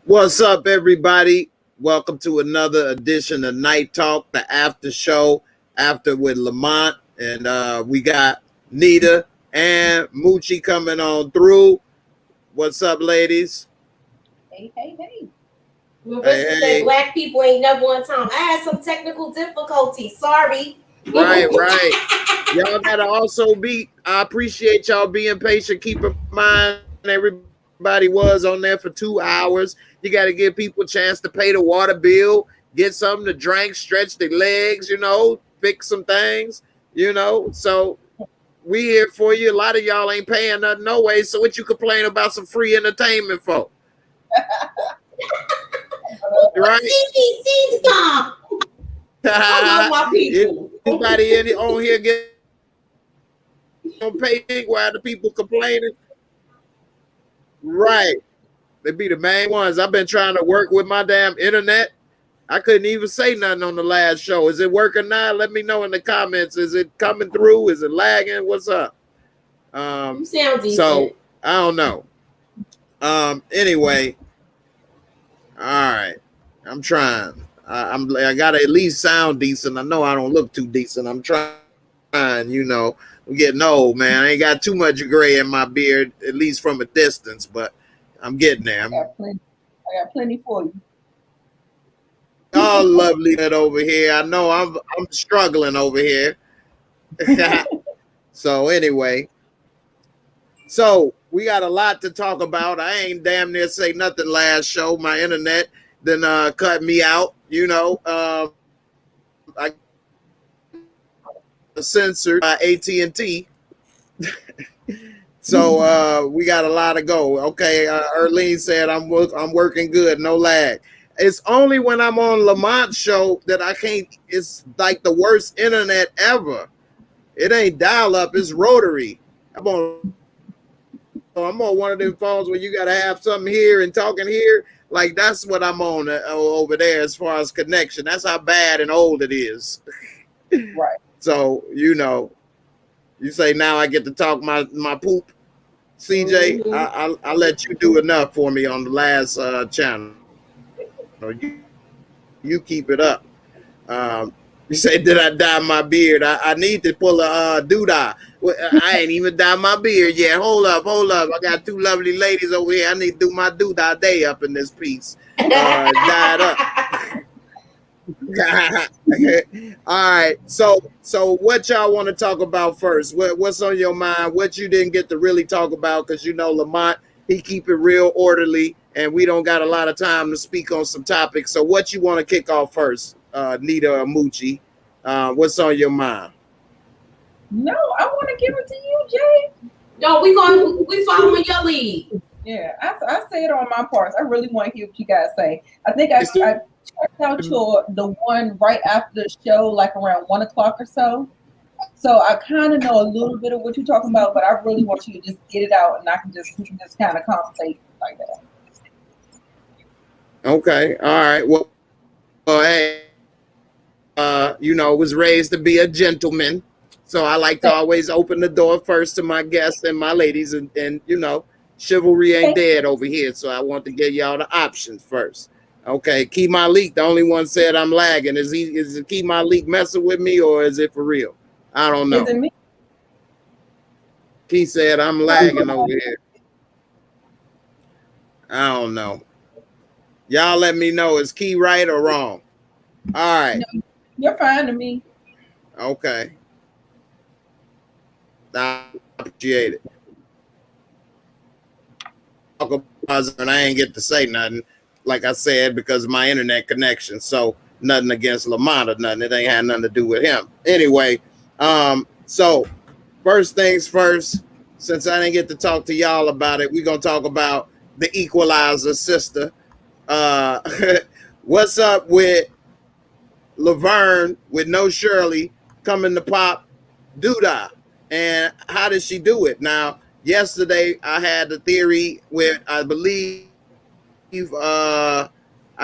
What's up, everybody? Welcome to another edition of Night Talk, the after show, after with Lamont, and we got Nita and Moochie coming on through. What's up, ladies? Hey, hey, hey. Well, hey. Black people ain't never on time. I had some technical difficulties. Sorry. Right. Y'all gotta also be. I appreciate y'all being patient. Keep in mind, everybody was on there for 2 hours. You got to give people a chance to pay the water bill, get something to drink, stretch their legs, fix some things, So we here for you. A lot of y'all ain't paying nothing no way. So what you complain about some free entertainment for? Right? I love my people. Anybody on here get on pay while the people complaining? Right. They be the main ones. I've been trying to work with my damn internet. I couldn't even say nothing on the last show. Is it working now? Let me know in the comments. Is it coming through? Is it lagging? What's up? You sound decent. So I don't know. Anyway. All right. I'm trying. I gotta at least sound decent. I know I don't look too decent. I'm trying, I'm getting old, man. I ain't got too much gray in my beard, at least from a distance, but I'm getting there. I got plenty for you. Oh, lovely that over here. I know I'm struggling over here. So anyway, so we got a lot to talk about. I ain't damn near say nothing last show. My internet then cut me out. I censored by AT&T. So we got a lot to go. Okay, Erlene said I'm working good, no lag. It's only when I'm on Lamont's show that I can't. It's like the worst internet ever. It ain't dial up, it's rotary. I'm on one of them phones where you gotta have something here and talking here. Like that's what I'm on over there as far as connection. That's how bad and old it is. Right. So you say now I get to talk my poop. CJ, I let you do enough for me on the last channel. You keep it up. You say, did I dye my beard? I need to pull a doodah. Well, I ain't even dyed my beard yet. Hold up. I got two lovely ladies over here. I need to do my doodah day up in this piece. Dyed up. All right. So what y'all want to talk about first? What's on your mind? What you didn't get to really talk about? Because Lamont, he keep it real orderly, and we don't got a lot of time to speak on some topics. So what you want to kick off first, Nita or Moochie? What's on your mind? No, I want to give it to you, Jay. No, we following your lead. Yeah, I say it on my parts. I really want to hear what you guys say. I think I checked out the one right after the show, like around 1 o'clock or so. So I kind of know a little bit of what you're talking about, but I really want you to just get it out, and we can just kind of conversate like that. Okay, all right. Well, hey, was raised to be a gentleman, so I like to always open the door first to my guests and my ladies, and chivalry ain't dead over here, so I want to give y'all the options first. Okay, Key Malik, the only one said I'm lagging. Is it Key Malik messing with me, or is it for real? I don't know. Is it me? Key said I'm lagging over here. I don't know. Y'all let me know, is Key right or wrong? All right. No, you're fine to me. Okay. I appreciate it. And I ain't get to say nothing, like I said, because of my internet connection. So nothing against Lamont or nothing. It ain't had nothing to do with him. Anyway, so first things first, since I didn't get to talk to y'all about it, we're going to talk about the Equalizer sister. What's up with Laverne with no Shirley coming to pop doodah? And how did she do it? Now, yesterday I had the theory with, I believe, I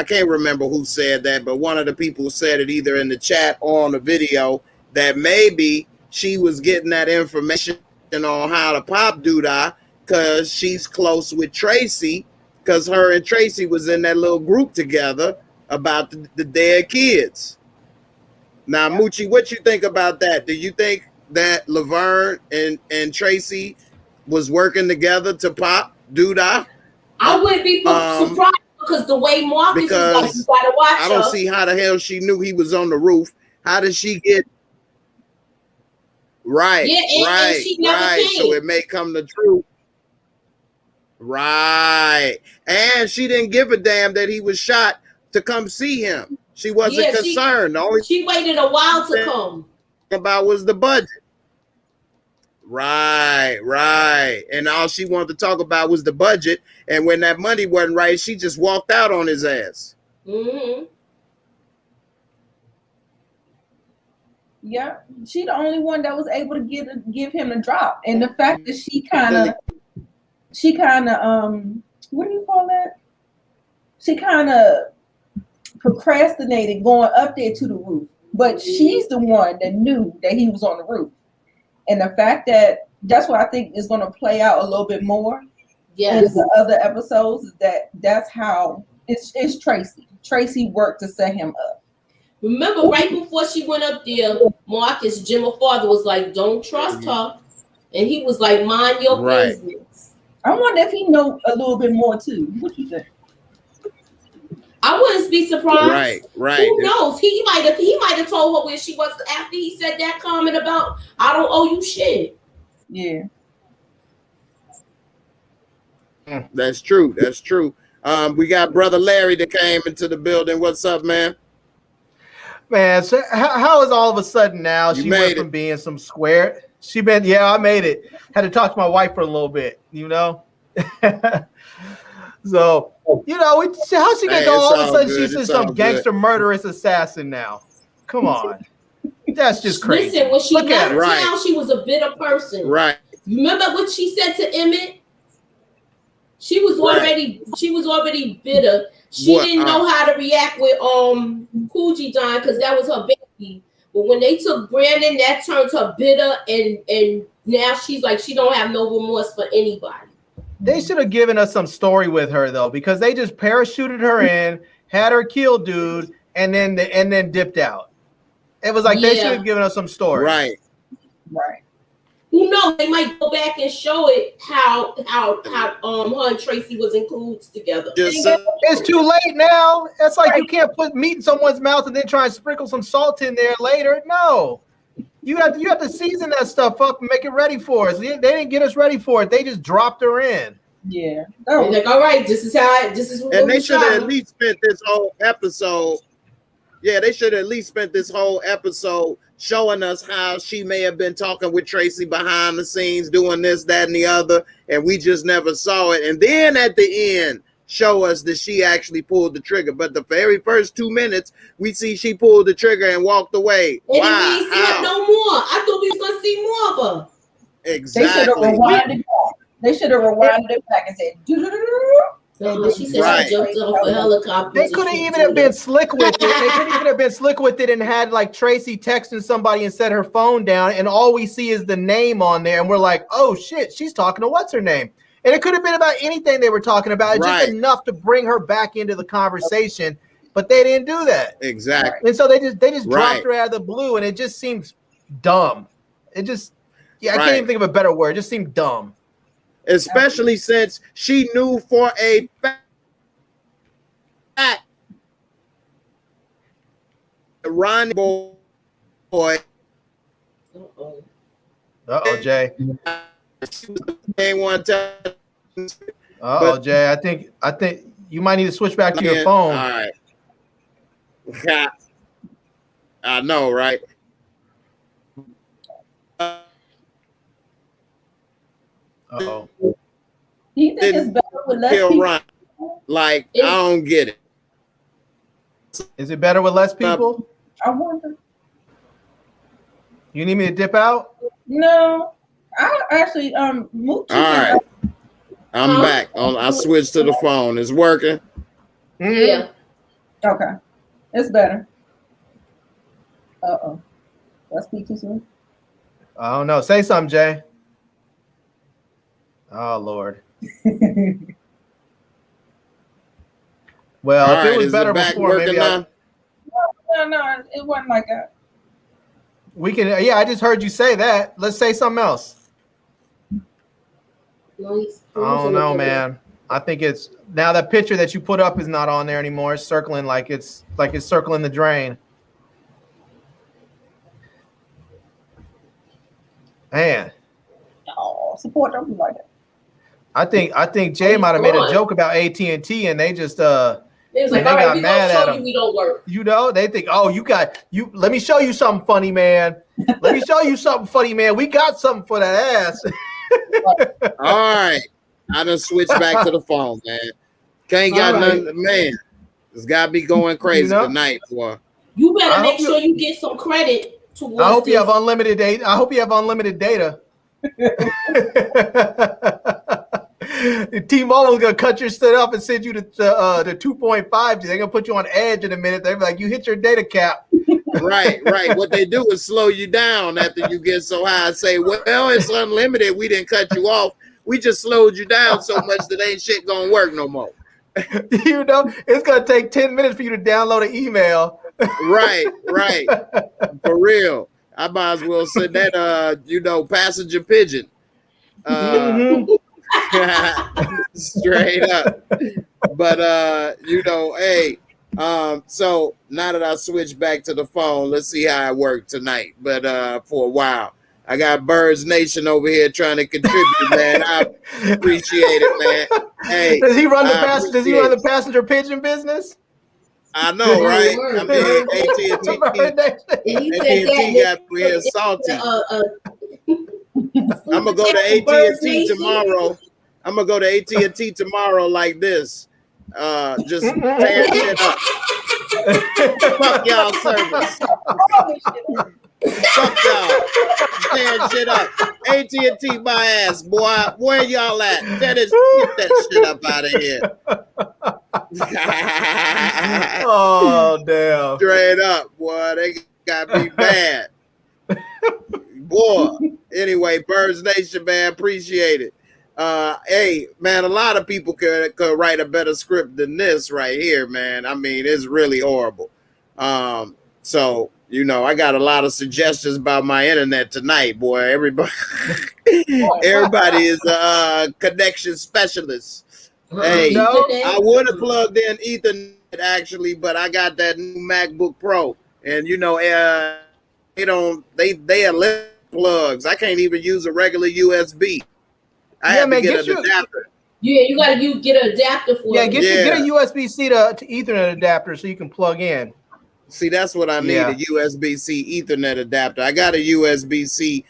can't remember who said that, but one of the people said it either in the chat or on the video, that maybe she was getting that information on how to pop doodah because she's close with Tracy, because her and Tracy was in that little group together about the dead kids. Now, Moochie, what you think about that? Do you think that Laverne and Tracy was working together to pop doodah? I wouldn't be surprised because the way Marcus is like, you gotta watch I don't see how the hell she knew he was on the roof. How did she get? Right, and she never came. So it may come the truth. Right. And she didn't give a damn that he was shot to come see him. She wasn't concerned. She waited a while to come. About was the budget. Right. And all she wanted to talk about was the budget. And when that money wasn't right, she just walked out on his ass. Mm-hmm. Yeah, she the only one that was able to give him a drop. And the fact that she kind of what do you call that? She kind of procrastinated going up there to the roof, but she's the one that knew that he was on the roof. And the fact that's what I think is going to play out a little bit more in the other episodes, is that's how it's Tracy. Tracy worked to set him up. Remember, right before she went up there, Marcus, Jim's father, was like, "Don't trust her," and he was like, "Mind your business." I wonder if he knows a little bit more too. What you think? I wouldn't be surprised. Right. Who knows? He might have told her where she was after he said that comment about, "I don't owe you shit." Yeah. That's true. We got Brother Larry that came into the building. What's up, man? Man, so how is all of a sudden now she went from being some square? I made it. Had to talk to my wife for a little bit, So, how's she gonna go all of a sudden she's just some gangster murderous assassin now? Come on. That's just crazy. Listen, when she left town, she was a bitter person. Right. Remember what she said to Emmett? She was already bitter. She didn't know how to react with Coogee dying because that was her baby. But when they took Brandon, that turned her bitter, and now she's like she don't have no remorse for anybody. They should have given us some story with her though, because they just parachuted her in, had her kill dude, and then dipped out. It was like they should have given us some story. Right. Who knows? They might go back and show it how her and Tracy was in cahoots together. It's too late now. It's like you can't put meat in someone's mouth and then try and sprinkle some salt in there later. No. You have to season that stuff up and make it ready for us. They didn't get us ready for it. They just dropped her in. Yeah. They're like, all right, this is what and they should have at least spent this whole episode. Yeah, they should have at least spent this whole episode showing us how she may have been talking with Tracy behind the scenes, doing this, that, and the other, and we just never saw it. And then at the end, show us that she actually pulled the trigger. But the very first 2 minutes, we see she pulled the trigger and walked away. And we didn't see it no more. I thought we was going to see more of her. Exactly. They should have rewinded it back and said, she said she jumped off a helicopter. They couldn't even have been slick with it. They couldn't even have been slick with it and had like Tracy texting somebody and set her phone down, and all we see is the name on there, and we're like, oh shit, she's talking to what's her name. And it could have been about anything they were talking about. It's just enough to bring her back into the conversation, but they didn't do that. Exactly. And so they just dropped her out of the blue, and it just seems dumb. It just, I can't even think of a better word. It just seemed dumb. Especially since she knew for a fact Ronnie boy. Jay. Jay. I think you might need to switch back to your phone. All right. I know, right? Do you think it's better with less people? Like, I don't get it. Is it better with less people? I wonder. You need me to dip out? No. I actually Moochie. All right. I'm back. I switched to the phone. It's working. Yeah. Okay. It's better. Uh-oh. Did I speak too soon? I don't know. Say something, Jay. Oh Lord. Well, All if right, it was is better it back before, working maybe now? No, it wasn't like that. we can. Yeah, I just heard you say that. Let's say something else. No, I don't know, man. I think it's now that picture that you put up is not on there anymore. It's circling like it's circling the drain. Man, Oh, support them like that. I think Jay might have made a joke about AT&T and they just It was like, they all right, got we mad gonna at show him. you we don't work. You know, they think, oh, let me show you something funny, man. Let me show you something funny, man. We got something for that ass. All right. I done switched back to the phone, man. Can't got nothing, man. It's gotta be going crazy tonight, boy. You better make sure you get some credit towards I hope you have unlimited data. I hope you have unlimited data. T-Mobile's gonna cut your shit up and send you to 2.5G. They're gonna put you on edge in a minute. They're like, you hit your data cap. Right. What they do is slow you down after you get so high and say, well, it's unlimited. We didn't cut you off. We just slowed you down so much that ain't shit gonna work no more. You know, it's gonna take 10 minutes for you to download an email. Right. For real. I might as well send that passenger pigeon. Straight up. But hey, so now that I switched back to the phone, let's see how it worked tonight. But for a while, I got Birds Nation over here trying to contribute, man. I appreciate it, man. Hey, does he run the passenger pigeon business? I know, right? I mean, AT&T got me here salty. I'm gonna go to AT&T tomorrow. I'm gonna go to AT&T tomorrow like this. Just tear shit up. Fuck y'all service. Fuck y'all. Tear shit up. AT&T my ass, boy. Where y'all at? Get that shit up out of here. Oh damn. Straight up, boy. They got me bad. Boy. Anyway, Birds Nation, man, appreciate it. Hey, man, a lot of people could write a better script than this right here, man. I mean, it's really horrible. So, I got a lot of suggestions about my internet tonight, boy. Everybody is a connection specialist. Hey, I would have plugged in Ethernet actually, but I got that new MacBook Pro, and they eliminate plugs. I can't even use a regular USB. I have to get an adapter. Yeah, you gotta get an adapter for it. Get a USB-C to Ethernet adapter so you can plug in. See, that's what I need, a USB-C Ethernet adapter. I got a USB-C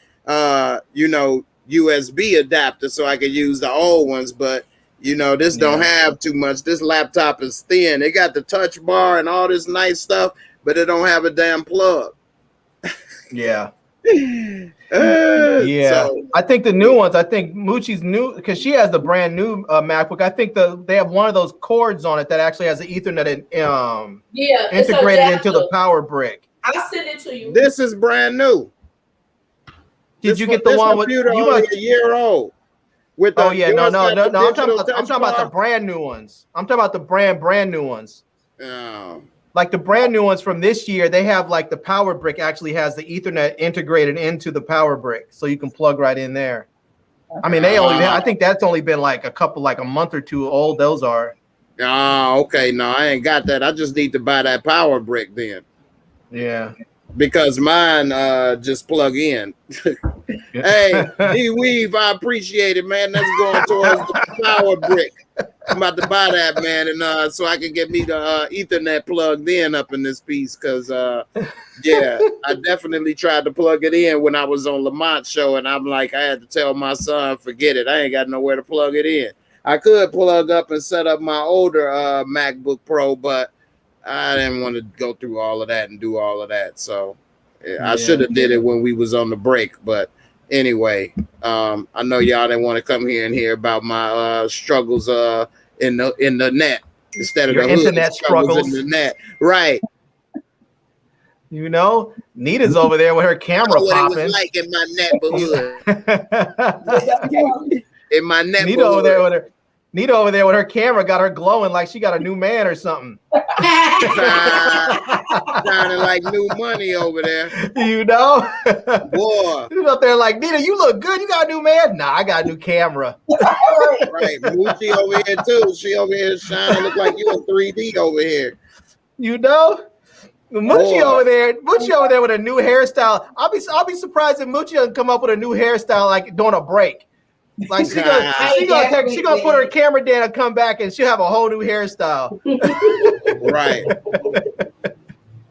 USB adapter so I can use the old ones, but this don't have too much. This laptop is thin. It got the touch bar and all this nice stuff, but it don't have a damn plug. Yeah. So, I think the new ones. I think Moochie's new because she has the brand new MacBook. I think they have one of those cords on it that actually has the Ethernet integrated into the power brick. I'll send it to you. This is brand new. Did you get the one with only a year old? With the, no. I'm talking about the brand new ones. I'm talking about the brand new ones. Oh. Like the brand new ones from this year, they have like the power brick actually has the Ethernet integrated into the power brick, so you can plug right in there. I mean, I think that's only been like a month or two old. Those are. Oh, okay. No, I ain't got that. I just need to buy that power brick then. Yeah. Because mine just plug in. Hey, D-Weave, I appreciate it, man. That's going towards the power brick. I'm about to buy that, man, and so I can get me the Ethernet plugged in up in this piece, because I definitely tried to plug it in when I was on Lamont's show, and I'm like, I had to tell my son, forget it. I ain't got nowhere to plug it in. I could plug up and set up my older MacBook Pro, but I didn't want to go through all of that and do all of that. So I should have did it when we was on the break, but anyway, I know y'all didn't want to come here and hear about my struggles in the net instead of your the internet struggles in the net, right? You know, Nita's over there with her camera what popping. it was like in my neighborhood. In my neighborhood. Nita over there with her camera got her glowing like she got a new man or something. Sounding like new money over there. You know? Boy. She's up there like, Nita, you look good. You got a new man? Nah, I got a new camera. Right. Moochie over here too. She over here shining. Look like you in 3D over here. You know? Moochie over there with a new hairstyle. I'll be surprised if Moochie doesn't come up with a new hairstyle like during a break. Like she gonna put her camera down and come back and she'll have a whole new hairstyle. Right.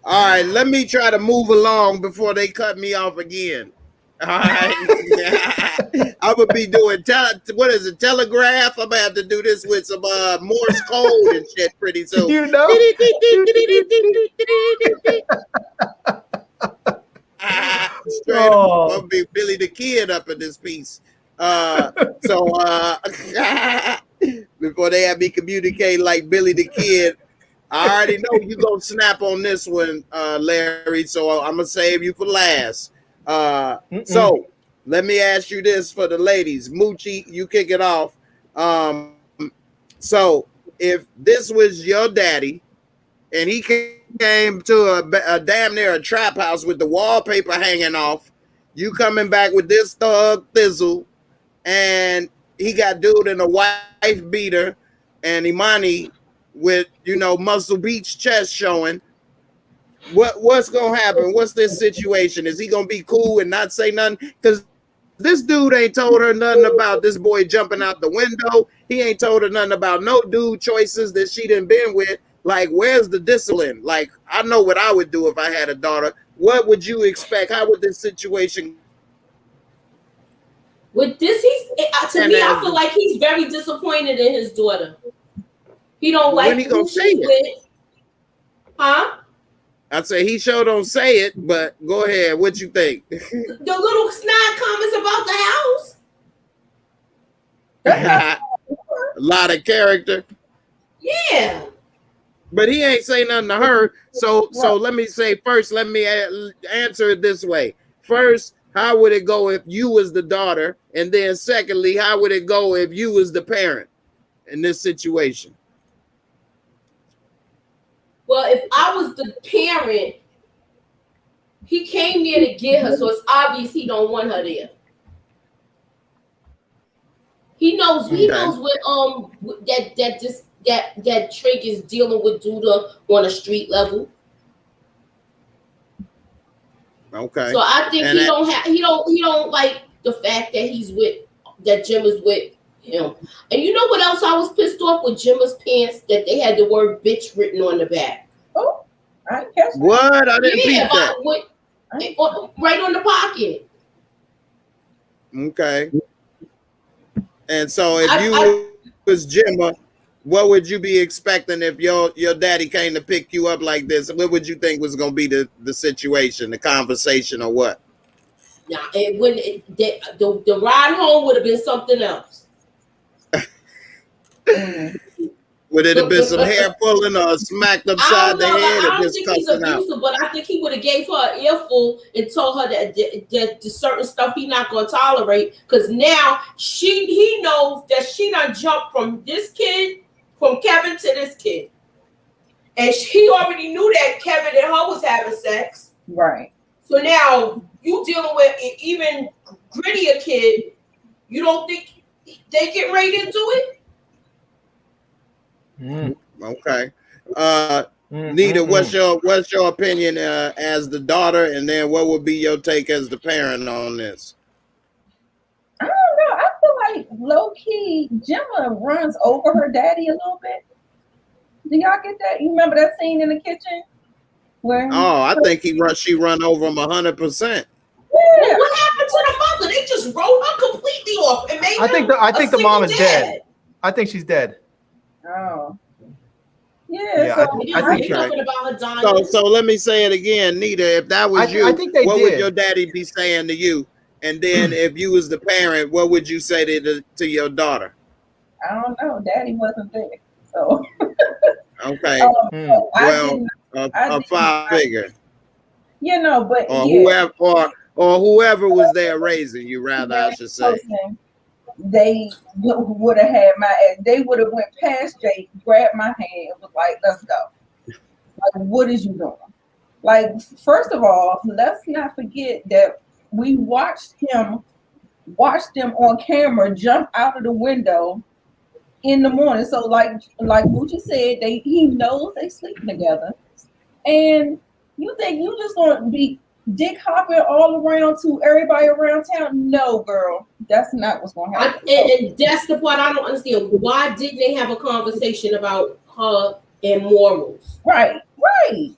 All right, let me try to move along before they cut me off again. All right. I would be doing telegraph. I'm gonna have to do this with some Morse code and shit pretty soon. You know. Straight up, I'm gonna be Billy the Kid up in this piece. Before they have me communicate like Billy the Kid, I already know you gonna snap on this one, Larry. So I'm gonna save you for last. So let me ask you this for the ladies. Moochie, you kick it off. So if this was your daddy and he came to a damn near a trap house with the wallpaper hanging off, you coming back with this thug thizzle, and he got dude in a wife beater and Imani with, you know, Muscle Beach chest showing. What's gonna happen? What's this situation? Is he gonna be cool and not say nothing? Because this dude ain't told her nothing about this boy jumping out the window. He ain't told her nothing about no dude choices that she done been with. Like, where's the discipline? Like, I know what I would do if I had a daughter. What would you expect? How would this situation? With this, I feel like he's very disappointed in his daughter. He don't like when he gonna say it? With. Huh? I'd say he sure don't say it, but go ahead. What you think? The little snide comments about the house. A lot of character. Yeah. But he ain't say nothing to her. So let me say first, let me answer it this way. First, how would it go if you was the daughter? And then secondly, how would it go if you was the parent in this situation? Well, if I was the parent, he came there to get her, so it's obvious he don't want her there. He knows what that trick is dealing with Duda on a street level. Okay. So I think he don't like the fact that Jim is with him. And you know what else I was pissed off with Jim's pants, that they had the word bitch written on the back. Oh, I guess. What? I didn't peep that. Right on the pocket. Okay. And so if you was Jimma, what would you be expecting if your daddy came to pick you up like this? What would you think was going to be the situation, the conversation, or what? Nah, the ride home would have been something else. Would it have been some hair pulling or smacked upside the head? I don't think he's abusive, but I think he would have gave her an earful and told her that the certain stuff he's not going to tolerate, because now he knows that she done jumped from this kid, from Kevin to this kid. And he already knew that Kevin and her was having sex. Right. So now you dealing with an even grittier kid. You don't think they get right into it? Okay. Nita, what's your opinion as the daughter, and then what would be your take as the parent on this? I don't know. I feel like low key Jimma runs over her daddy a little bit. Do y'all get that? You remember that scene in the kitchen where? Oh, I think she run over him 100%. Yeah. What happened to the mother? They just wrote her completely off and made I think the mom is dead. I think she's dead. Oh. Yeah, I think talking about her dying. So let me say it again, Nita. If that was you, what would your daddy be saying to you? And then if you was the parent, what would you say to your daughter? I don't know. Daddy wasn't there. So okay. well, a 5 figure. You know, but or yeah, whoever was there raising you, rather I should say. They would have had my ass. They would have went past Jake, grabbed my hand, and was like, "Let's go." Like, what is you doing? Like, first of all, let's not forget that we watched them on camera jump out of the window in the morning. So, like Moochie said, he knows they sleeping together, and you think you just gonna be dick hopping all around to everybody around town? No, girl, that's not what's gonna happen. And that's the part I don't understand. Why didn't they have a conversation about her and morals? Right.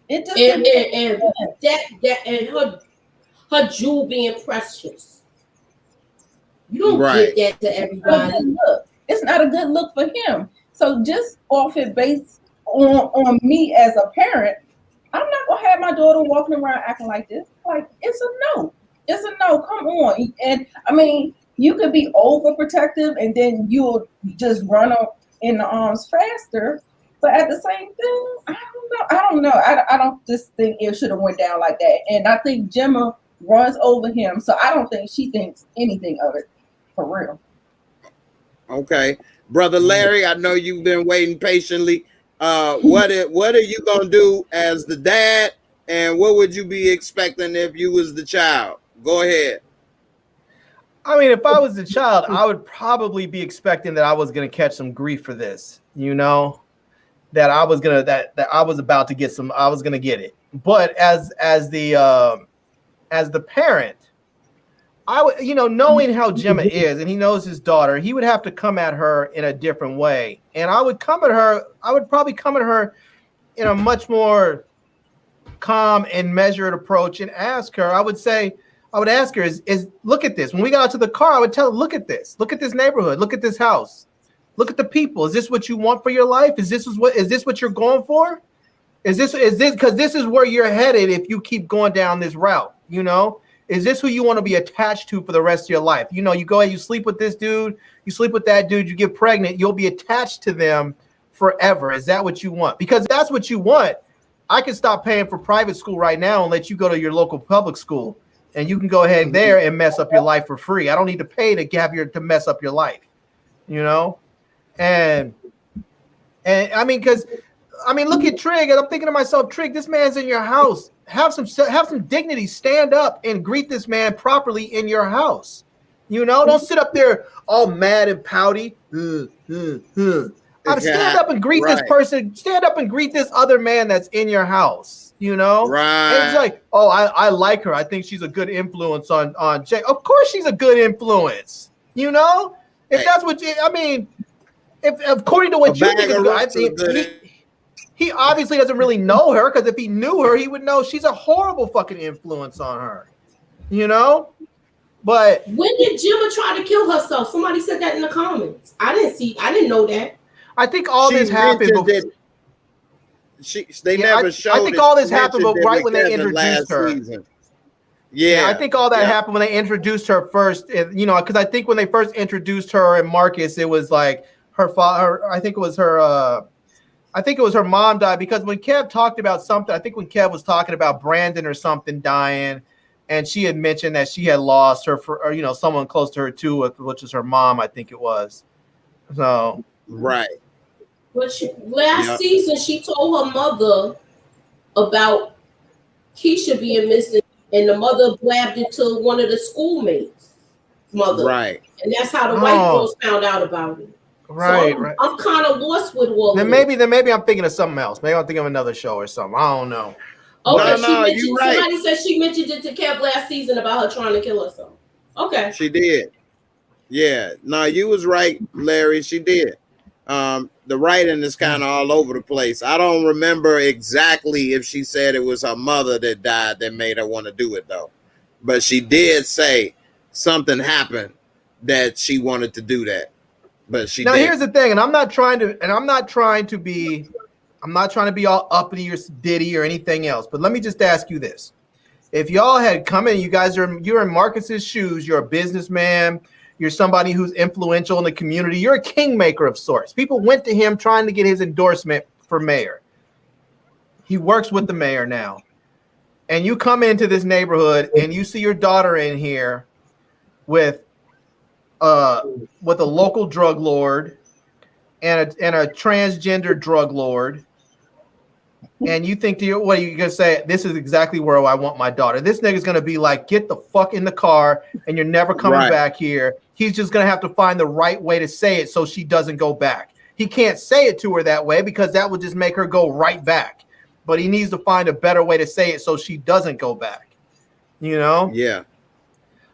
It just and her jewel being precious. You don't get that to everybody. It's not a good look for him. So just off it based on me as a parent, I'm not gonna have my daughter walking around acting like this. Like, it's a no. It's a no. Come on. And I mean, you could be overprotective and then you'll just run up in the arms faster. But at the same thing, I don't know. I don't just think it should have went down like that. And I think Gemma runs over him, so I don't think she thinks anything of it for real. Okay, brother Larry, I know you've been waiting patiently. What are you gonna do as the dad, and what would you be expecting if you was the child? Go ahead. I mean, if I was the child, I would probably be expecting that I was gonna catch some grief for this. You know, that I was gonna that I was about to get some. I was gonna get it. But as the parent, I would, you know, knowing how Gemma is, and he knows his daughter, he would have to come at her in a different way. And I would come at her. I would probably come at her in a much more calm and measured approach and ask her. I would ask her, is look at this. When we got out to the car, I would tell her, look at this neighborhood, look at this house, look at the people. Is this what you want for your life? Is this what you're going for? Is this because this is where you're headed if you keep going down this route, you know? Is this who you want to be attached to for the rest of your life? You know, you go and you sleep with this dude, you sleep with that dude, you get pregnant, you'll be attached to them forever. Is that what you want? Because if that's what you want, I can stop paying for private school right now and let you go to your local public school, and you can go ahead there and mess up your life for free. I don't need to pay to mess up your life, you know? And I mean, look at Trig, and I'm thinking to myself, Trig, this man's in your house. Have some dignity. Stand up and greet this man properly in your house. You know, don't sit up there all mad and pouty. Stand up and greet this person. Stand up and greet this other man that's in your house. You know, right? And it's like, oh, I like her. I think she's a good influence on Jay. Of course, she's a good influence. You know, if that's what I mean. If according to what you think is good, I think he obviously doesn't really know her, because if he knew her, he would know she's a horrible fucking influence on her. You know? But when did Gemma try to kill herself? Somebody said that in the comments. I didn't know that. I think all this happened before. They never showed. I think all this happened right when they introduced her. Yeah, I think all that happened when they introduced her first. You know, because I think when they first introduced her and Marcus, it was like her father. I think it was her mom died, because when Kev talked about something, I think when Kev was talking about Brandon or something dying, and she had mentioned that she had lost her or you know, someone close to her too, which is her mom, I think it was. So right. But last season, she told her mother about Keisha being missing, and the mother blabbed it to one of the schoolmates' mother. Right. And that's how the white girls found out about it. Right, so I'm kind of lost with all then maybe I'm thinking of something else. Maybe I'm thinking of another show or something. I don't know. Okay, somebody said she mentioned it to Kev last season about her trying to kill herself. Okay. She did. Yeah. No, you was right, Larry. She did. The writing is kind of all over the place. I don't remember exactly if she said it was her mother that died that made her want to do it, though. But she did say something happened that she wanted to do that. But she did. Here's the thing, and I'm not trying to be all uppity or ditty or anything else. But let me just ask you this: if y'all had come in, you're in Marcus's shoes. You're a businessman. You're somebody who's influential in the community. You're a kingmaker of sorts. People went to him trying to get his endorsement for mayor. He works with the mayor now. and you come into this neighborhood and you see your daughter in here with a local drug lord and a transgender drug lord, and you think to you, what are you gonna say? This is exactly where I want my daughter. This nigga's gonna be like, get the fuck in the car, and you're never coming back here. He's just gonna have to find the right way to say it so she doesn't go back. He can't say it to her that way because that would just make her go right back. But he needs to find a better way to say it so she doesn't go back. You know? Yeah.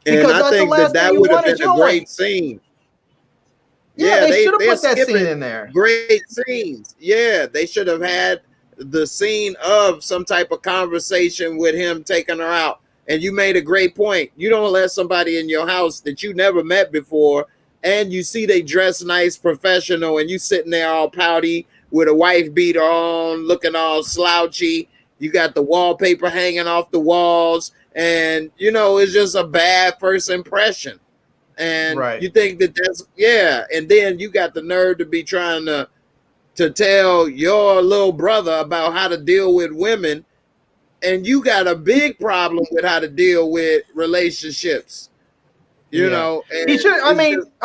And because I think that would have been a great scene. Yeah, they should have put that scene in there. Great scenes. Yeah, they should have had the scene of some type of conversation with him taking her out. And you made a great point. You don't let somebody in your house that you never met before, and you see they dress nice, professional, and you sitting there all pouty with a wife beater on, looking all slouchy. You got the wallpaper hanging off the walls, and you know it's just a bad first impression. And you think that's and then you got the nerve to be trying to tell your little brother about how to deal with women, and you got a big problem with how to deal with relationships. You know, and he should. I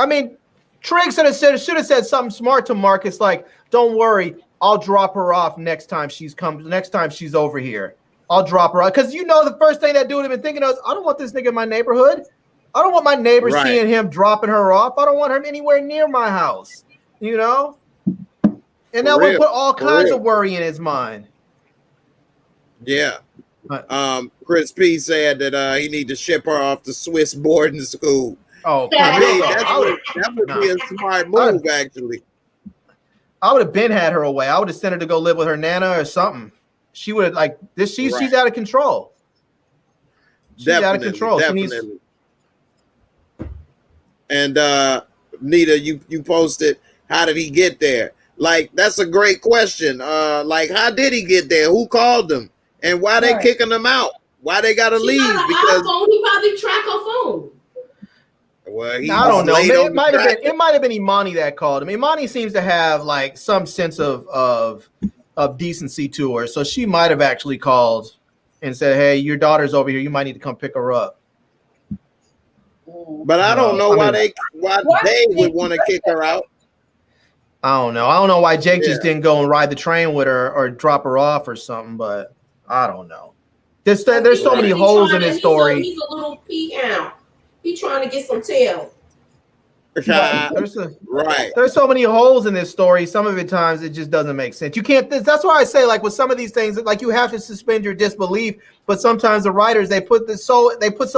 mean, Trigg should have said something smart to Marcus, like, "Don't worry, I'll drop her off next time she's over here. I'll drop her off." Because you know the first thing that dude would have been thinking of is, I don't want this nigga in my neighborhood. I don't want my neighbor seeing him dropping her off. I don't want her anywhere near my house. You know. And that would put all kinds of worry in his mind. Yeah. Chris P said that he need to ship her off to Swiss boarding school. Oh, that would be a smart move, actually. I would have had her away. I would have sent her to go live with her nana or something. She would like this. She's out of control. She's out of control. Definitely. And Nita, you posted, how did he get there? Like, that's a great question. Like, how did he get there? Who called him? And why they kicking him out? Why they gotta leave? Because he probably track her phone. Well, I don't know. It might have been Imani that called him. Imani seems to have like some sense of decency to her, so she might have actually called and said, "Hey, your daughter's over here. You might need to come pick her up." But I don't know why they would want to kick her out. I don't know. I don't know why Jake just didn't go and ride the train with her or drop her off or something, but I don't know. There's so many holes in this story. He's a little peahound. He's trying to get some tail. There's so many holes in this story. Some of it times it just doesn't make sense. You can't. That's why I say, like, with some of these things, like, you have to suspend your disbelief. But sometimes the writers, they put so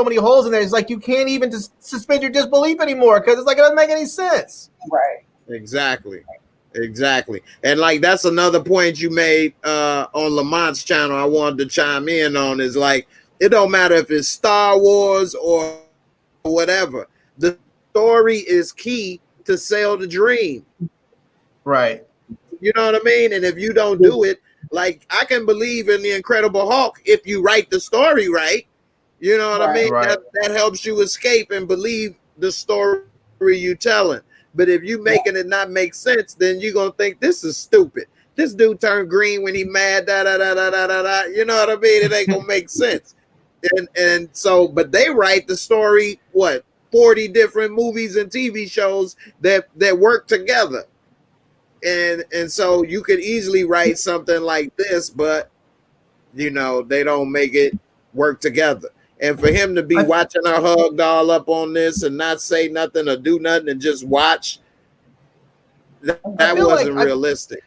many holes in there. It's like you can't even just suspend your disbelief anymore because it's like it doesn't make any sense. Right. Exactly. And like, that's another point you made on Lamont's channel I wanted to chime in on, is like, it don't matter if it's Star Wars or whatever. The story is key to sell the dream. Right. You know what I mean? And if you don't do it, like, I can believe in the Incredible Hulk if you write the story right. You know what I mean? Right. That helps you escape and believe the story you telling. But if you making it not make sense, then you're gonna think this is stupid. This dude turned green when he mad, da da da da da da da. You know what I mean? It ain't gonna make sense. And so, but they write the story, 40 different movies and TV shows that work together. And so you could easily write something like this, but you know, they don't make it work together. And for him to be watching her hugged all up on this and not say nothing or do nothing and just watch, that wasn't realistic.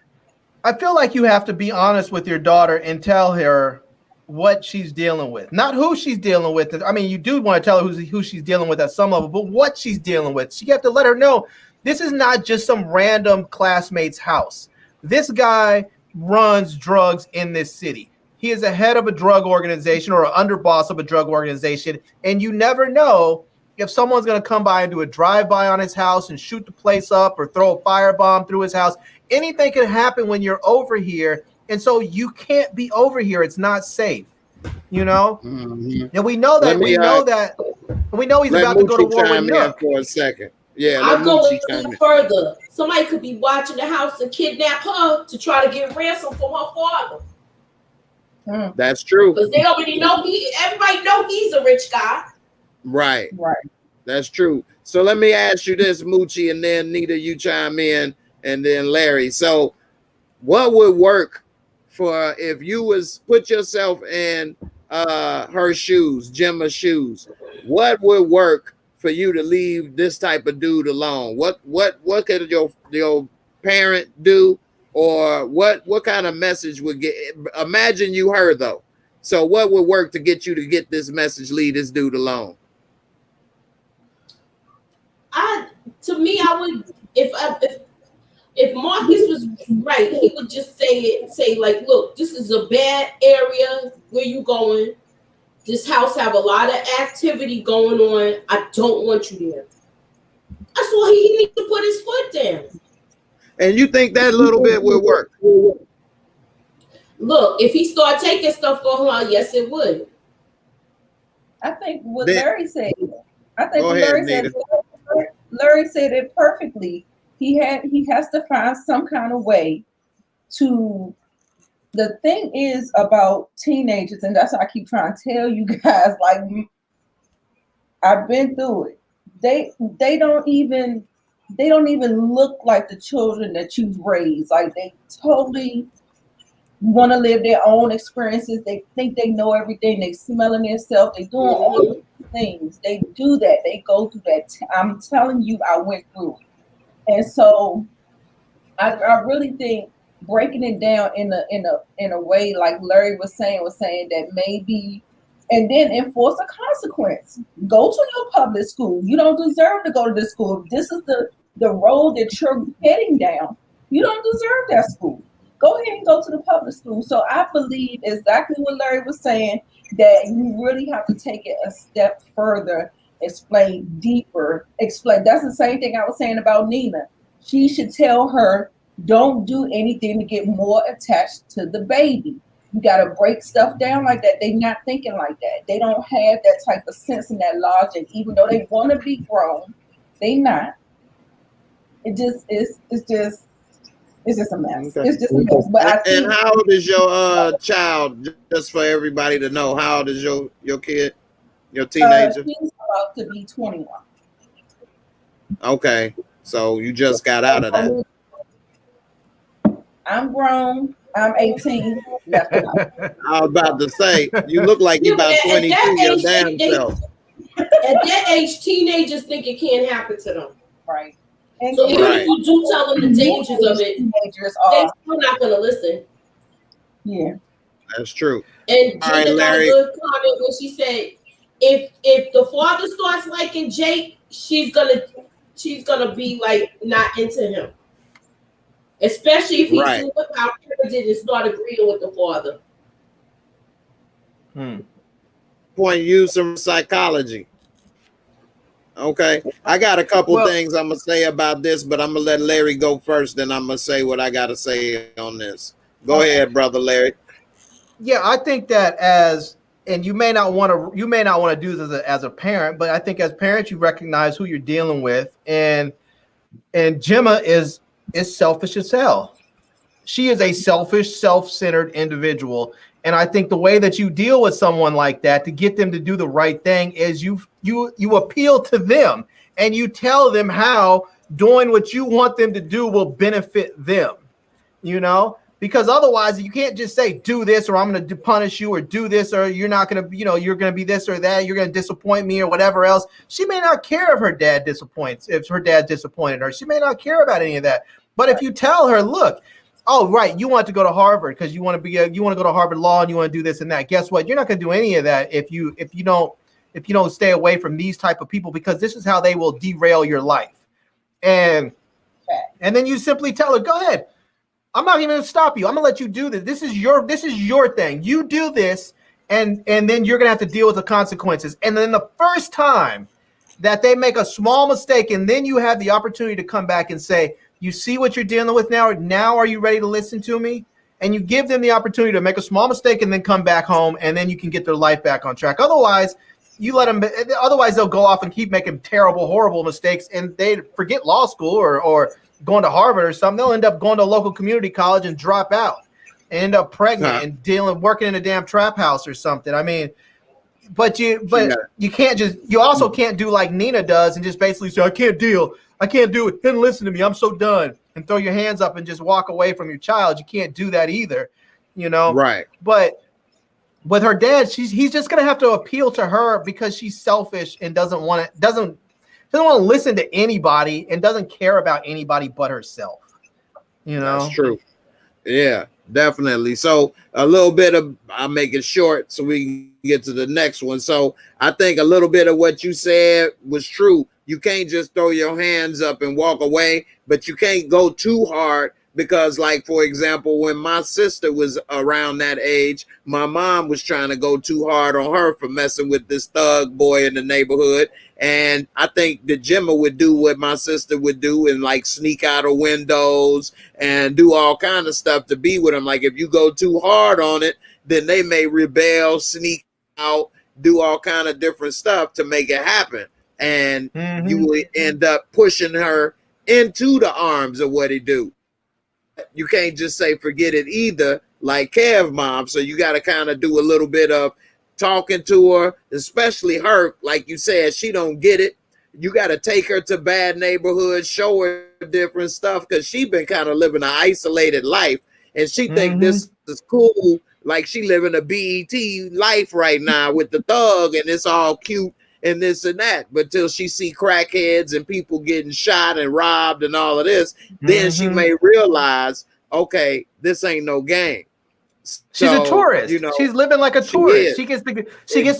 I feel like you have to be honest with your daughter and tell her what she's dealing with, not who she's dealing with. I mean, you do want to tell her who she's dealing with at some level, but what she's dealing with. You have to let her know this is not just some random classmate's house. This guy runs drugs in this city. He is a head of a drug organization or an underboss of a drug organization, and you never know if someone's going to come by and do a drive-by on his house and shoot the place up or throw a firebomb through his house. Anything can happen when you're over here, and so you can't be over here. It's not safe, you know? Mm-hmm. And we know that. We know he's about to go to war with Nook. For a second. Yeah, I'll go a little further. Somebody could be watching the house and kidnap her to try to get ransom from her father. That's true. Because they already know everybody know he's a rich guy. Right. Right. That's true. So let me ask you this, Moochie, and then Nita, you chime in, and then Larry. So what would work for if you was put yourself in her shoes, Gemma's shoes? What would work for you to leave this type of dude alone? What could your parent do, or what kind of message would get? Imagine you her though. So what would work to get you to get this message? Leave this dude alone. To me, I would if Marcus was right, he would just say like, look, this is a bad area where you going. This house have a lot of activity going on. I don't want you there. That's why he needs to put his foot down. And you think that little bit will work? Look, if he start taking stuff for her, yes, it would. I think what Then, Larry said. I think go what ahead, Larry said. Larry said it perfectly. He has to find some kind of way to. The thing is about teenagers, and that's why I keep trying to tell you guys. Like, I've been through it. They don't even look like the children that you've raised. Like, they totally want to live their own experiences. They think they know everything. They smelling themselves. They doing all these things. They do that. They go through that. I'm telling you, I went through it. And so I really think breaking it down in a way like Larry was saying that maybe, and then enforce a consequence. Go to your public school. You don't deserve to go to this school. If this is the road that you're heading down, you don't deserve that school. Go ahead and go to the public school. So I believe exactly what Larry was saying, that you really have to take it a step further, explain deeper, explain. That's the same thing I was saying about Nina. She should tell her, don't do anything to get more attached to the baby. You got to break stuff down like that. They're not thinking like that. They don't have that type of sense and that logic, even though they want to be grown. They not. It's just a mess. Okay. It's just a mess. But and how old is your child? Just for everybody to know, how old is your kid, your teenager? She's about to be 21. Okay, so you just got out of that. I'm grown. I'm 18. I was about to say, you look like you're about 22 your damn self. At that age, teenagers think it can't happen to them. Right. And so even if you do tell them the dangers of it, they're still not going to listen. Yeah. That's true. And all right, Gina got a Larry. good comment when she said, if the father starts liking Jake, she's gonna be like not into him. Especially if he's doing how Kara did and start agreeing with the father. Point you some psychology. Okay, I got a couple things I'm gonna say about this, but I'm gonna let Larry go first. Then I'm gonna say what I gotta say on this. Go ahead, brother Larry. Yeah, I think that and you may not want to do this as a parent, but I think as parents you recognize who you're dealing with, and Gemma is selfish as hell. She is a selfish, self-centered individual. And I think the way that you deal with someone like that to get them to do the right thing is you appeal to them and you tell them how doing what you want them to do will benefit them, because otherwise you can't just say, do this, or I'm going to punish you, or do this, or you're not going to, you're going to be this or that. You're going to disappoint me or whatever else. She may not care if her dad disappoints, if her dad disappointed her. She may not care about any of that. But if you tell her, look, oh, right, you want to go to Harvard because you want to go to Harvard Law and you want to do this and that. Guess what? You're not going to do any of that if you don't stay away from these type of people, because this is how they will derail your life. And then you simply tell her, go ahead. I'm not even going to stop you. I'm going to let you do this. This is your thing. You do this, and then you're going to have to deal with the consequences. And then the first time that they make a small mistake, and then you have the opportunity to come back and say, you see what you're dealing with now? Now are you ready to listen to me? And you give them the opportunity to make a small mistake and then come back home, and then you can get their life back on track. Otherwise, they'll go off and keep making terrible, horrible mistakes, and they forget law school or going to Harvard or something. They'll end up going to a local community college and drop out. end up pregnant and working in a damn trap house or something. I mean, but you can't you also can't do like Nina does and just basically say, I can't do it, didn't listen to me, I'm so done, and throw your hands up and just walk away from your child. You can't do that either, you know? Right. But with her dad, he's just gonna have to appeal to her because she's selfish and doesn't want to listen to anybody and doesn't care about anybody but herself. You know, that's true. Yeah, definitely. So a little bit of, I'll make it short so we can get to the next one. So I think a little bit of what you said was true. You can't just throw your hands up and walk away, but you can't go too hard. Because, like, for example, when my sister was around that age, my mom was trying to go too hard on her for messing with this thug boy in the neighborhood. And I think the Gemma would do what my sister would do and, like, sneak out of windows and do all kind of stuff to be with him. Like, if you go too hard on it, then they may rebel, sneak out, do all kind of different stuff to make it happen. And you will end up pushing her into the arms of what he do. You can't just say forget it either, like Kev mom. So you got to kind of do a little bit of talking to her, especially her. Like you said, she don't get it. You got to take her to bad neighborhoods, show her different stuff, because she been kind of living an isolated life, and she think this is cool. Like she living a BET life right now with the thug, and it's all cute and this and that. But till she see crackheads and people getting shot and robbed and all of this, then she may realize, okay, this ain't no game. She's a tourist. You know, she's living like a tourist. She gets to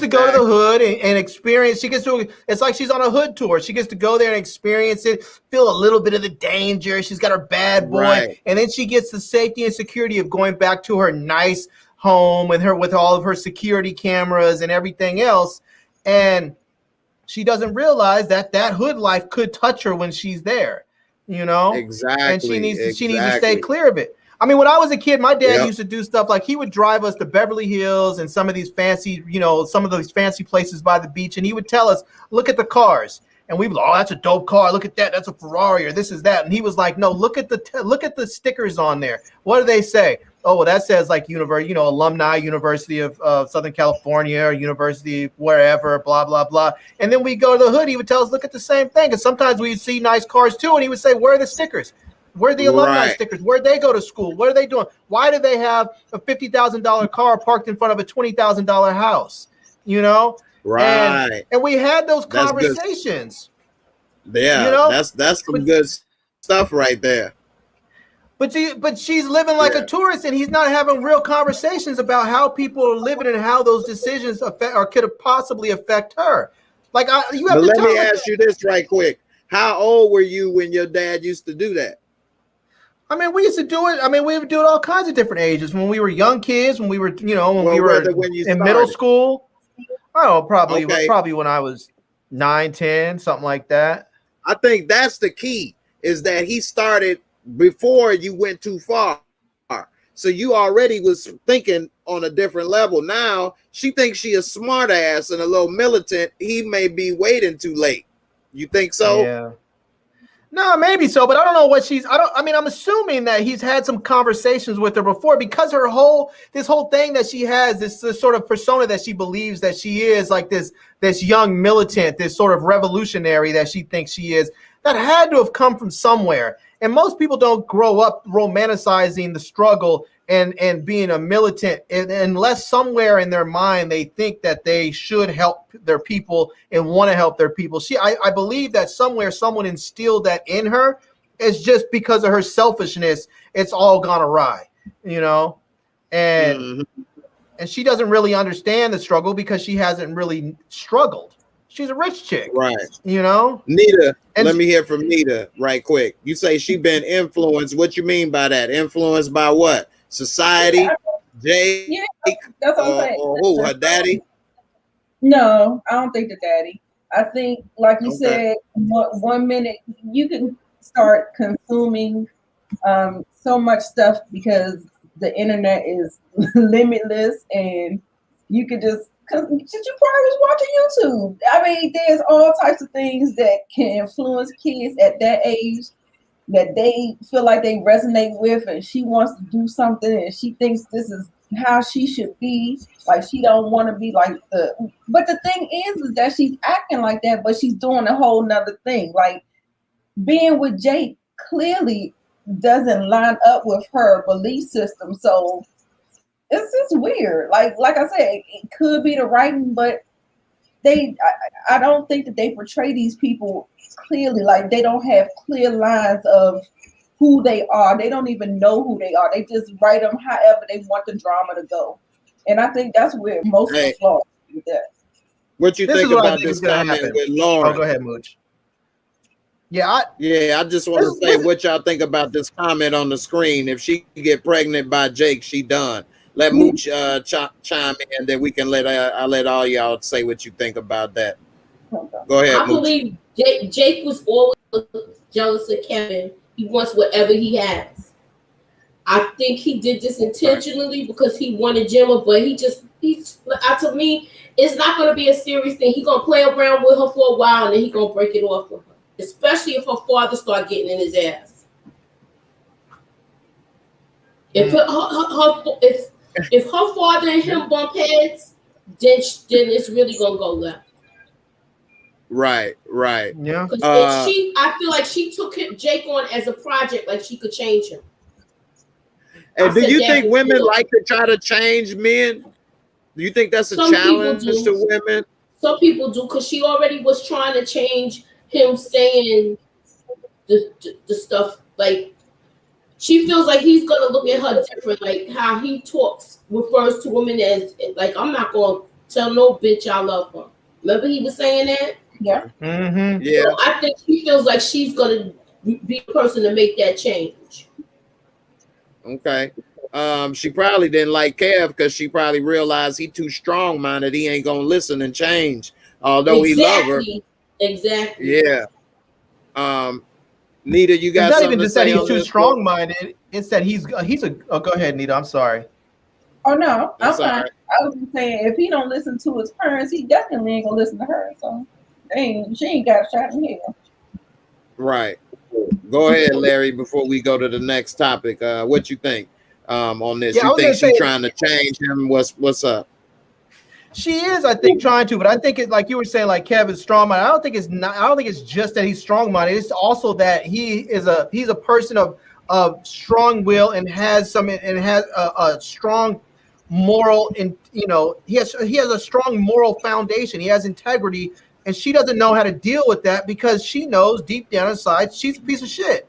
go to the hood and experience. It's like she's on a hood tour. She gets to go there and experience it, feel a little bit of the danger. She's got her bad boy, and then she gets the safety and security of going back to her nice home with all of her security cameras and everything else. And she doesn't realize that hood life could touch her when she's there, you know? Exactly. And she needs to stay clear of it. I mean, when I was a kid, my dad used to do stuff like he would drive us to Beverly Hills and some of these fancy, some of those fancy places by the beach. And he would tell us, look at the cars. And we would, oh, that's a dope car. Look at that. That's a Ferrari, or this is that. And he was like, no, look at the stickers on there. What do they say? Oh, well, that says like alumni, University of Southern California, or University wherever, blah, blah, blah. And then we go to the hood. He would tell us, look at the same thing. And sometimes we'd see nice cars too. And he would say, where are the stickers? Where are the alumni stickers? Where'd they go to school? What are they doing? Why do they have a $50,000 car parked in front of a $20,000 house? You know? Right. And we had those conversations. Yeah, that's some good stuff right there. But she's living like a tourist, and he's not having real conversations about how people are living and how those decisions affect or could possibly affect her. Like you have. But let me ask you this right quick: how old were you when your dad used to do that? I mean, we used to do it. I mean, we would do it all kinds of different ages. When we were young kids, when we were, when we were in middle school. Oh, probably when I was 9, 10, something like that. I think that's the key, is that he started before you went too far. So you already was thinking on a different level. Now she thinks she a smart ass and a little militant. He may be waiting too late. You think so? Yeah. No, maybe so, but I don't know what I'm assuming that he's had some conversations with her before, because this whole thing that she has, this sort of persona that she believes that she is, like this young militant, this sort of revolutionary that she thinks she is, that had to have come from somewhere. And most people don't grow up romanticizing the struggle and being a militant unless somewhere in their mind they think that they should help their people and want to help their people. I believe that somewhere someone instilled that in her. It's just because of her selfishness, it's all gone awry, and she doesn't really understand the struggle because she hasn't really struggled. She's a rich chick, right? Nita, let me hear from Nita right quick. You say she been influenced. What you mean by that? Influenced by what? Society? Jay? Yeah, that's what I'm saying. Or who? Her daddy? No, I don't think the daddy. I think, like you said, 1 minute you can start consuming so much stuff because the internet is limitless, and you could just. Because you probably was watching YouTube. I mean, there's all types of things that can influence kids at that age. that they feel like they resonate with, and she wants to do something, and she thinks this is how she should be. Like she don't want to be like the. But the thing is that she's acting like that, but she's doing a whole nother thing. Like being with Jake clearly doesn't line up with her belief system. So it's just weird. Like I said, it could be the writing, but I don't think that they portray these people clearly. Like they don't have clear lines of who they are. They don't even know who they are. They just write them however they want the drama to go. And I think that's where most of the flaws with that. What you think about this comment with Lauren? Oh, go ahead, Mooch. Yeah, I just want to say what y'all think about this comment on the screen. If she get pregnant by Jake, she done. Let Mooch chime in, then we can I'll let all y'all say what you think about that. Go ahead, I believe Jake was always jealous of Kevin. He wants whatever he has. I think he did this intentionally because he wanted Gemma, but to me, it's not going to be a serious thing. He's going to play around with her for a while, and then he's going to break it off with her, especially if her father start getting in his ass. If her father and him bump heads, then it's really gonna go left. Right. Yeah. I feel like she took Jake on as a project, like she could change him. And do you think women like to try to change men? Do you think that's a challenge to women? Some people do, because she already was trying to change him, saying the stuff like. She feels like he's gonna look at her different, like how he refers to women as like, I'm not gonna tell no bitch I love her. Remember he was saying that? Yeah. Mm-hmm. Yeah. So I think she feels like she's gonna be the person to make that change. Okay. She probably didn't like Kev because she probably realized he too strong-minded. He ain't gonna listen and change, although he love her. Exactly. Yeah. Nita, you got it's not something even to just that say he's on too this? strong-minded. It's that he's a. Oh, go ahead, Nita. I'm sorry. Oh no, I'm fine. Right. I was just saying, if he don't listen to his parents, he definitely ain't gonna listen to her. So she ain't got a shot in hell. Right. Go ahead, Larry. Before we go to the next topic, what you think on this? Yeah, you think she's trying to change him? What's up? She is, I think, trying to, but I think it's like you were saying, like Kevin's strong-minded. I don't think it's just that he's strong-minded. It's also that he's a person of strong will and has a strong moral, and he has a strong moral foundation. He has integrity, and she doesn't know how to deal with that because she knows deep down inside she's a piece of shit.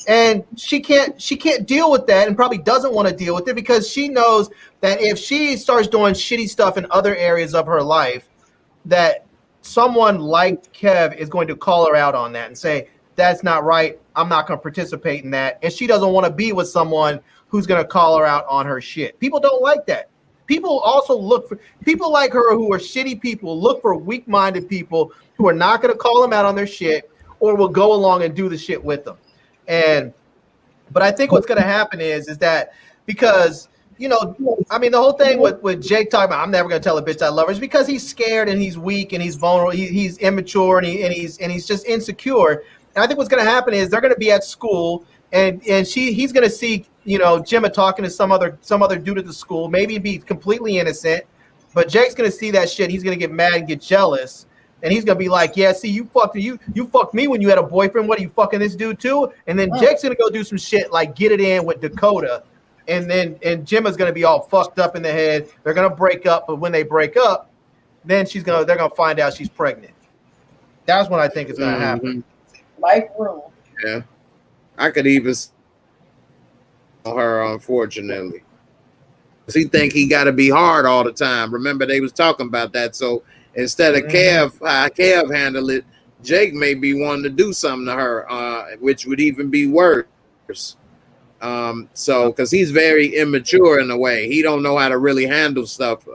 And she can't deal with that, and probably doesn't want to deal with it because she knows that if she starts doing shitty stuff in other areas of her life, that someone like Kev is going to call her out on that and say, that's not right. I'm not going to participate in that. And she doesn't want to be with someone who's going to call her out on her shit. People don't like that. People also look for people like her who are shitty people, look for weak-minded people who are not going to call them out on their shit or will go along and do the shit with them. But I think what's going to happen is that because, I mean, the whole thing with Jake talking about, I'm never going to tell a bitch I love her, is because he's scared and he's weak and he's vulnerable. He's immature and he's just insecure. And I think what's going to happen is they're going to be at school and he's going to see, Gemma talking to some other dude at the school, maybe be completely innocent, but Jake's going to see that shit. He's going to get mad and get jealous. And he's gonna be like, yeah, see, you fucked me when you had a boyfriend. What, are you fucking this dude too? And then Jake's gonna go do some shit like get it in with Dakota, and Gemma's gonna be all fucked up in the head. They're gonna break up, but when they break up, then they're gonna find out she's pregnant. That's what I think is gonna happen. Life rule. Yeah, I could even on her, unfortunately. He think he got to be hard all the time. Remember, they was talking about that. So instead of Kev handle it, Jake may be wanting to do something to her, which would even be worse. So because he's very immature in a way, he don't know how to really handle stuff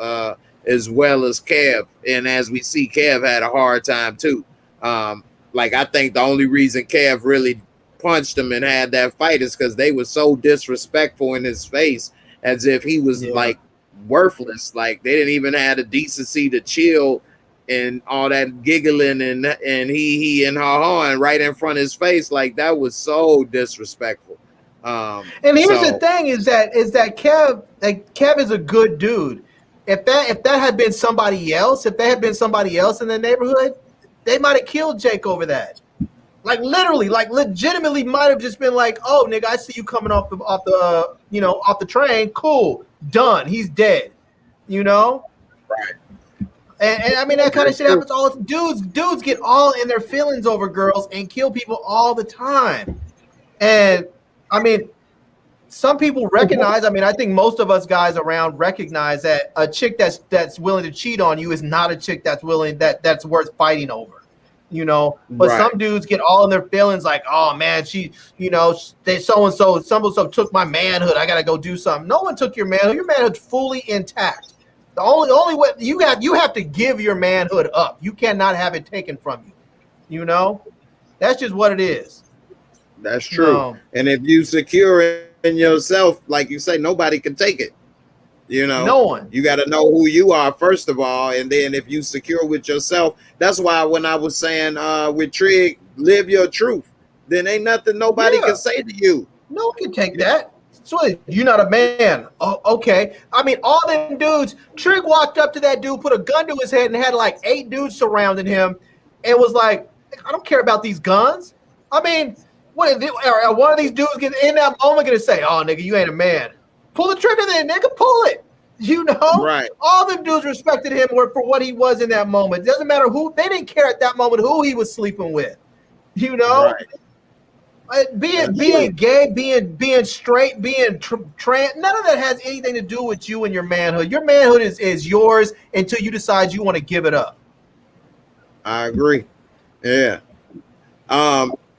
as well as Kev. And as we see, Kev had a hard time too. Like I think the only reason Kev really punched him and had that fight is because they were so disrespectful in his face, as if he was like worthless. Like they didn't even have the decency to chill and all that giggling and he and ha and right in front of his face, like that was so disrespectful. And here's the thing: is that Kev is a good dude. If that had been somebody else, if there had been somebody else in the neighborhood, they might have killed Jake over that. Like literally, like legitimately, might have just been like, "Oh, nigga, I see you coming off the train. Cool, done. He's dead." You know, right? And I mean that kind of shit happens all the time. Dudes get all in their feelings over girls and kill people all the time. And I mean, some people recognize. I mean, I think most of us guys around recognize that a chick that's willing to cheat on you is not a chick that's worth fighting over. You know, but some dudes get all in their feelings, like, oh man, so and so took my manhood. I gotta go do something. No one took your manhood. Your manhood's fully intact. The only way you have to give your manhood up. You cannot have it taken from you. You know, that's just what it is. That's true. And if you secure in yourself, like you say, nobody can take it. You know, no one. You got to know who you are first of all, and then if you secure with yourself, that's why when I was saying with Trig, live your truth, then ain't nothing nobody can say to you. No one can take that. So you're not a man. Oh, okay. I mean, all them dudes. Trig walked up to that dude, put a gun to his head, and had like 8 dudes surrounding him, and was like, "I don't care about these guns." I mean, what? Are one of these dudes get in that moment gonna say, "Oh, nigga, you ain't a man"? Pull the trigger then, nigga. Pull it. You know? Right. All them dudes respected him for what he was in that moment. It doesn't matter who. They didn't care at that moment who he was sleeping with. You know? Right. Being gay, being straight, being trans, none of that has anything to do with you and your manhood. Your manhood is yours until you decide you want to give it up. I agree. Yeah.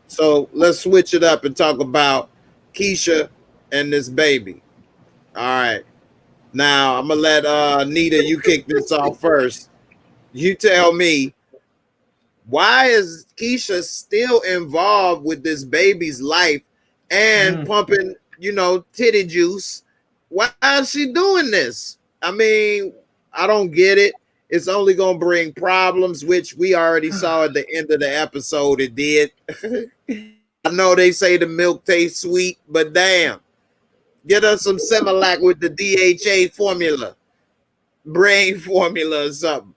So let's switch it up and talk about Keisha and this baby. All right. Now I'm gonna let Nita, you kick this off first. You tell me, why is Keisha still involved with this baby's life and pumping, titty juice? Why is she doing this? I mean, I don't get it. It's only gonna bring problems, which we already saw at the end of the episode. It did. I know they say the milk tastes sweet, but damn. Get us some Similac with the DHA formula, brain formula or something.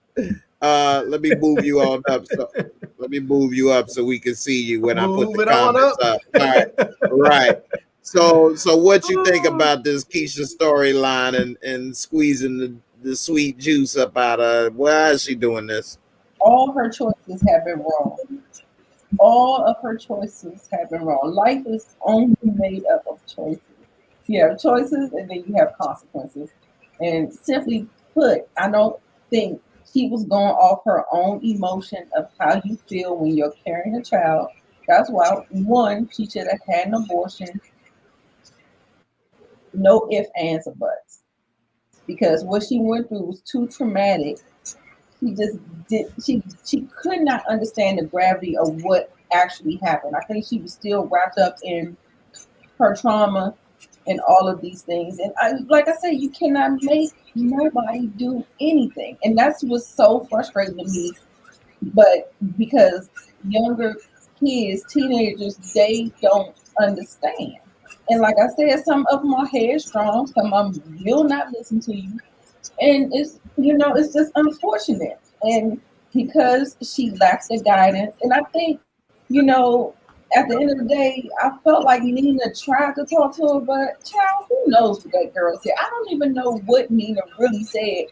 Let me move you on up. Let me move you up so we can see you when I put the comments up. All right, right. So what you think about this Keisha storyline and squeezing the sweet juice up out of? Why is she doing this? All her choices have been wrong. All of her choices have been wrong. Life is only made up of choices. You have choices and then you have consequences. And simply put, I don't think she was going off her own emotion of how you feel when you're carrying a child. That's why, one, she should have had an abortion. No ifs, ands, or buts. Because what she went through was too traumatic. She could not understand the gravity of what actually happened. I think she was still wrapped up in her trauma and all of these things. And like I said, you cannot make nobody do anything. And that's what's so frustrating to me. But because younger kids, teenagers, they don't understand. And like I said, some of them are headstrong, some of them will not listen to you. And it's just unfortunate. And because she lacks the guidance, and I think, at the end of the day, I felt like Nina tried to talk to her, but child, who knows what that girl said? I don't even know what Nina really said.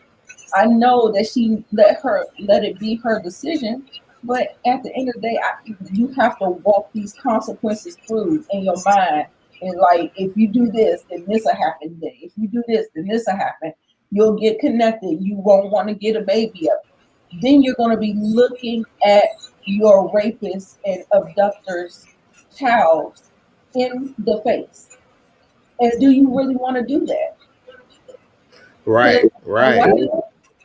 I know that she let it be her decision, but at the end of the day, you have to walk these consequences through in your mind. And like, if you do this, then this will happen. If you do this, then this will happen. You'll get connected. You won't want to get a baby up. Then you're going to be looking at your rapist and abductor's child in the face. And do you really want to do that? Right.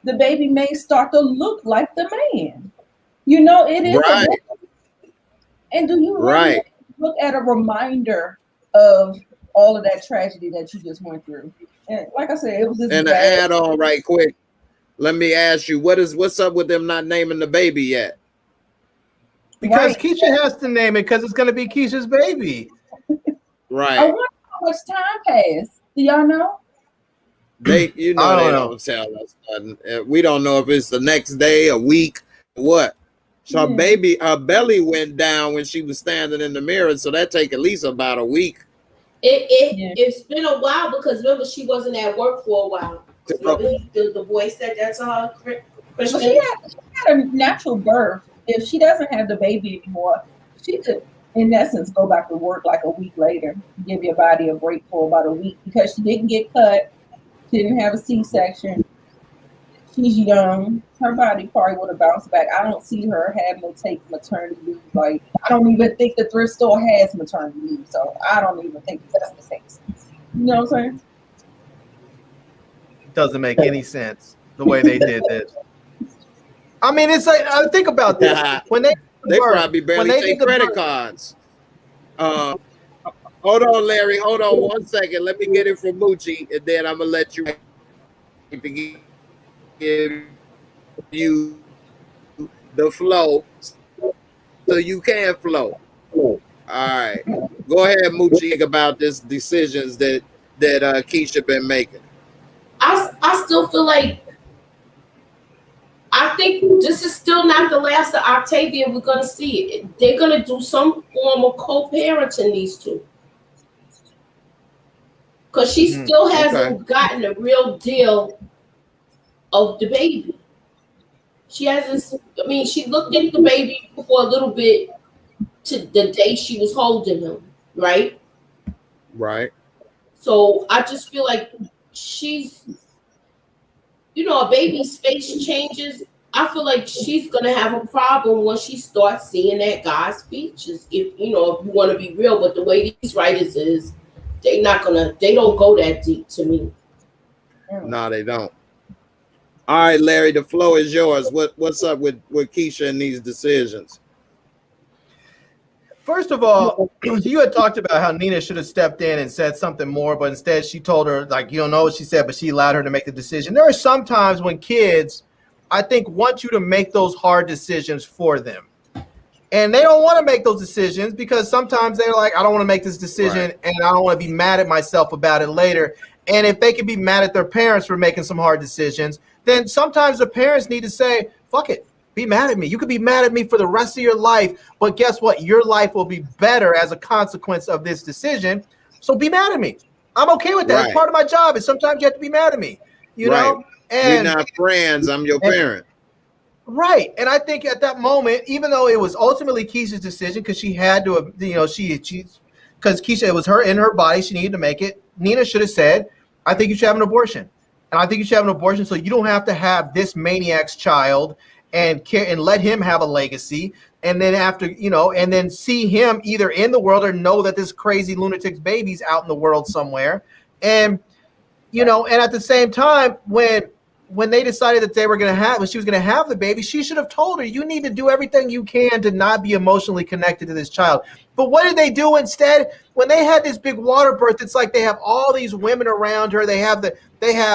The baby may start to look like the man. It is. Right. And do you really look at a reminder of all of that tragedy that you just went through? And like I said, it was just and to add on right quick, Let me ask you, what's up with them not naming the baby yet? Because Keisha has to name it because it's going to be Keisha's baby. Right. I wonder how much time passed. Do y'all know? They don't tell us nothing. We don't know if it's the next day, a week, what. So her belly went down when she was standing in the mirror, so that take at least about a week. It's been a while because remember she wasn't at work for a while. Remember the boy said that to her. Well, she had a natural birth. If she doesn't have the baby anymore, she could, in essence, go back to work like a week later, give your body a break for about a week because she didn't get cut, she didn't have a C-section. She's young. Her body probably would have bounced back. I don't see her having to take maternity leave. Like, I don't even think the thrift store has maternity leave, so I don't even think that's the case. You know what I'm saying? Doesn't make any sense the way they did this. I mean, it's like, think about this. When they probably barely take credit cards. Hold on, Larry. Hold on 1 second. Let me get it from Moochie, and then I'm gonna let you give you the flow so you can flow. All right. Go ahead, Moochie, think about this decisions that Keisha been making. I still feel like I think this is still not the last of Octavia. We're gonna see it. They're gonna do some form of co-parenting these two. Because she still hasn't gotten a real deal of the baby. She hasn't, I mean, she looked at the baby for a little bit to the day she was holding him, right? Right. So I just feel like she's, you know, a baby's face changes. I feel like she's gonna have a problem when she starts seeing that guy's features. If you know, if you want to be real, but the way these writers is, they don't go that deep to me. No, they don't. All right, Larry, the flow is yours. What's up with Keisha and these decisions? First of all, you had talked about how Nina should have stepped in and said something more, but instead she told her, like, you don't know what she said, but she allowed her to make the decision. There are some times when kids, I think, want you to make those hard decisions for them. And they don't want to make those decisions because sometimes they're like, I don't want to make this decision and I don't want to be mad at myself about it later. And if they can be mad at their parents for making some hard decisions, then sometimes the parents need to say, fuck it, be mad at me. You could be mad at me for the rest of your life, but guess what? Your life will be better as a consequence of this decision. So be mad at me. I'm okay with that. It's part of my job. And sometimes you have to be mad at me, you know? And we're not friends. I'm your parent. Right. And I think at that moment, even though it was ultimately Keisha's decision, because she had to, you know, because Keisha, it was her in her body, she needed to make it. Nina should have said, I think you should have an abortion. And I think you should have an abortion so you don't have to have this maniac's child and let him have a legacy. And then after, you know, and then see him either in the world or know that this crazy lunatic's baby's out in the world somewhere. And, you know, and at the same time, when they decided that when she was going to have the baby, she should have told her, you need to do everything you can to not be emotionally connected to this child. But what did they do instead? When they had this big water birth, it's like they have all these women around her. They have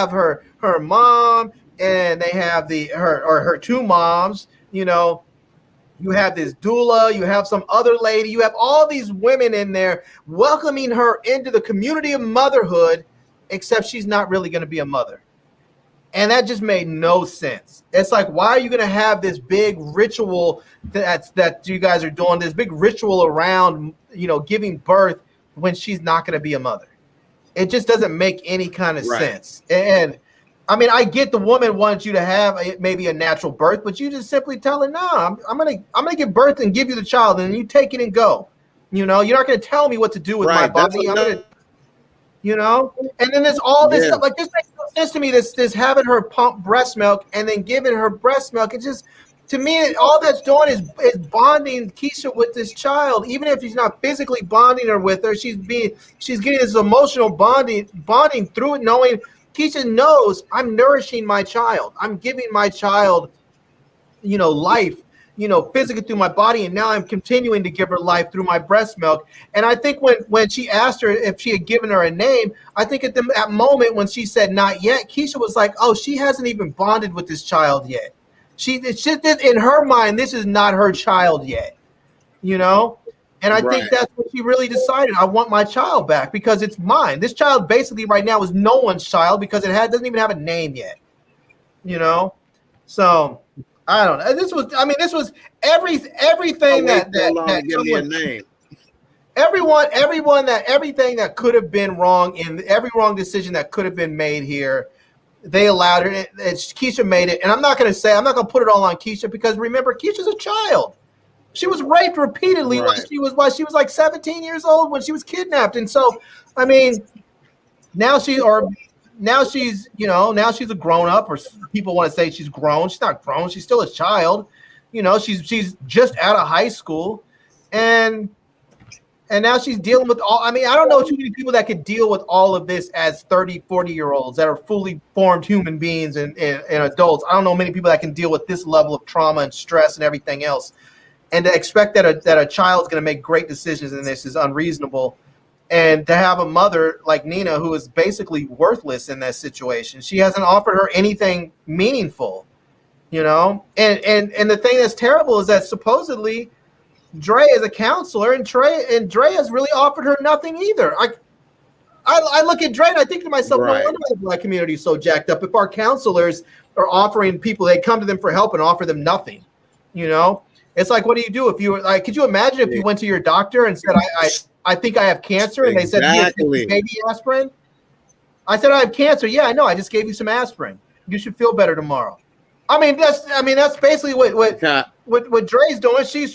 her mom, and they have her two moms, you know. You have this doula, you have some other lady, you have all these women in there welcoming her into the community of motherhood, except she's not really going to be a mother. And that just made no sense. It's like, why are you going to have this big ritual that you guys are doing, this big ritual around, you know, giving birth when she's not going to be a mother? It just doesn't make any kind of sense. And I mean, I get the woman wants you to have maybe a natural birth, but you just simply tell her, no, I'm gonna give birth and give you the child, and you take it and go. You know, you're not going to tell me what to do with my body. I'm gonna, you know, and then there's all this stuff. Like, this makes no sense to me. This having her pump breast milk and then giving her breast milk. It just, to me, all that's doing is bonding Keisha with this child. Even if she's not physically bonding her with her, she's getting this emotional bonding through it, knowing Keisha knows I'm nourishing my child. I'm giving my child, you know, life. physically through my body, and now I'm continuing to give her life through my breast milk. And I think when she asked her if she had given her a name, I think at that moment when she said not yet, Keisha was like, oh, she hasn't even bonded with this child yet. It's just in her mind, this is not her child yet, And I think that's what she really decided. I want my child back because it's mine. This child basically right now is no one's child because doesn't even have a name yet, So I don't know. This was everything that give me a name. Everything that could have been wrong every wrong decision that could have been made here, they allowed her. Keisha made it, and I'm not going to put it all on Keisha because remember, Keisha's a child. She was raped repeatedly when she was like 17 years old when she was kidnapped, and so now she's a grown up, or people want to say she's grown. She's not grown. She's still a child. She's just out of high school, and now she's dealing with all. I don't know too many people that could deal with all of this as 30, 40-year-olds that are fully formed human beings and adults. I don't know many people that can deal with this level of trauma and stress and everything else. And to expect that a child's going to make great decisions in this is unreasonable. And to have a mother like Nina, who is basically worthless in that situation, she hasn't offered her anything meaningful, And the thing that's terrible is that supposedly Dre is a counselor, and Dre has really offered her nothing either. I look at Dre and I think to myself, no wonder the Black community is so jacked up. If our counselors are offering people, they come to them for help and offer them nothing, It's like, what do you do if you were like? Could you imagine if you went to your doctor and said, "I think I have cancer," and they said, "Here, baby aspirin." I said, "I have cancer." Yeah, I know. I just gave you some aspirin. You should feel better tomorrow. That's basically what Dre's doing. She's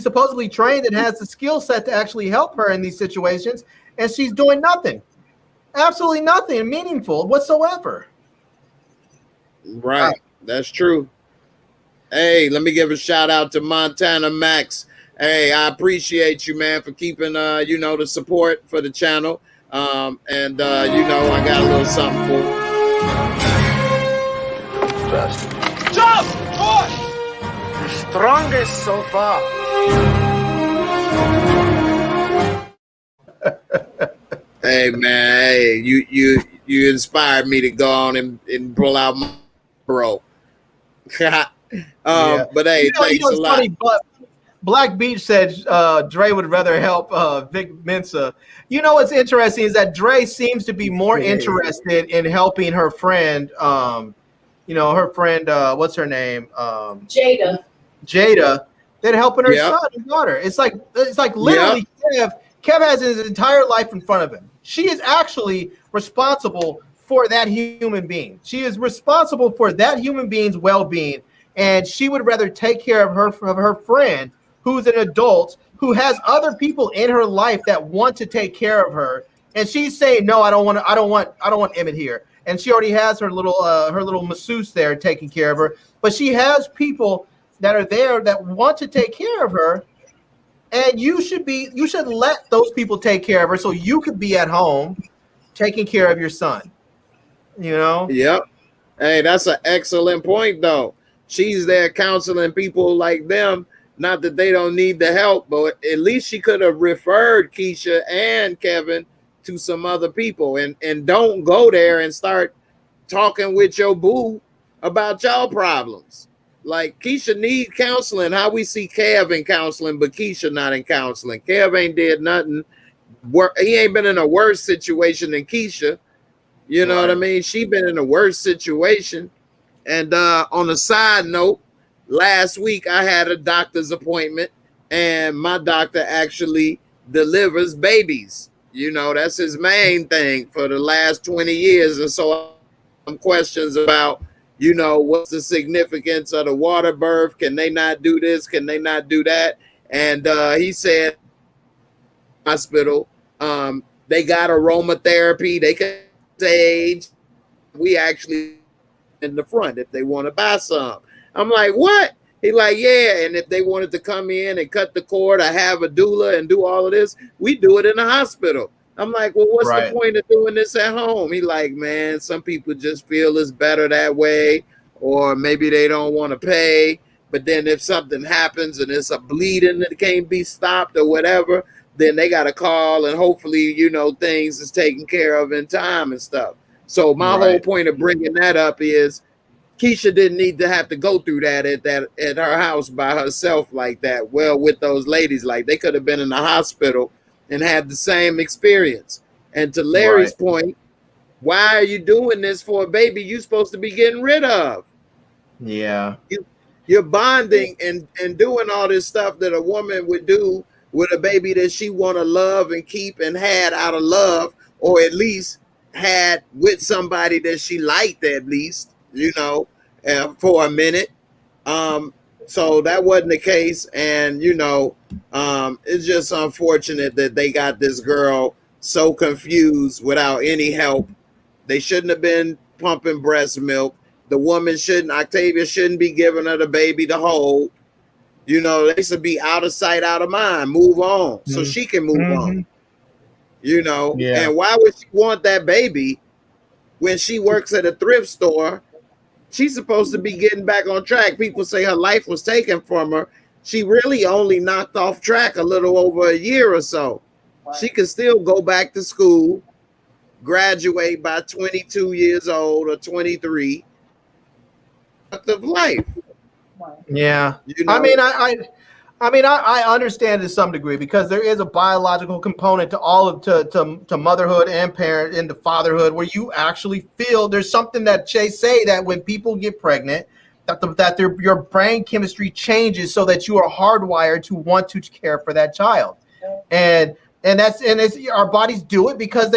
supposedly trained and has the skill set to actually help her in these situations, and she's doing nothing, absolutely nothing meaningful whatsoever. Right, that's true. Hey, let me give a shout out to Montana Max. Hey, I appreciate you, man, for keeping the support for the channel. I got a little something for you. Jump, push! The strongest so far. Hey, man, hey, you inspired me to go on and pull out my bro. But hey, thanks a lot. Funny, Black Beach said Dre would rather help Vic Mensa. What's interesting is that Dre seems to be more interested in helping her friend. What's her name? Jada, than helping her son and daughter. It's like literally Kev has his entire life in front of him. She is actually responsible for that human being. She is responsible for that human being's well-being. And she would rather take care of her friend, who's an adult, who has other people in her life that want to take care of her. And she's saying, no, I don't want Emmett here. And she already has her little masseuse there taking care of her. But she has people that are there that want to take care of her. And you should let those people take care of her so you could be at home taking care of your son. Yep. Hey, that's an excellent point, though. She's there counseling people like them. Not that they don't need the help, but at least she could have referred Keisha and Kevin to some other people, and don't go there and start talking with your boo about y'all problems. Like, Keisha need counseling. How we see Kev in counseling, but Keisha not in counseling. Kev ain't did nothing. He ain't been in a worse situation than Keisha. You know what I mean? She been in a worse situation. And on a side note, last week I had a doctor's appointment, and my doctor actually delivers babies. That's his main thing for the last 20 years. And so some questions about, what's the significance of the water birth? Can they not do this? Can they not do that? And he said, hospital, they got aromatherapy. They can sage. We actually in the front if they want to buy some. I'm like, what? He like, yeah. And if they wanted to come in and cut the cord or have a doula and do all of this, we do it in the hospital. I'm like, well, what's the point of doing this at home? He like, man, some people just feel it's better that way, or maybe they don't want to pay. But then if something happens and it's a bleeding that can't be stopped or whatever, then they got to call, and hopefully, you know, things is taken care of in time and stuff. So my whole point of bringing that up is Keisha didn't need to have to go through that at her house by herself like that. Well, with those ladies, like they could have been in the hospital and had the same experience. And to Larry's point, why are you doing this for a baby you're supposed to be getting rid of? Yeah. You're bonding and doing all this stuff that a woman would do with a baby that she want to love and keep and had out of love, or at least had with somebody that she liked, at least, you know, for a minute. So that wasn't the case. And, you know, it's just unfortunate that they got this girl so confused without any help. They shouldn't have been pumping breast milk. The woman Octavia shouldn't be giving her the baby to hold. You know, they should be out of sight, out of mind. Move on so she can move on. You know, and why would she want that baby when she works at a thrift store? She's supposed to be getting back on track. People say her life was taken from her. She really only knocked off track a little over a year or so. She can still go back to school, graduate by 22 years old or 23. Of life. Yeah. You know? I mean, I understand to some degree, because there is a biological component to all of to motherhood and parent into fatherhood, where you actually feel there's something that say that when people get pregnant, that your brain chemistry changes so that you are hardwired to want to care for that child, and it's our bodies do it because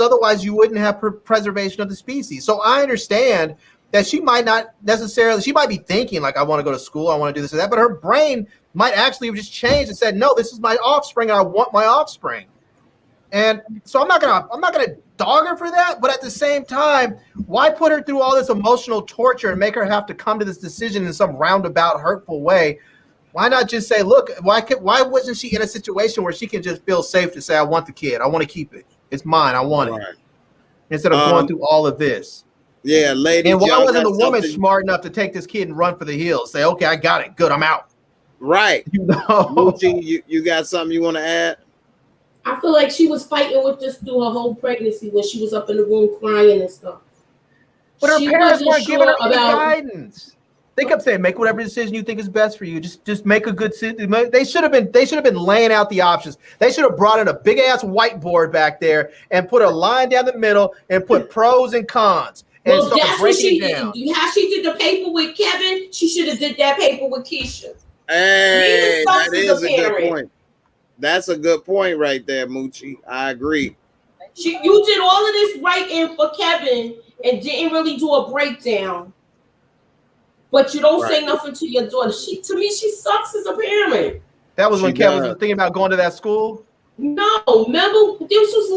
otherwise you wouldn't have preservation of the species. So I understand that she might not necessarily, she might be thinking like, I want to go to school, I want to do this and that, but her brain might actually have just changed and said, no, this is my offspring, and I want my offspring. And so I'm not gonna dog her for that, but at the same time, why put her through all this emotional torture and make her have to come to this decision in some roundabout, hurtful way? Why not just say, look, why wasn't she in a situation where she can just feel safe to say, I want the kid, I want to keep it, it's mine, I want it, instead of going through all of this? Yeah, ladies. And why wasn't the woman smart enough to take this kid and run for the hills? Say, okay, I got it. Good, I'm out. Right. You know? Moochie, you got something you want to add? I feel like she was fighting with this through her whole pregnancy when she was up in the room crying and stuff. But her parents weren't giving her any about guidance. They kept saying, make whatever decision you think is best for you. Just make a good decision. They should have been laying out the options. They should have brought in a big ass whiteboard back there and put a line down the middle and put pros and cons. Well, that's what she did. How she did the paper with Kevin, she should have did that paper with Keisha. Hey, that is a good point. That's a good point right there, Moochie. I agree. You did all of this writing for Kevin and didn't really do a breakdown. But you don't say nothing to your daughter. To me, she sucks as a parent. That was when Kevin was thinking about going to that school? No, remember, this was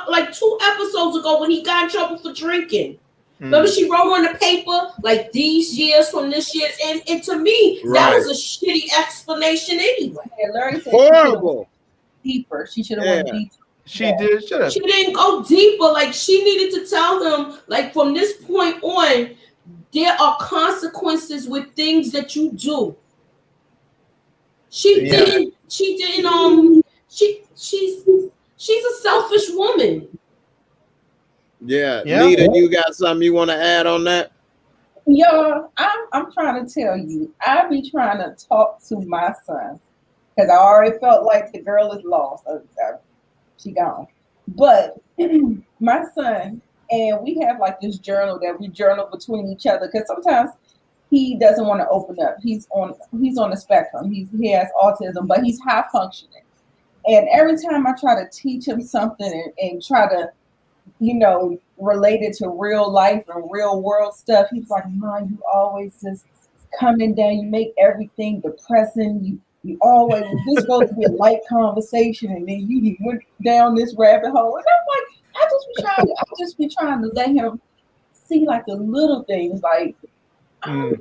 like 2 episodes ago when he got in trouble for drinking. Remember, she wrote on the paper, like, these years from this year. And to me, that was a shitty explanation anyway. Yeah, Larry said horrible. Deeper. She should have went deeper. She did. She didn't go deeper. Like, she needed to tell him, like, from this point on, there are consequences with things that you do. She's a selfish woman. Yeah. Nita, you got something you want to add on that? Y'all, I'm trying to tell you, I be trying to talk to my son because I already felt like the girl is lost. She gone. But my son, and we have like this journal that we journal between each other because sometimes he doesn't want to open up. He's on the spectrum. He has autism, but he's high functioning. And every time I try to teach him something and try to, relate it to real life and real world stuff, he's like, Mom, you always just coming down. You make everything depressing. You always, this is supposed to be a light conversation, and then you went down this rabbit hole. And I'm like, I just be trying to let him see like the little things. Like I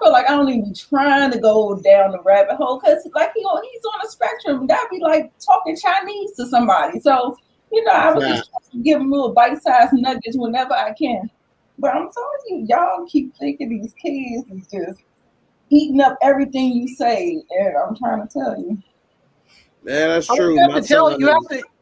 feel like I don't even be trying to go down the rabbit hole because like he's on a spectrum. That'd be like talking Chinese to somebody. So I was just trying to give him little bite-sized nuggets whenever I can. But I'm telling you, y'all keep thinking these kids is just eating up everything you say. And I'm trying to tell you. Yeah, that's I mean, true.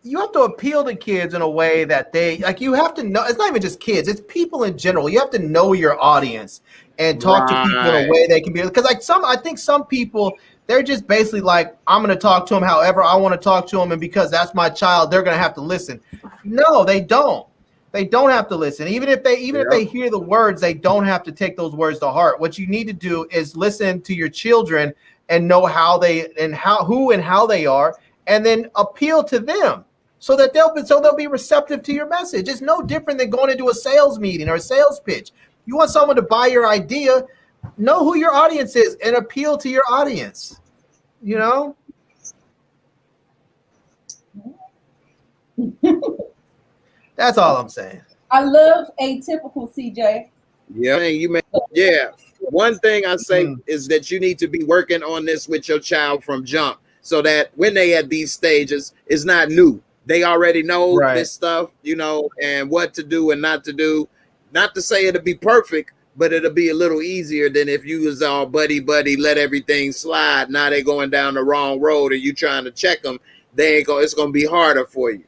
you have to appeal to kids in a way that they like. You have to know. It's not even just kids; it's people in general. You have to know your audience and talk to people in a way they can be. Because I think some people, they're just basically like, I'm going to talk to them however I want to talk to them, and because that's my child, they're going to have to listen. No, they don't. They don't have to listen. Even if they hear the words, they don't have to take those words to heart. What you need to do is listen to your children and know how they are, and then appeal to them so that they'll be receptive to your message. It's no different than going into a sales meeting or a sales pitch. You want someone to buy your idea, know who your audience is and appeal to your audience. You know? That's all I'm saying. I love Atypical, CJ. Yeah, one thing I say is that you need to be working on this with your child from jump, so that when they at these stages, it's not new. They already know this stuff, you know, and what to do and not to do. Not to say it'll be perfect, but it'll be a little easier than if you was all buddy, let everything slide. Now they're going down the wrong road and you trying to check them. It's going to be harder for you.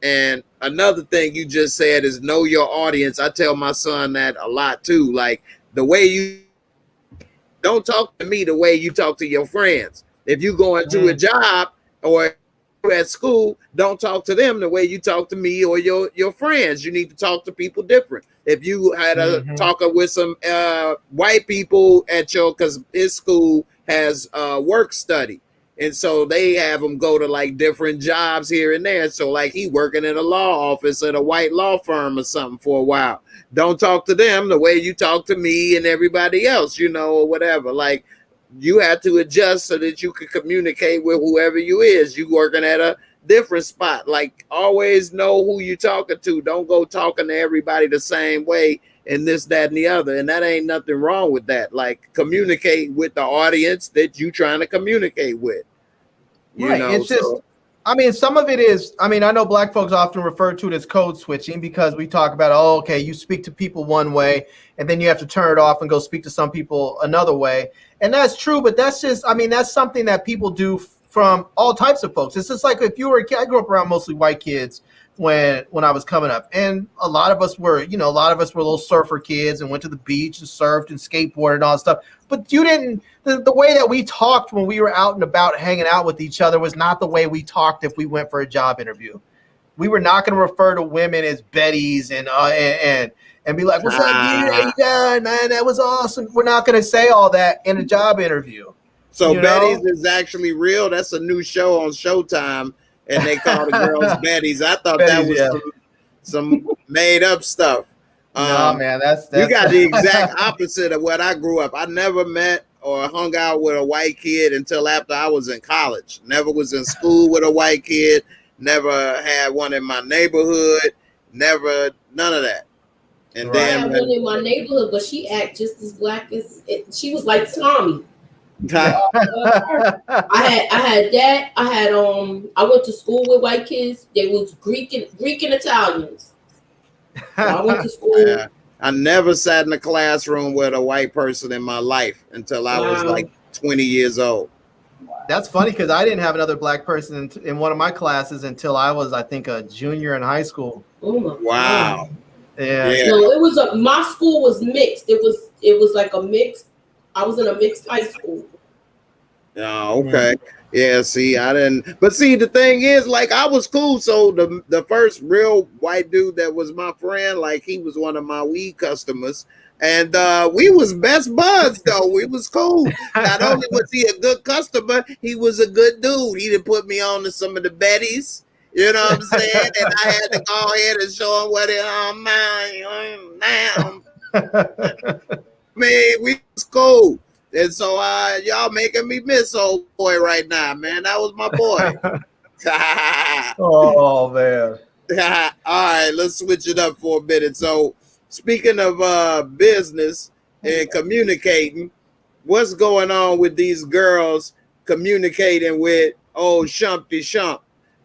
And another thing you just said is know your audience. I tell my son that a lot too. Like, the way you don't talk to me the way you talk to your friends. If you go into a job or at school, don't talk to them the way you talk to me or your friends. You need to talk to people different. If you had a talker with some white people at because his school has work study. And so they have them go to like different jobs here and there. So like he working in a law office at a white law firm or something for a while. Don't talk to them the way you talk to me and everybody else, you know, or whatever. Like, you have to adjust so that you can communicate with whoever you is. You working at a different spot. Like, always know who you talking to. Don't go talking to everybody the same way and this, that, and the other. And that ain't nothing wrong with that. Like, communicate with the audience that you trying to communicate with. You know, it's just, I mean, some of it is, I mean, I know black folks often refer to it as code switching because we talk about, oh, okay, you speak to people one way and then you have to turn it off and go speak to some people another way. And that's true, but that's just, I mean, that's something that people do from all types of folks. It's just like if you were a kid, I grew up around mostly white kids when I was coming up. And a lot of us were, little surfer kids and went to the beach and surfed and skateboarded and all that stuff. But you didn't, the way that we talked when we were out and about hanging out with each other was not the way we talked if we went for a job interview. We were not going to refer to women as Bettys and be like, what's up, yeah, man, that was awesome. We're not going to say all that in a job interview. So Betty's is actually real. That's a new show on Showtime, and they call the girls Betty's. I thought Betty's, that was some made up stuff. No, man, that's you got the exact opposite of what I grew up. I never met or hung out with a white kid until after I was in college. Never was in school with a white kid. Never had one in my neighborhood. None of that. And then I had one in my neighborhood, but she act just as black as she was like Tommy. I had that. I went to school with white kids. They was Greek and Italians. So I went to school. Yeah. I never sat in a classroom with a white person in my life until I was like 20 years old. That's funny because I didn't have another black person in one of my classes until I was, I think, a junior in high school. Oh my wow. God. Yeah. No, it was my school was mixed. It was like a mixed. I was in a mixed high school. Oh, okay. Yeah, see, I didn't. But see, the thing is, like, I was cool. So the first real white dude that was my friend, like, he was one of my weed customers. And we was best buds, though. We was cool. Not only was he a good customer, he was a good dude. He didn't put me on to some of the Bettys. You know what I'm saying? And I had to go ahead and show him what it man, we was cool. And so y'all making me miss old boy right now, man. That was my boy. Oh, man. All right, let's switch it up for a minute. So speaking of business and communicating, what's going on with these girls communicating with old Shumpty Shump?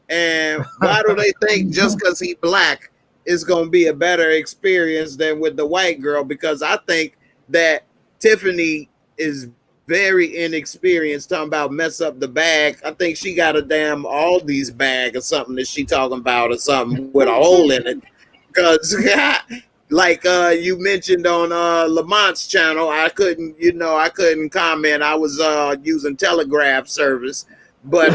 And why do they think just because he black is going to be a better experience than with the white girl? Because I think that Tiffany is very inexperienced, talking about mess up the bag. I think she got a damn Aldi's bag or something that she talking about or something with a hole in it. Because like you mentioned on Lamont's channel, I couldn't comment. I was using Telegraph service. But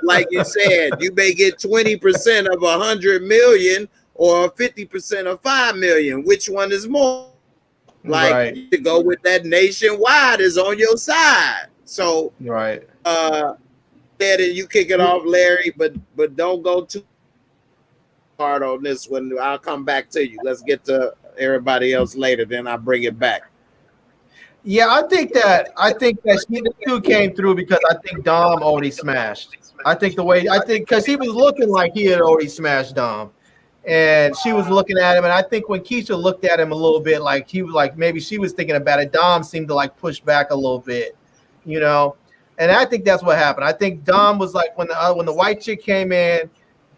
like you said, you may get 20% of 100 million or 50% of 5 million. Which one is more? Like, right. to go with that nationwide is on your side. So right. Then you kick it off, Larry, but don't go too hard on this one. I'll come back to you. Let's get to everybody else later, then I'll bring it back. Yeah, I think that she too came through because I think Dom already smashed. I think because he was looking like he had already smashed Dom. And she was looking at him, and I think when Keisha looked at him a little bit, like he was like maybe she was thinking about it, Dom seemed to like push back a little bit, you know. And I think that's what happened. I think Dom was like when the white chick came in,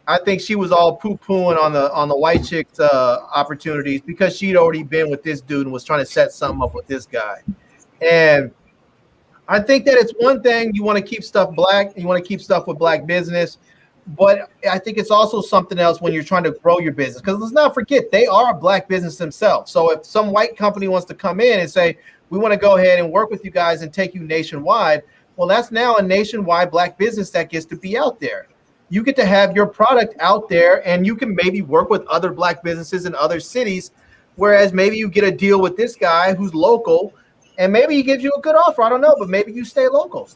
I think she was all poo-pooing on the white chick's opportunities because she'd already been with this dude and was trying to set something up with this guy. And I think that it's one thing you want to keep stuff black, you want to keep stuff with black business. But I think it's also something else when you're trying to grow your business, because let's not forget they are a black business themselves. So if some white company wants to come in and say, we want to go ahead and work with you guys and take you nationwide, well, that's now a nationwide black business that gets to be out there. You get to have your product out there, and you can maybe work with other black businesses in other cities, whereas maybe you get a deal with this guy who's local, and maybe he gives you a good offer. I don't know, but maybe you stay local.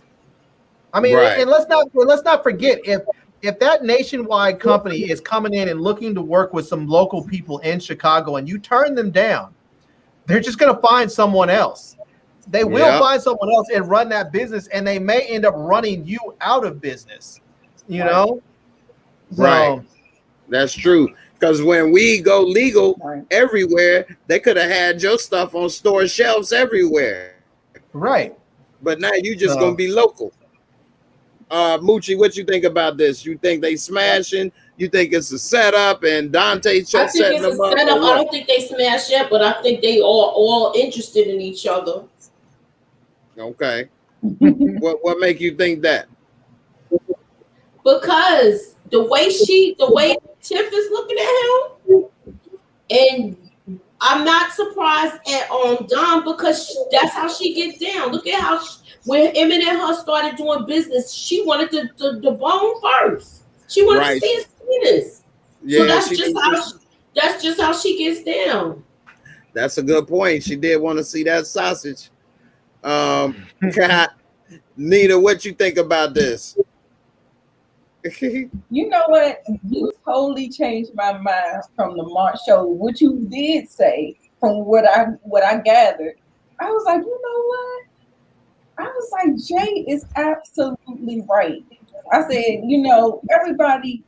I mean, right. And let's not forget if that nationwide company is coming in and looking to work with some local people in Chicago and you turn them down, they're just going to find someone else. They will find someone else and run that business, and they may end up running you out of business, you know? Right. So, that's true. Because when we go legal everywhere, they could have had your stuff on store shelves everywhere. Right. But now you just going to be local. Moochie, what you think about this? You think they smashing? You think it's a setup and Dante just setting them up? I don't think they smashed yet, but I think they are all interested in each other. Okay. What make you think that? Because the way Tiff is looking at him, and I'm not surprised at Dom, because that's how she gets down. Look at how when Emmett and her started doing business, she wanted the bone first. She wanted to see his penis. Yeah, so that's just how she gets down. That's a good point. She did want to see that sausage. Nita, what you think about this? You know what? You totally changed my mind from the March show. What you did say, from what I gathered, I was like, you know what? I was like, Jay is absolutely right. I said, you know, everybody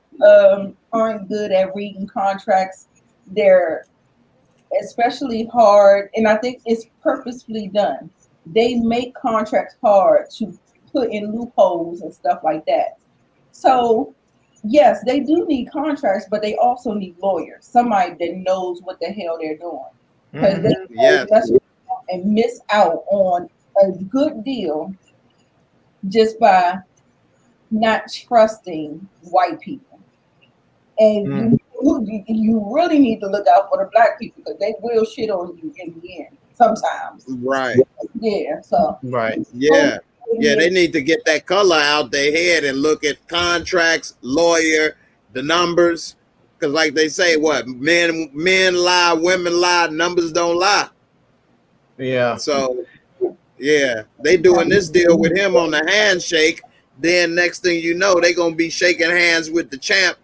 aren't good at reading contracts. They're especially hard, and I think it's purposefully done. They make contracts hard to put in loopholes and stuff like that. So, yes, they do need contracts, but they also need lawyers, somebody that knows what the hell they're doing. Because they and miss out on a good deal just by not trusting white people. And you really need to look out for the black people, because they will shit on you in the end sometimes. Right. Yeah. So. Right. Yeah. Yeah, they need to get that color out their head and look at contracts, lawyer, the numbers. Because like they say, what? Men lie, women lie, numbers don't lie. Yeah. So, yeah, they doing this deal with him on the handshake. Then next thing you know, they going to be shaking hands with the champ.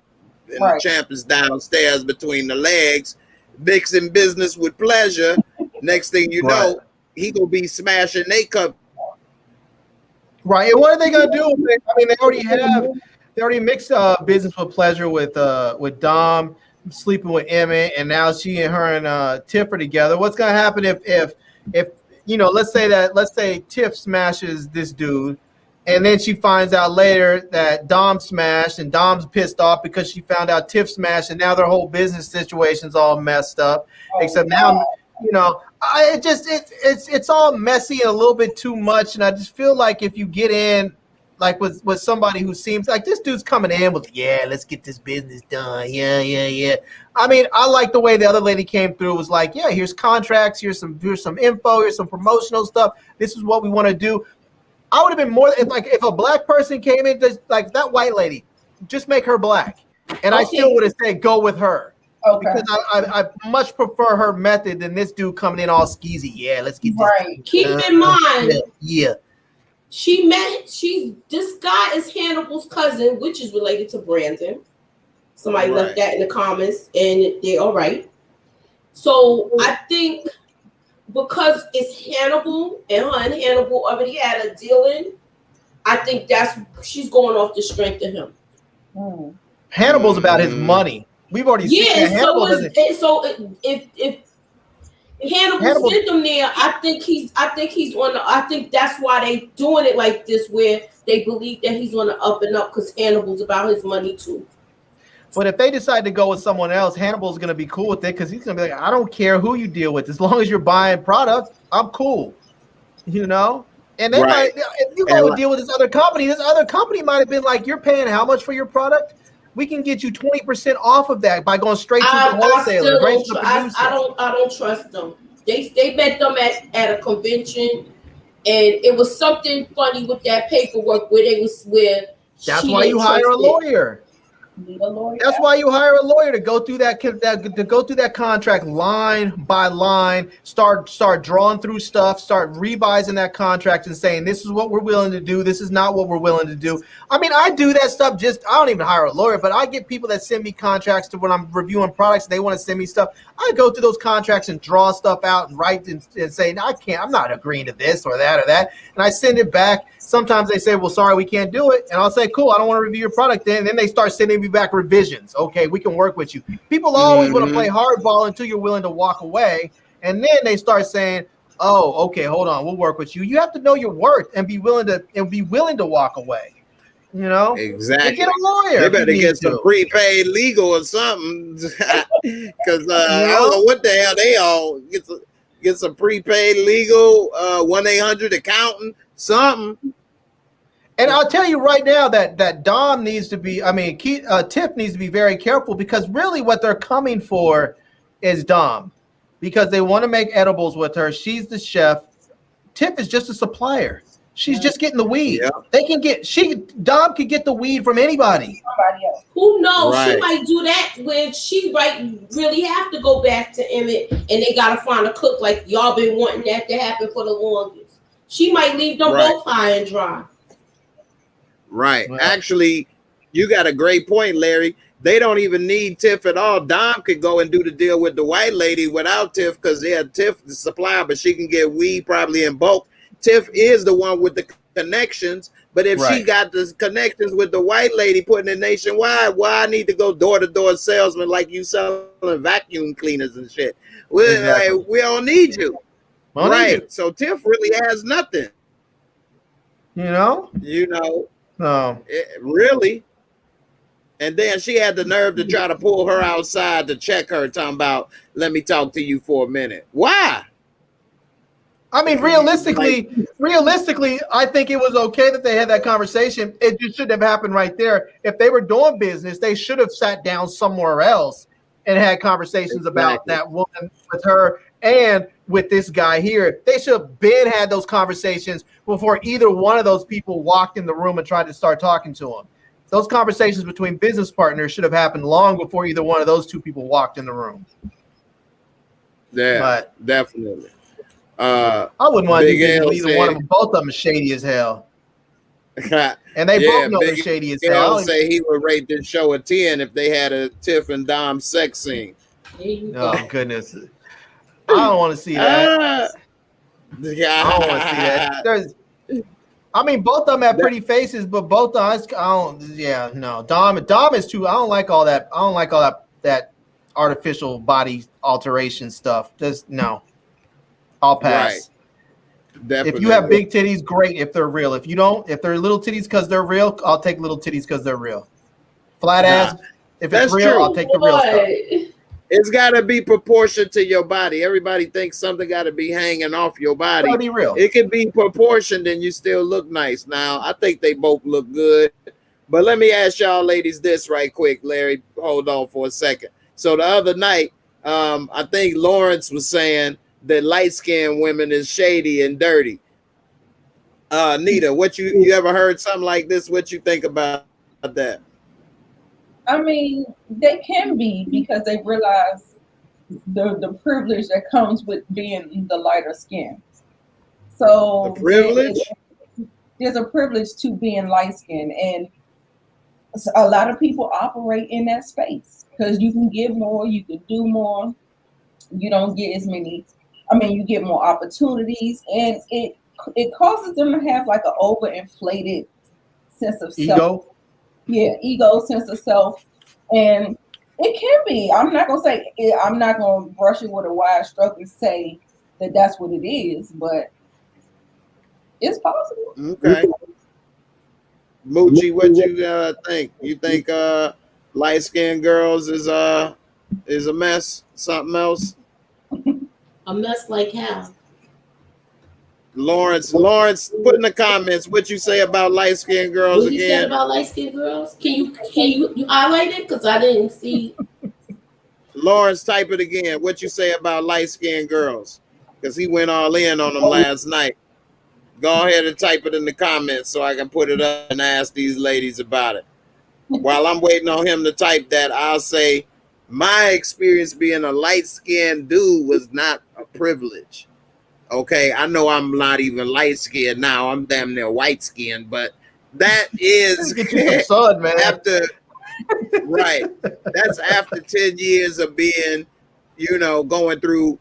And the champ is downstairs between the legs, mixing business with pleasure. Next thing you know, he going to be smashing their cup. Right, and what are they gonna do? I mean, they already mixed business with pleasure with Dom sleeping with Emmett, and now she and her and Tiff are together. What's gonna happen if you know, let's say Tiff smashes this dude, and then she finds out later that Dom smashed, and Dom's pissed off because she found out Tiff smashed, and now their whole business situation's all messed up. Except now, you know, It's all messy and a little bit too much, and I just feel like if you get in like with somebody who seems like this dude's coming in with, yeah, let's get this business done, yeah. I mean, I like the way the other lady came through. It was like, yeah, here's contracts, here's some info, here's some promotional stuff. This is what we want to do. I would have been more if a black person came in, just like that white lady, just make her black, and I still would have said go with her. Okay. Because I much prefer her method than this dude coming in all skeezy. Yeah, let's get this. Right. Keep in mind. Yeah. This guy is Hannibal's cousin, which is related to Brandon. Somebody left that in the comments, and they're all right. So I think because it's Hannibal and her and Hannibal already had a dealing, I think she's going off the strength of him. Hannibal's about his money. We've already seen that. Hannibal if Hannibal sent them there, I think that's why they doing it like this, where they believe that he's on the up and up because Hannibal's about his money too. But if they decide to go with someone else, Hannibal's going to be cool with it because he's going to be like, I don't care who you deal with. As long as you're buying product, I'm cool. You know? And they might, if you go and deal with this other company might have been like, you're paying how much for your product? We can get you 20% off of that by going straight to the wholesaler. I don't trust them. They met them at a convention, and it was something funny with that paperwork that's why you hire a lawyer. That's why you hire a lawyer to go through that contract line by line, start drawing through stuff, start revising that contract and saying this is what we're willing to do, this is not what we're willing to do. I mean, I do that stuff. I don't even hire a lawyer, but I get people that send me contracts to when I'm reviewing products. They want to send me stuff. I go through those contracts and draw stuff out and write and say, no, I'm not agreeing to this or that, and I send it back. Sometimes they say, well, sorry, we can't do it. And I'll say, cool, I don't want to review your product then. And then they start sending me back revisions. Okay, we can work with you. People always want to play hardball until you're willing to walk away. And then they start saying, oh, okay, hold on, we'll work with you. You have to know your worth and be willing to walk away. You know? Exactly. And get a lawyer. They better get some prepaid legal or something. Because I don't know what the hell they all get some prepaid legal, 1-800 accountant. Something. And I'll tell you right now that Dom needs to be, Tiff needs to be very careful because really what they're coming for is Dom because they want to make edibles with her. She's the chef. Tiff is just a supplier. She's just getting the weed. Yeah. Dom could get the weed from anybody. Who knows? Right. She might do that when she really have to go back to Emmett and they got to find a cook like y'all been wanting that to happen for the longest. She might leave them both high and dry. Right. Well, actually, you got a great point, Larry. They don't even need Tiff at all. Dom could go and do the deal with the white lady without Tiff because Tiff the supplier, but she can get weed probably in bulk. Tiff is the one with the connections, but if she got the connections with the white lady putting it nationwide, why I need to go door-to-door salesman like you selling vacuum cleaners and shit? We don't need you. Right. So Tiff really has nothing. You know? No. Really? And then she had the nerve to try to pull her outside to check her, talking about, let me talk to you for a minute. Why? I mean, realistically, I think it was okay that they had that conversation. It just shouldn't have happened right there. If they were doing business, they should have sat down somewhere else and had conversations about that woman with her and with this guy here. They should have had those conversations before either one of those people walked in the room and tried to start talking to him. Those conversations between business partners should have happened long before either one of those two people walked in the room. Yeah, but definitely. I wouldn't want to do either one of them. Both of them are shady as hell. And they both know they're shady as hell. Say he would rate this show a 10 if they had a Tiff and Dom sex scene. Oh, goodness. I don't want to see that. I don't want to see that. Both of them have pretty faces, but both of us, Dom is too. I don't like all that. I don't like all that artificial body alteration stuff. Just no. I'll pass. Right. Definitely. If you have big titties, great. If they're real. If you don't, if they're little titties because they're real, I'll take little titties because they're real. Flat ass. If it's real, I'll take the real stuff. It's got to be proportioned to your body. Everybody thinks something got to be hanging off your body. Gotta be real. It can be proportioned and you still look nice. Now, I think they both look good. But let me ask y'all ladies this right quick. Larry, hold on for a second. So the other night, I think Lawrence was saying that light-skinned women is shady and dirty. Nita, what you ever heard something like this? What you think about that? I mean, they can be because they realize the privilege that comes with being the lighter skin. So the privilege? There's a privilege to being light skinned, and a lot of people operate in that space because you can give more, you can do more, you don't get as many. I mean, you get more opportunities, and it causes them to have like an overinflated sense of self. Yeah, ego, sense of self, and it can be. I'm not gonna brush it with a wide stroke and say that that's what it is, but it's possible. Okay. Moochie, what you think? You think light-skinned girls is a mess? Something else? A mess like how? Lawrence, put in the comments what you say about light-skinned girls what you again. Said about light-skinned girls? Can you highlight it? Because I didn't see. Lawrence, type it again. What you say about light-skinned girls? Because he went all in on them last night. Go ahead and type it in the comments so I can put it up and ask these ladies about it. While I'm waiting on him to type that, I'll say my experience being a light-skinned dude was not a privilege. Okay, I know I'm not even light-skinned now. I'm damn near white-skinned, but that is get you some sun, man. After right. That's after 10 years of being, going through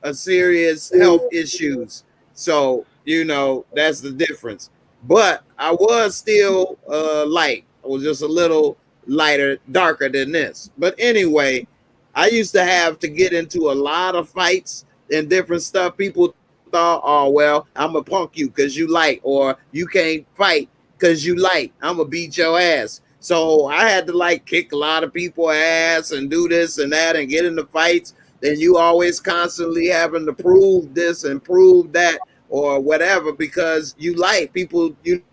a serious health issues. So, that's the difference. But I was still light. I was just a little lighter, darker than this. But anyway, I used to have to get into a lot of fights and different stuff. People thought, oh, well, I'm going to punk you because you light, or you can't fight because you light. I'm going to beat your ass. So I had to kick a lot of people's ass and do this and that and get into fights. Then you always constantly having to prove this and prove that or whatever, because you light. People, you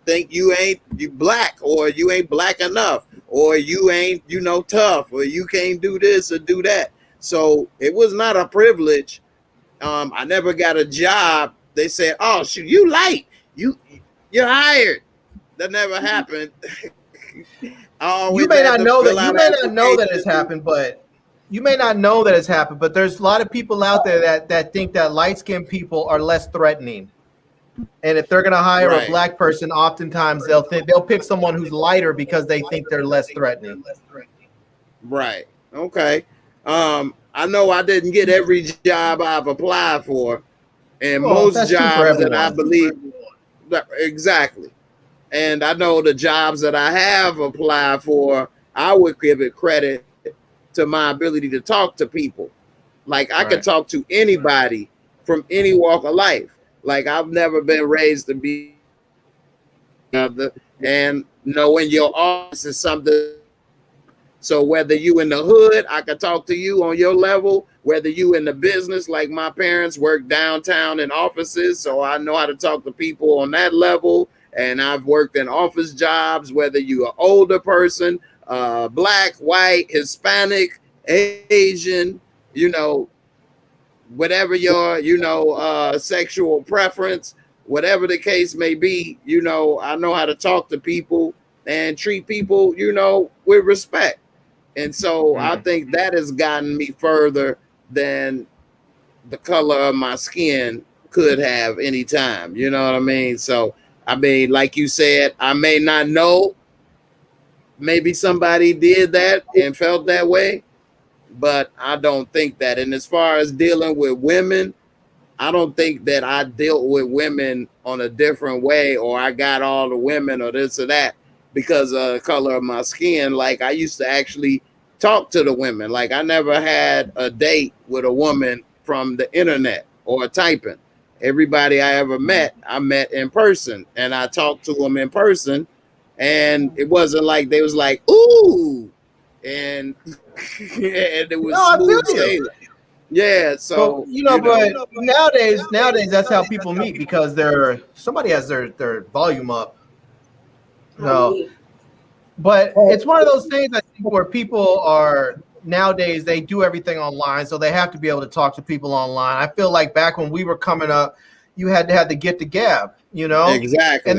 think you black, or you ain't black enough, or you ain't, tough, or you can't do this or do that. So it was not a privilege. I never got a job. They said, oh, shoot, you light. You're hired. That never happened. You may not know that it's happened, but there's a lot of people out there that think that light-skinned people are less threatening. And if they're going to hire a black person, oftentimes they'll pick someone who's lighter because they think they're less threatening. Right. Okay. I know I didn't get every job I've applied for, and most jobs that I believe exactly. And I know the jobs that I have applied for, I would give it credit to my ability to talk to people. I could talk to anybody from any walk of life. I've never been raised to be other, and knowing your audience is something. So whether you in the hood, I could talk to you on your level. Whether you in the business, like my parents work downtown in offices, so I know how to talk to people on that level. And I've worked in office jobs, whether you're an older person, black, white, Hispanic, Asian, whatever your, sexual preference, whatever the case may be, I know how to talk to people and treat people, with respect. And so I think that has gotten me further than the color of my skin could have any time. You know what I mean? So, like you said, I may not know. Maybe somebody did that and felt that way, but I don't think that. And as far as dealing with women, I don't think that I dealt with women on a different way, or I got all the women or this or that because of the color of my skin. I used to actually talk to the women. I never had a date with a woman from the internet or typing. Everybody I ever met, I met in person, and I talked to them in person. And it wasn't like they was like, ooh, and and it was No, I feel smooth you. sailing. Yeah, so But, but nowadays that's how people meet because somebody has their volume up. No, but it's one of those things I think where people are nowadays they do everything online, so they have to be able to talk to people online. I feel like back when we were coming up, you had to have to get the gab, you know? Exactly. And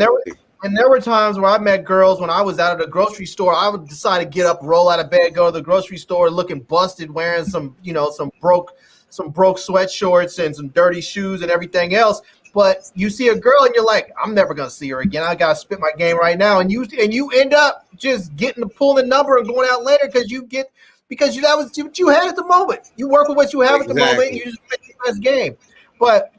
there were times where I met girls when I was out at the grocery store. I would decide to get up, roll out of bed, go to the grocery store, looking busted, wearing some broke sweatshorts and some dirty shoes and everything else. But you see a girl and you're like, I'm never gonna see her again. I gotta spit my game right now. And you end up just pulling the number and going out later because that was what you had at the moment. You work with what you have at the moment. And you just play the best game. But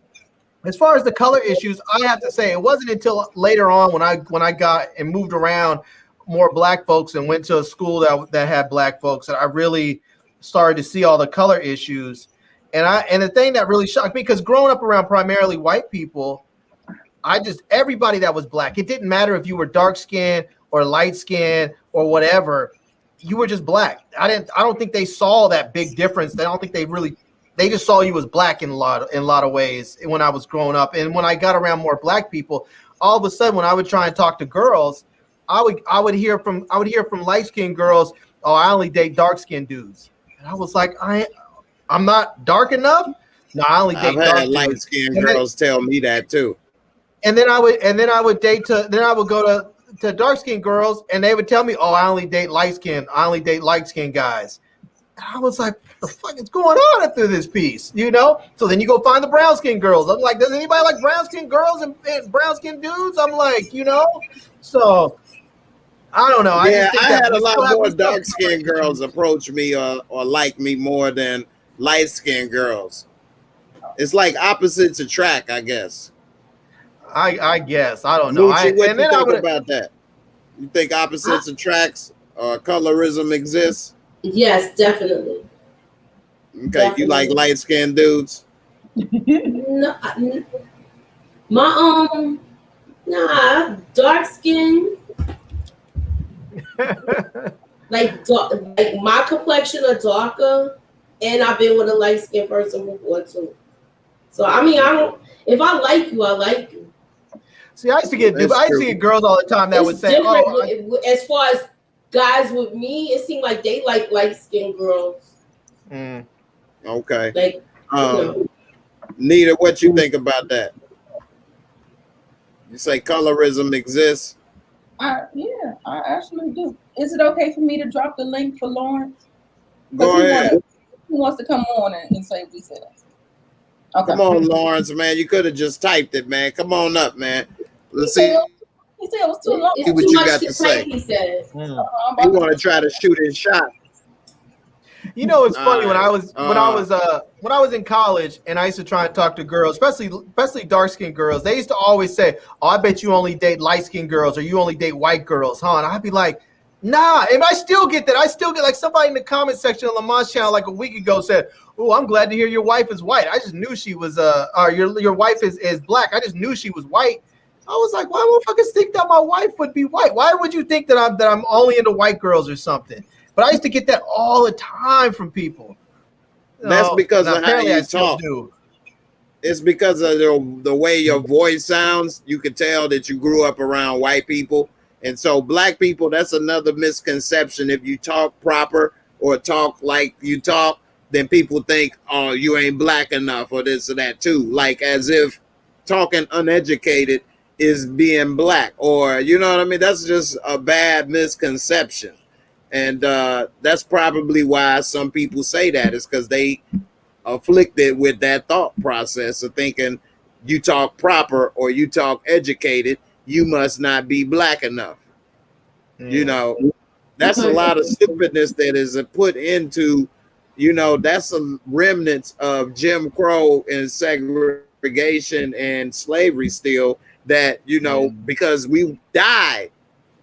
as far as the color issues, I have to say it wasn't until later on when I got and moved around more black folks and went to a school that had black folks that I really started to see all the color issues. And the thing that really shocked me, because growing up around primarily white people, everybody that was black, it didn't matter if you were dark skinned or light skinned or whatever, you were just black. I don't think they saw that big difference. They just saw you as black in a lot of ways when I was growing up. And when I got around more black people, all of a sudden when I would try and talk to girls, I would hear from light skinned girls, oh, I only date dark skinned dudes. And I was like, I'm not dark enough. No, I only date dark dudes. Light skinned girls tell me that too. And then I would go to dark skinned girls and they would tell me, oh, I only date light skinned guys. And I was like, what the fuck is going on through this piece, you know? So then you go find the brown skinned girls. I'm like, does anybody like brown skinned girls and brown skinned dudes? I'm like, you know, so I don't know. Yeah, I had a lot more dark skinned girls approach me or like me more than light skinned girls. It's like opposites attract, I guess. I guess. I don't know. Moochie, what you think about that? You think opposites attracts or colorism exists? Yes, definitely. Okay, definitely. You like light skinned dudes? No, dark skin. like my complexion are darker, and I've been with a light skinned person before too. So I mean, if I like you, I like you. See, I used to get girls all the time that would say, "Oh." As far as guys with me, it seemed like they like light skinned girls. Mm. Okay. Like, Nita, what you think about that? You say colorism exists? Yeah, I actually do. Is it okay for me to drop the link for Lawrence? Go ahead. Who wants to come on and say we said it? Okay. Come on, Lawrence, man. You could have just typed it, man. Come on up, man. Let's see. He said it was too long. See what you got to say. He said. You want to try to shoot his shot. You know, it's funny when I was in college and I used to try and talk to girls, especially dark skinned girls. They used to always say, "Oh, I bet you only date light skinned girls, or you only date white girls, huh?" And I'd be like, "Nah." And I still get that. I still get like somebody in the comment section of Lamont's channel like a week ago said, "Oh, I'm glad to hear your wife is white. I just knew she was or your wife is black. I just knew she was white." I was like, "Why motherfuckers think that my wife would be white? Why would you think that I'm only into white girls or something?" But I used to get that all the time from people. That's because of how you talk. It's because of the way your voice sounds. You can tell that you grew up around white people. And so black people, that's another misconception. If you talk proper or talk like you talk, then people think, oh, you ain't black enough or this or that too. Like as if talking uneducated is being black, or you know what I mean? That's just a bad misconception. And that's probably why some people say that, is because they afflicted with that thought process of thinking you talk proper or you talk educated, you must not be black enough. You know, that's a lot of stupidness that is put into, you know, that's a remnants of Jim Crow and segregation and slavery still, that, you know, because we died.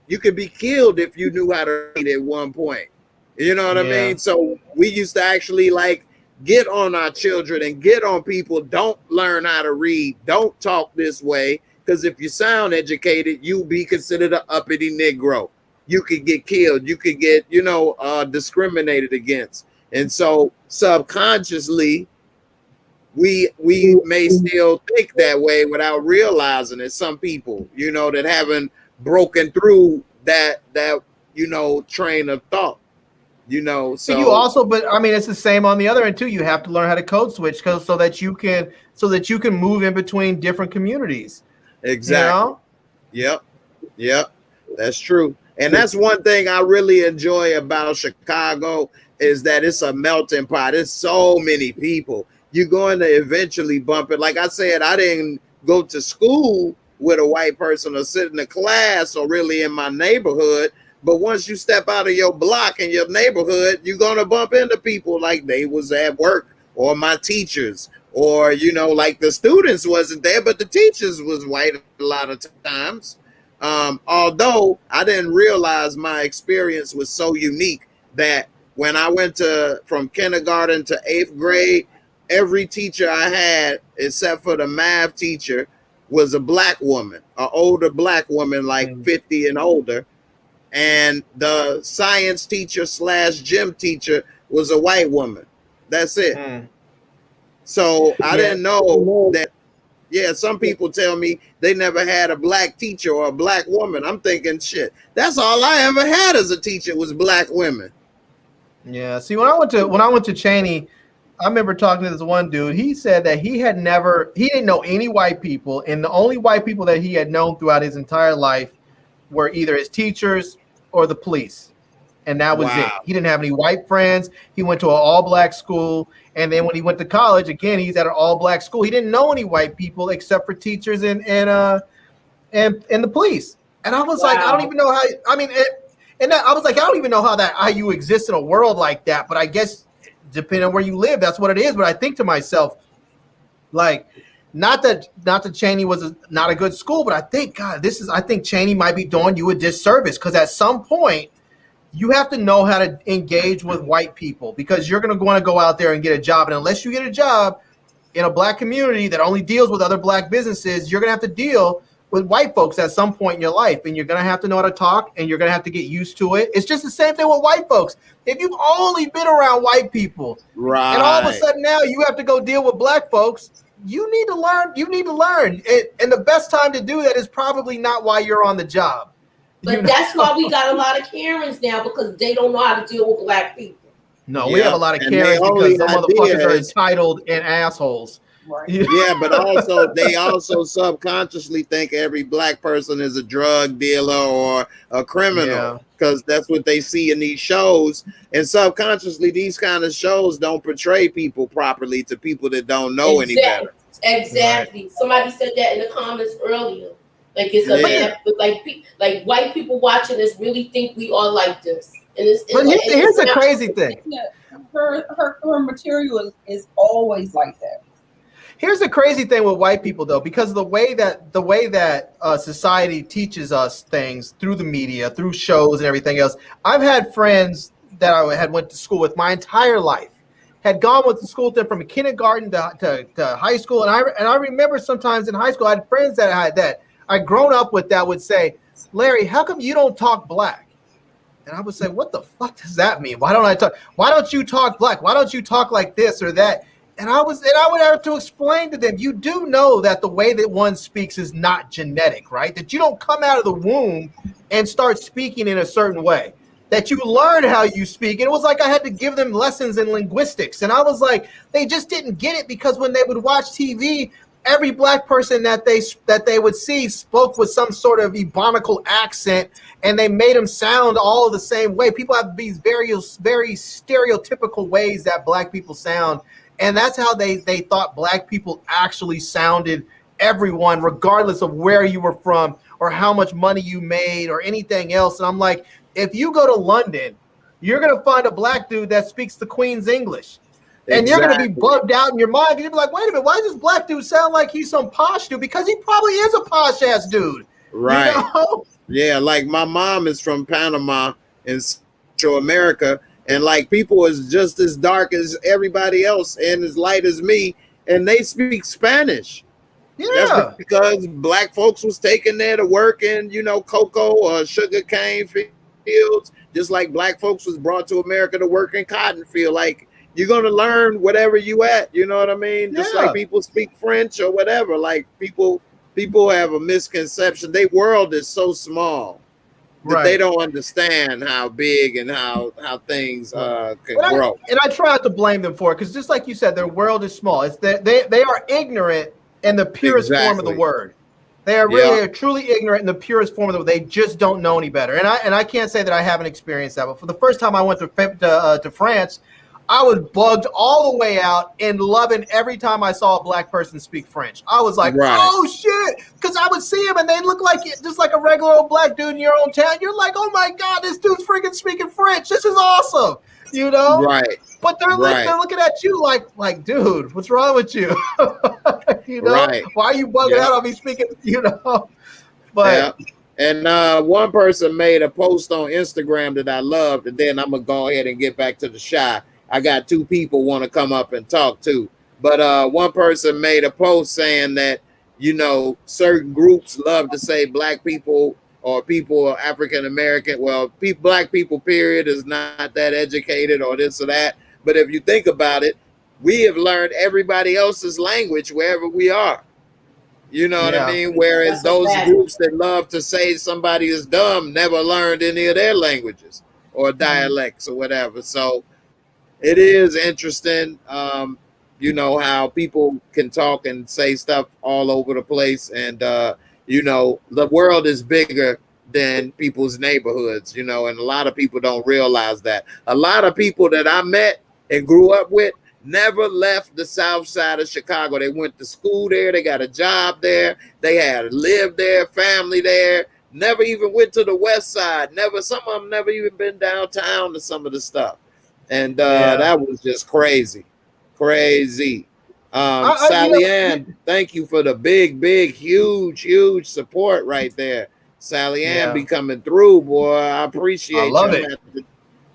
You could be killed if you knew how to read at one point. You know what I mean? So we used to actually like get on our children and get on people. Don't learn how to read. Don't talk this way. Because if you sound educated, you'll be considered an uppity Negro. you could get killed, you could get, discriminated against. And so subconsciously, we may still think that way without realizing it. Some people, that haven't broken through that train of thought. So you also, but I mean, it's the same on the other end too. You have to learn how to code switch so that you can move in between different communities. Exactly. Yep. That's true. And that's one thing I really enjoy about Chicago is that it's a melting pot. It's so many people. You're going to eventually bump it. Like I said, I didn't go to school with a white person or sit in a class or really in my neighborhood. But once you step out of your block and your neighborhood, you're going to bump into people like they was at work, or my teachers, or, like the students wasn't there, but the teachers was white a lot of times. Although I didn't realize my experience was so unique that when I went from kindergarten to 8th grade, every teacher I had, except for the math teacher, was a black woman, an older black woman, like 50 and older. And the science teacher / gym teacher was a white woman. That's it. So I didn't know that. Yeah, some people tell me they never had a black teacher or a black woman. I'm thinking, shit, that's all I ever had as a teacher was black women. Yeah. See, when I went to Cheney, I remember talking to this one dude. He said that he didn't know any white people, and the only white people that he had known throughout his entire life were either his teachers or the police, and that was it. He didn't have any white friends. He went to an all-black school, and then when he went to college, again, he's at an all-black school. He didn't know any white people except for teachers and the police. And I was like, I don't even know how. I mean, I was like, I don't even know how you exist in a world like that. But I guess depending on where you live, that's what it is. But I think to myself, like, not that Cheney was not a good school, but I think, God, I think Cheney might be doing you a disservice, because at some point you have to know how to engage with white people, because you're going to want to go out there and get a job. And unless you get a job in a black community that only deals with other black businesses, you're going to have to deal with white folks at some point in your life, and you're going to have to know how to talk, and you're going to have to get used to it. It's just the same thing with white folks. If you've only been around white people, right, and all of a sudden now you have to go deal with black folks, you need to learn. And the best time to do that is probably not while you're on the job. But that's why we got a lot of Karens now, because they don't know how to deal with black people. No, we have a lot of Karens because some motherfuckers are entitled and assholes. Right. Yeah, but also they also subconsciously think every black person is a drug dealer or a criminal, because that's what they see in these shows. And subconsciously, these kind of shows don't portray people properly to people that don't know any better. Exactly. Right. Somebody said that in the comments earlier. Like it's like white people watching this really think we are like this. And here's the crazy thing. Her material is always like that. Here's the crazy thing with white people, though, because the way that society teaches us things through the media, through shows and everything else. I've had friends that I had went to school with my entire life, had gone with the school with them from kindergarten to high school, and I remember sometimes in high school I had friends that I'd grown up with that would say, "Larry, how come you don't talk black?" And I would say, "What the fuck does that mean? Why don't I talk? Why don't you talk black? Why don't you talk like this or that?" And I would have to explain to them, you do know that the way that one speaks is not genetic, right? That you don't come out of the womb and start speaking in a certain way, that you learn how you speak. And it was like I had to give them lessons in linguistics. And I was like, they just didn't get it, because when they would watch TV, every black person that they would see spoke with some sort of ebonical accent, and they made them sound all the same way. People have these very stereotypical ways that black people sound. And that's how they thought black people actually sounded, everyone, regardless of where you were from or how much money you made or anything else. And I'm like, if you go to London, you're going to find a black dude that speaks the Queen's English. And you're going to be bugged out in your mind. You'll be like, wait a minute, why does this black dude sound like he's some posh dude? Because he probably is a posh-ass dude. Right. You know? Yeah, like my mom is from Panama in Central America. And like people is just as dark as everybody else and as light as me, and they speak Spanish. Yeah, that's because black folks was taken there to work in, cocoa or sugar cane fields, just like black folks was brought to America to work in cotton field. Like, you're gonna learn whatever you at, you know what I mean? Just like people speak French or whatever. Like people have a misconception. Their world is so small that they don't understand how big and how things can grow. And I try not to blame them for it, because just like you said, their world is small. It's that they are ignorant in the purest form of the word. They are really truly ignorant in the purest form of the word. They just don't know any better. And I can't say that I haven't experienced that. But for the first time I went to France, I was bugged all the way out and loving every time I saw a black person speak French. I was like, oh shit, because I would see him and they look like just like a regular old black dude in your own town. You're like, oh my God, this dude's freaking speaking French. This is awesome, you know? Right. But they're looking at you like, dude, what's wrong with you? You know, why are you bugging out on me speaking? You know, but. And one person made a post on Instagram that I loved, and then I'm gonna go ahead and get back to the shy. I got two people want to come up and talk too, but one person made a post saying that, you know, certain groups love to say black people or people African American. Well, black people period is not that educated or this or that. But if you think about it, we have learned everybody else's language wherever we are. You know what I mean? Whereas those groups that love to say somebody is dumb never learned any of their languages or dialects or whatever. So it is interesting, you know, how people can talk and say stuff all over the place. And, you know, the world is bigger than people's neighborhoods, you know, and a lot of people don't realize that. A lot of people that I met and grew up with never left the south side of Chicago. They went to school there. They got a job there. They had lived there, family there. Never even went to the west side. Some of them never even been downtown to some of the stuff. And that was just crazy. Sally Ann, thank you for the big, huge support right there. Sally Ann be coming through, boy. I appreciate you. Love it.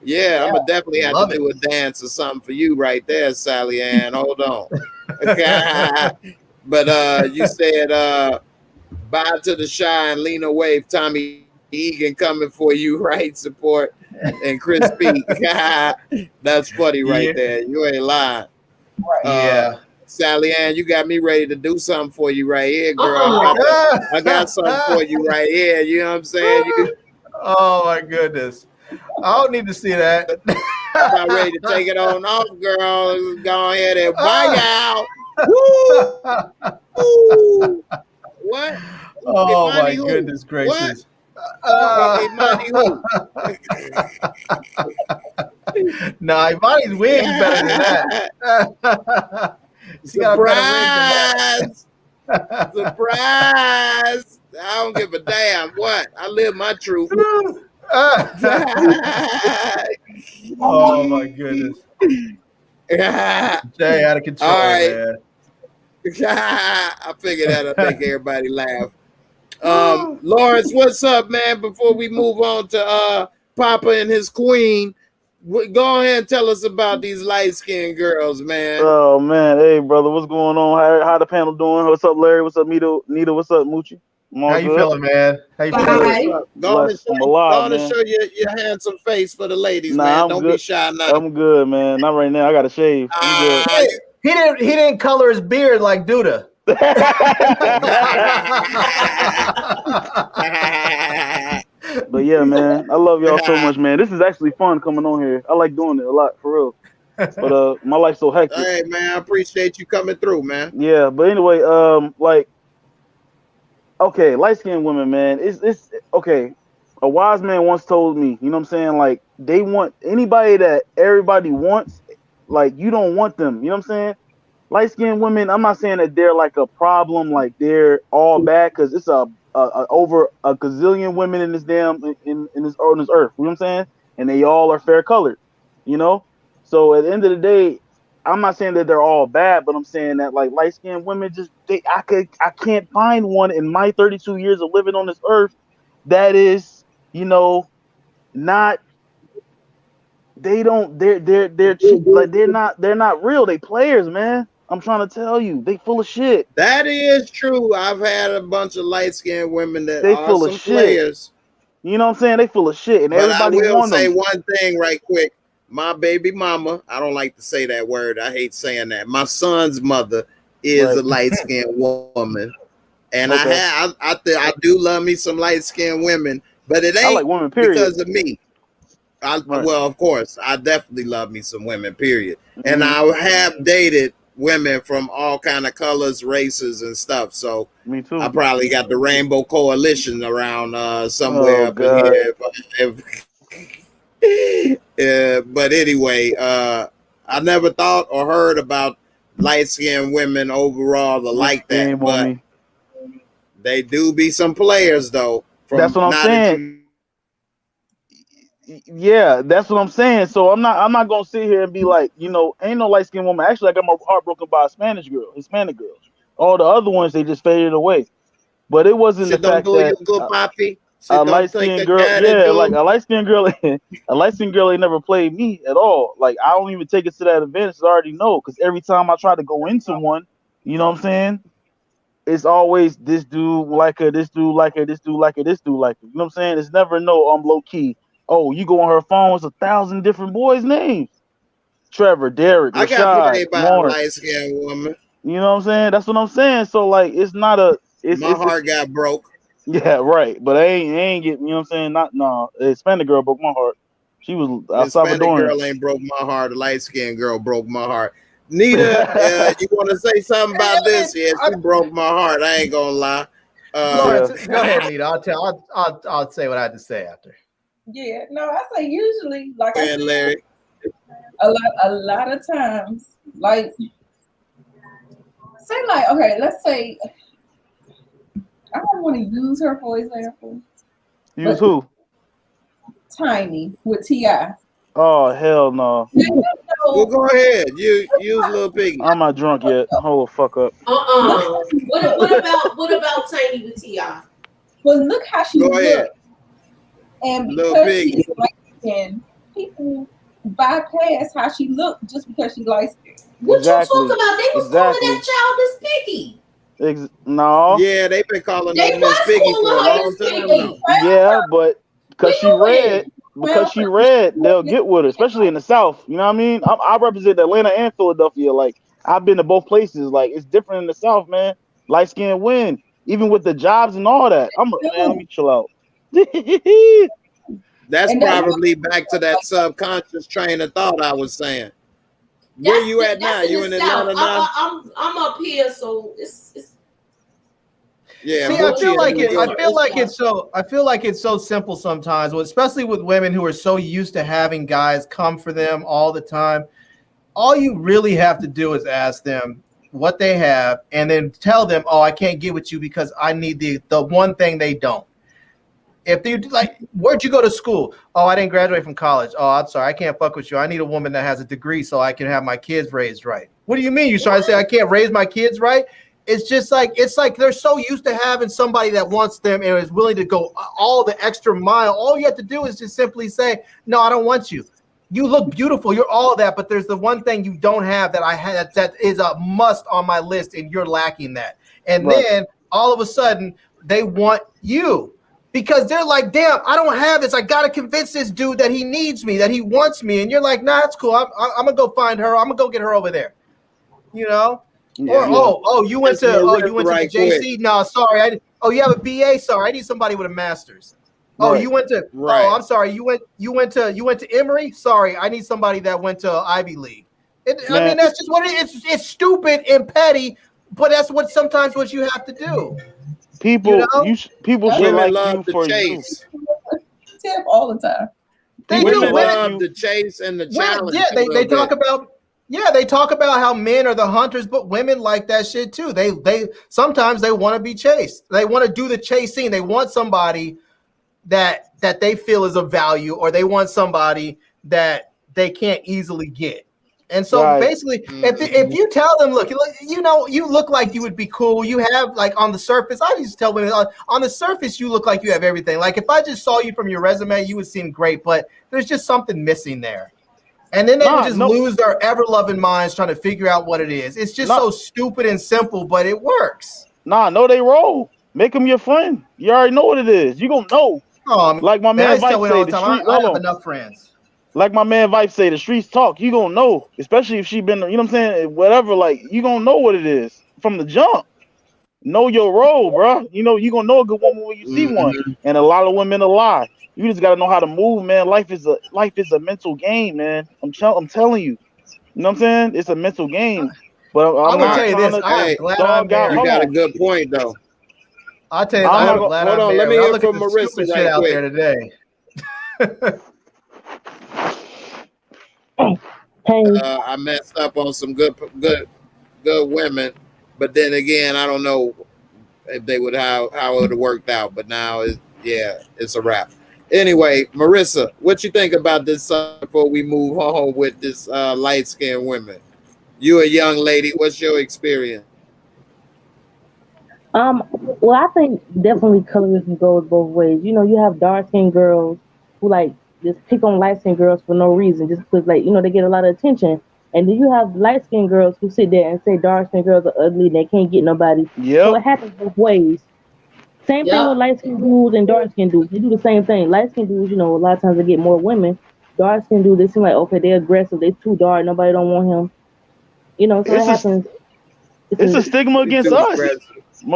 I'm gonna definitely have to do a dance or something for you right there, Sally Ann. Hold on. But you said bye to the shy and Lena Wave, Tommy Egan coming for you, right? Support and Chris P. That's funny right there. You ain't lying. Right. Sally Ann, you got me ready to do something for you right here, girl. I got something for you right here. You know what I'm saying? Oh my goodness. I don't need to see that. I'm not ready to take it on off, girl. Go ahead and bye out. Woo! What? Oh my goodness gracious. Nah, Imani's wig's better than that. Surprise! Surprise! I don't give a damn. What? I live my truth. Oh my goodness. Jay out of control, all right, man. I figured that'll make everybody laugh. Lawrence, what's up, man? Before we move on to Papa and his queen, go ahead and tell us about these light-skinned girls, man. Oh man, hey brother, what's going on? How the panel doing? What's up, Larry? What's up, Nita? What's up, Moochie? How you feeling, man? How you feeling? Go on and show your handsome face for the ladies, man. Don't be shy now. I'm good, man. Not right now. I gotta shave. I'm good. He didn't color his beard like Duda. But yeah, man, I love y'all so much, man. This is actually fun coming on here. I like doing it a lot, for real. But my life's so hectic. Hey, man, I appreciate you coming through, man. Yeah, but anyway, like, okay, light-skinned women, man. It's okay. A wise man once told me, you know what I'm saying? Like, they want anybody that everybody wants, like, you don't want them. You know what I'm saying? Light-skinned women, I'm not saying that they're like a problem, like they're all bad, because it's over a gazillion women in this damn in this earth. You know what I'm saying? And they all are fair colored, you know? So at the end of the day, I'm not saying that they're all bad, but I'm saying that like light-skinned women I can't find one in my 32 years of living on this earth that is, you know, not they're cheap, like they're not real. They players, man. I'm trying to tell you, they full of shit. That is true. I've had a bunch of light-skinned women that they are full some of shit. players. You know what I'm saying? They full of shit, and But everybody I will want say them. one thing right quick. My baby mama, I don't like to say that word. I hate saying that. My son's mother is a light-skinned woman. And Okay. I do love me some light-skinned women, but it I ain't like women, period. because of me. Right. Well, of course, I definitely love me some women, period. And Mhm. I have dated women from all kind of colors, races, and stuff. So Me too. I probably got the Rainbow Coalition around somewhere Oh, up God. in here. But anyway, I never thought or heard about light-skinned women overall like that. Game on But me. they do be some players though. That's what I'm saying. Yeah, that's what I'm saying. So I'm not gonna sit here and be like, you know, ain't no light skinned woman. Actually, I got my heart broken by a Hispanic girl. All the other ones they just faded away. But it wasn't She the don't fact do you that good, Poppy. She a don't light take skinned a girl, guy yeah, to like do. a light skinned girl, ain't never played me at all. Like I don't even take it to that advantage. I already know because every time I try to go into one, you know what I'm saying? It's always this dude like her, this dude like her, this dude like her, this dude like her. You know what I'm saying? It's never no low key. Oh, you go on her phone, it's 1,000 different boys' names. Trevor, Derek, I got Rashad, played by a Lawrence. light-skinned woman. You know what I'm saying? That's what I'm saying. So like it's not a My heart got broke. yeah, right. But I ain't get, you know what I'm saying? Not no. Hispanic girl broke my heart. She was Hispanic Salvadorian. girl ain't broke my heart. A light-skinned girl broke my heart. Nita, you want to say something about this? Yeah, she broke my heart. I ain't gonna lie. Lawrence, go ahead, Nita. I'll say what I had to say after. Yeah, no, I say usually, like I said, Larry. a lot of times, like say like, okay, let's say I don't want to use her for example. Use who? Tiny with T.I. Oh hell no. Well, go ahead. You use Lil Piggy. I'm not drunk yet. Hold the fuck up. What about Tiny with T.I.? Well, look how she looked. And because she's light skinned, people bypass how she looked just because she's light skinned. What you talking about? They was calling that child Miss Piggy. No. Yeah, they've been calling her Miss Piggy for a long time now. Yeah, but because she read, they'll get with her, especially in the South. You know what I mean? I represent Atlanta and Philadelphia. Like I've been to both places. Like it's different in the South, man. Light skin win, even with the jobs and all that. Man, let me chill out. That's probably back to that subconscious train of thought I was saying. Where you at now? You in Atlanta now? I'm up here, so it's yeah. See, I feel like it's so simple sometimes, especially with women who are so used to having guys come for them all the time. All you really have to do is ask them what they have and then tell them, oh, I can't get with you because I need the one thing they don't. If they like, where'd you go to school? Oh, I didn't graduate from college. Oh, I'm sorry, I can't fuck with you. I need a woman that has a degree so I can have my kids raised right. What do you mean? You're trying to say I can't raise my kids right? It's just like, it's like they're so used to having somebody that wants them and is willing to go all the extra mile. All you have to do is just simply say, no, I don't want you. You look beautiful. You're all that, but there's the one thing you don't have that I had that is a must on my list, and you're lacking that. And then all of a sudden they want you. Because they're like, damn, I don't have this. I got to convince this dude that he needs me, that he wants me. And you're like, nah, that's cool. I'm going to go find her. I'm going to go get her over there. You know? Yeah, or, you went to the JC? No, sorry. You have a BA? Sorry, I need somebody with a master's. Oh, you went to, oh, I'm sorry. You went to Emory? Sorry, I need somebody that went to Ivy League. I mean, that's just what it is. It's stupid and petty, but that's sometimes what you have to do. People, people should women like love you to for chase. Tip all the time. They women do. love the chase and the challenge. Yeah, they talk about. Yeah, they talk about how men are the hunters, but women like that shit too. They sometimes they want to be chased. They want to do the chasing. They want somebody that they feel is of value, or they want somebody that they can't easily get. And so basically, if you tell them, look, you know, you look like you would be cool. You have, like, on the surface, I used to tell women, on the surface, you look like you have everything. Like, if I just saw you from your resume, you would seem great, but there's just something missing there. And then they would just lose their ever-loving minds trying to figure out what it is. It's just so stupid and simple, but it works. No, they roll. Make them your friend. You already know what it is. You gonna know. Oh, Like my I man tell Vice women say, all the the time. street. I Hold have on. enough friends. Like my man Vice say, the streets talk. You gonna know, especially if she been, you know what I'm saying? Whatever, like you gonna know what it is from the jump. Know your role, bro. You know you gonna know a good woman when you see one. Mhm. And a lot of women a lie. You just gotta know how to move, man. Life is a mental game, man. I'm telling you. You know what I'm saying? It's a mental game. But I'm I'm gonna not tell you trying this. to I am Hey, glad I'm dog out. you married. Hold got a on. good point though. I'll tell you, I'm I not am Hold on, glad hold I'm on. Let married. me I hear look at from the Marissa stupid shit right out quick. there today. Hey, I messed up on some good women, but then again, I don't know if they would how it would have worked out. But now it's a wrap. Anyway, Marissa, what you think about this before we move on with this light skinned women? You a young lady. What's your experience? well, I think definitely colorism goes both ways. You know, you have dark skinned girls who like just pick on light skinned girls for no reason, just because like they get a lot of attention. And then you have light skinned girls who sit there and say dark skinned girls are ugly and they can't get nobody. So Yep. it happens both ways. Same thing with Yep. light skinned dudes and dark skinned dudes. They do the same thing. Light skinned dudes, a lot of times they get more women. Dark skinned dudes, they seem like okay, they're aggressive, they too dark, nobody don't want him. So it It's a happens. It's it's a a stigma You against too us. aggressive.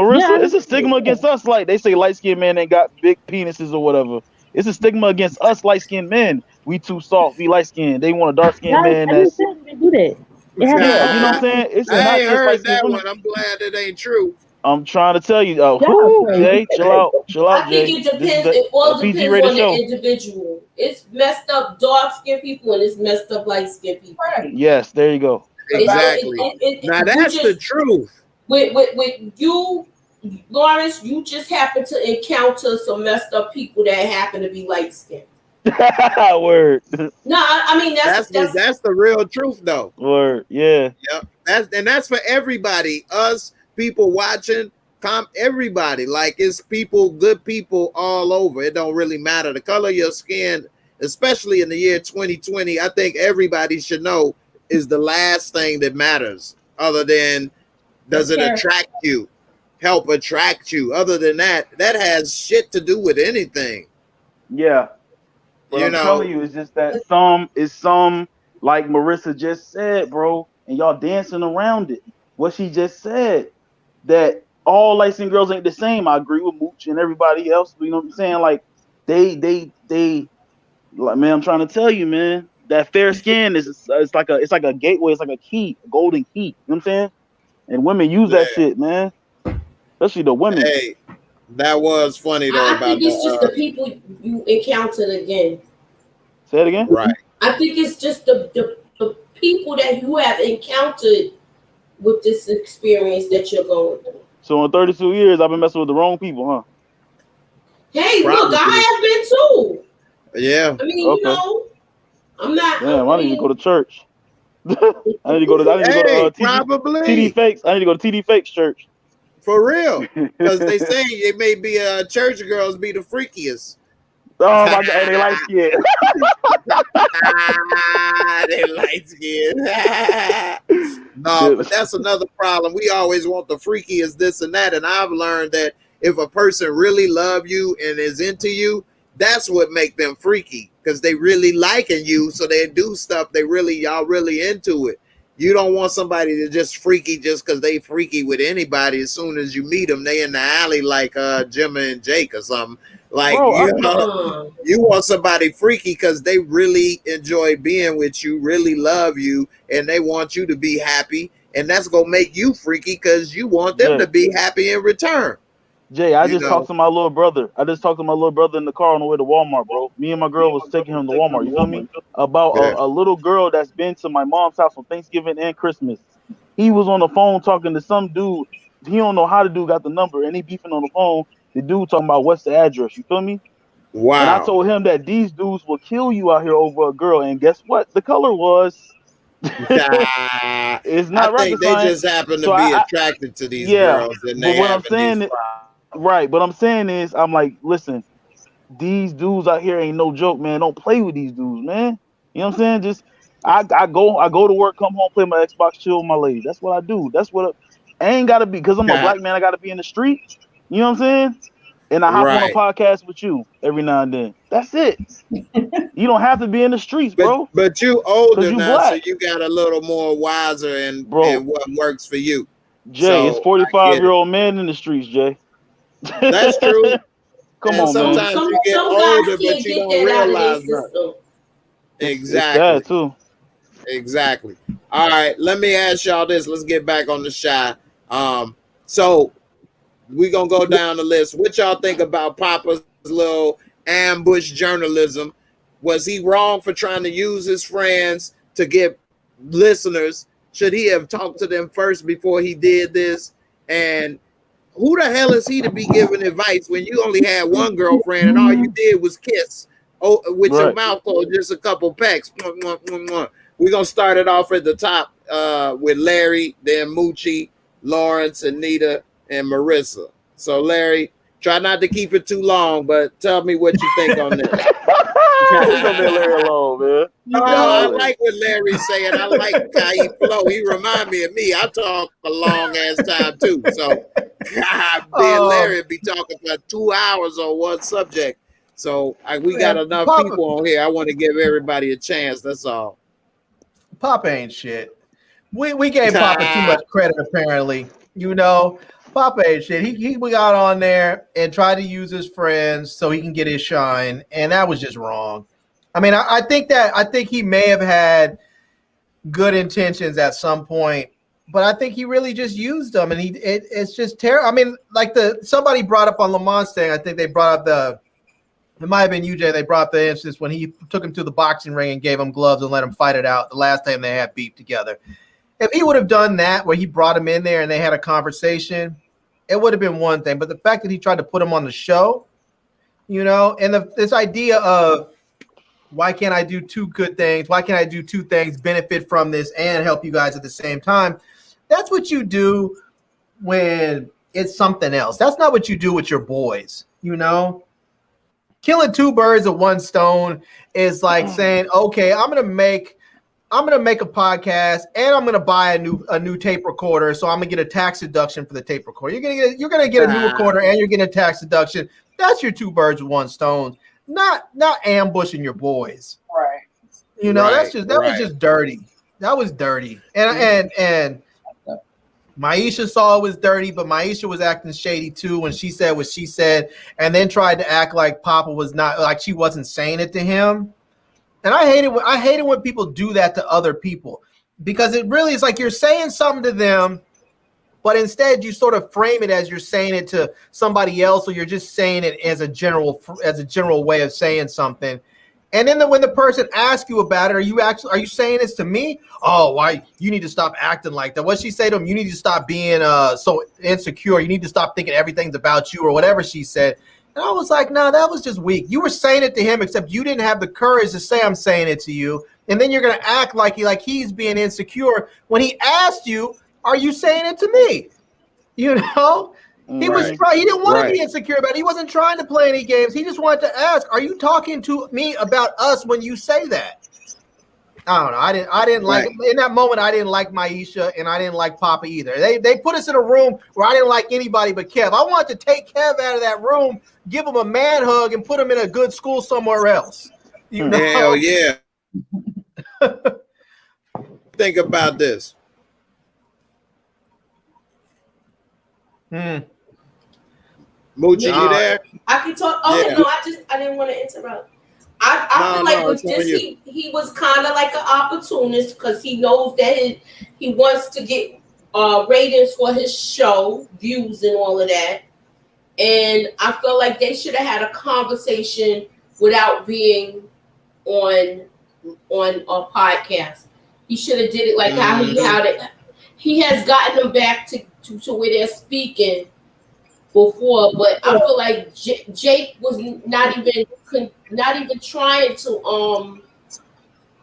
yeah, I Marissa, it's a just stigma against us. Like they say light skinned men ain't got big penises or whatever. It's a stigma against us light skinned men. We too soft, we light skinned. They want a dark skinned man I just that's, said they do that. It happens yeah, all you know the what I'm I time. saying? It's ain't not just light heard skinned that women. one. I'm glad it ain't true. I'm trying to tell you, Y'all whoo, crazy. Jay, chill out, I think Jay. it This is depends. a, It a all PG depends rated on the show. individual. It's messed up dark skinned people and it's messed up light skinned people. Right. Yes, there you go. Exactly. Now You that's the just truth. with you, Lawrence. You just happen to encounter some messed up people that happen to be light skinned. Word. No, I mean That's the real truth though. Word. Yeah. Yep. That's for everybody. Us people watching, everybody. Like it's people, good people all over. It don't really matter the color of your skin, especially in the year 2020. I think everybody should know is the last thing that matters. Other than does it attract you, help attract you. Other than that, that has shit to do with anything. Yeah. But You I'm telling know. you, it's just that some like Marissa just said, bro, and y'all dancing around it. What she just said, that all light skinned girls ain't the same. I agree with Mooch and everybody else. You know what I'm saying? Like they like, man, I'm trying to tell you, man, that fair skin is it's like a gateway, it's like a key, a golden key. You know what I'm saying? And women use that Yeah. shit, man. Especially the women. Hey, that was funny though I about think it's just the the people you encountered again. Say it again. right. I think it's just the people that you have encountered with this experience that you're going through. So in 32 years, I've been messing with the wrong people, huh? Hey, look, Probably. I have been too. Yeah. I mean, Okay. I'm not. Damn, I need to go to church. I need to go to Hey, TD probably Fakes. I need to go to TD Fakes church. for real. Because they say it may be church girls be the freakiest. Oh my god, they like it. They light skin. No, but that's another problem. We always want the freakiest this and that. And I've learned that if a person really love you and is into you, that's what make them freaky because they really liking you. So they do stuff. Y'all really into it. You don't want somebody to just freaky just because they freaky with anybody. As soon as you meet them, they in the alley like Jimmy and Jake or something. Like, Bro, you want somebody freaky because they really enjoy being with you, really love you, and they want you to be happy. And that's going to make you freaky because you want them to be happy in return. Jay, I just talked to my little brother. I just talked to my little brother in the car on the way to Walmart, bro. Me and my girl was taking him to Walmart. You feel me? About a little girl that's been to my mom's house on Thanksgiving and Christmas. He was on the phone talking to some dude. He don't know how the dude got the number, and he beefing on the phone. The dude talking about what's the address. You feel me? Wow. And I told him that these dudes will kill you out here over a girl. And guess what? The color was. It's not I rocket think they science. just happen to So be attracted to these girls, and but they what I'm having these saying is, right, but I'm saying is, I'm like, listen, these dudes out here ain't no joke, man. Don't play with these dudes, man. You know what I'm saying? Just I go to work, come home, play my Xbox, chill with my lady. That's what I do. That's what I ain't gotta be because I'm a black man. I gotta be in the street. You know what I'm saying? and I hop on a podcast with you every now and then. That's it. You don't have to be in the streets, bro. But you older you now, black. so you got a little more wiser and what works for you. Jay, so it's 45-year-old men in the streets, Jay. That's true. Come and on, sometimes man. you get older, but you don't realize that. Exactly. It's that too. Exactly. All right, let me ask y'all this. Let's get back on the shy. So we're gonna go down the list. What y'all think about Papa's little ambush journalism? Was he wrong for trying to use his friends to get listeners? Should he have talked to them first before he did this? And who the hell is he to be giving advice when you only had one girlfriend and all you did was kiss with your mouth closed, just a couple pecks? We're gonna start it off at the top with Larry, then Moochie, Lawrence, Anita, and Marissa. So Larry, try not to keep it too long, but tell me what you think on this. Leave Larry alone, man. No, I like what Larry's saying. I like how he flow. He remind me of me. I talk a long ass time too. So Larry be talking for 2 hours on one subject. So we got enough people on here. I want to give everybody a chance. That's all. Papa ain't shit. We gave Papa too much credit, apparently. You know, Papa ain't shit. He got on there and tried to use his friends so he can get his shine, and that was just wrong. I mean, I think he may have had good intentions at some point, but I think he really just used them, and it's just terrible. I mean, like somebody brought up on Lamont's thing. I think they brought up it might have been UJ. They brought up the instance when he took him to the boxing ring and gave him gloves and let him fight it out the last time they had beef together. If he would have done that, where he brought him in there and they had a conversation, it would have been one thing. But the fact that he tried to put him on the show, you know, and this idea of why can't I do two good things? Why can't I do two things, benefit from this and help you guys at the same time? That's what you do when it's something else. That's not what you do with your boys, you know? Killing two birds with one stone is like saying, okay, I'm gonna make a podcast and I'm gonna buy a new tape recorder, so I'm gonna get a tax deduction for the tape recorder. You're gonna get a new recorder and you're getting a tax deduction. That's your two birds with one stone, not ambushing your boys. Right. You know, that was just dirty. That was dirty. And Maisha saw it was dirty, but Maisha was acting shady too when she said what she said, and then tried to act like Papa was not, like she wasn't saying it to him. And I hate it when people do that to other people, because it really is like you're saying something to them, but instead you sort of frame it as you're saying it to somebody else, or you're just saying it as a general way of saying something. And then when the person asks you about it, are you saying this to me? Oh, why you need to stop acting like that? What she say to him? You need to stop being so insecure. You need to stop thinking everything's about you, or whatever she said. And I was like, no, that was just weak. You were saying it to him, except you didn't have the courage to say I'm saying it to you. And then you're gonna act like he's being insecure when he asked you, are you saying it to me? You know? He didn't want to be insecure about it. He wasn't trying to play any games. He just wanted to ask, are you talking to me about us when you say that? I don't know. I didn't like in that moment. I didn't like Maisha, and I didn't like Papa either. They put us in a room where I didn't like anybody but Kev. I wanted to take Kev out of that room, give him a man hug, and put him in a good school somewhere else. You know? Hell yeah. Think about this. Moochie, you there? I can talk. Oh, yeah. No, I didn't want to interrupt. I feel like with this, he was kind of like an opportunist, because he knows that he wants to get ratings for his show, views, and all of that. And I feel like they should have had a conversation without being on a podcast. He should have did it like how he has gotten them back to where they're speaking before, but I feel like Jake was not even trying to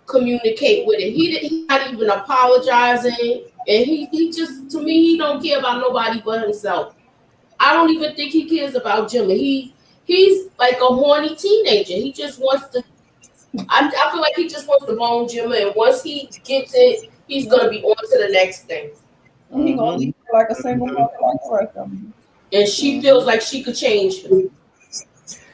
communicate with it. He's not even apologizing, and he just, to me, he don't care about nobody but himself. I don't even think he cares about Jimmy. He's like a horny teenager. He just wants to. I feel like he just wants to bone Jimmy, and once he gets it, he's gonna be on to the next thing. He's gonna leave her like a single mother like the rest of them. And she feels like she could change him.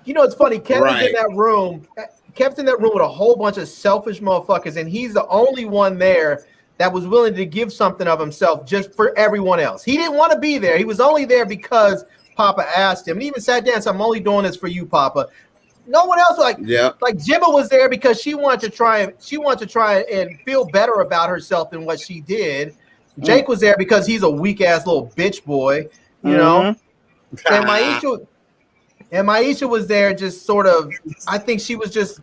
You know, it's funny. Kevin's in that room. Kevin's in that room with a whole bunch of selfish motherfuckers, and he's the only one there that was willing to give something of himself just for everyone else. He didn't want to be there. He was only there because Papa asked him. And he even sat down and said, I'm only doing this for you, Papa. No one else, like Jimma was there because she wanted to try and feel better about herself than what she did. Jake was there because he's a weak ass little bitch boy, you know. And Maisha was there just sort of. I think she was just.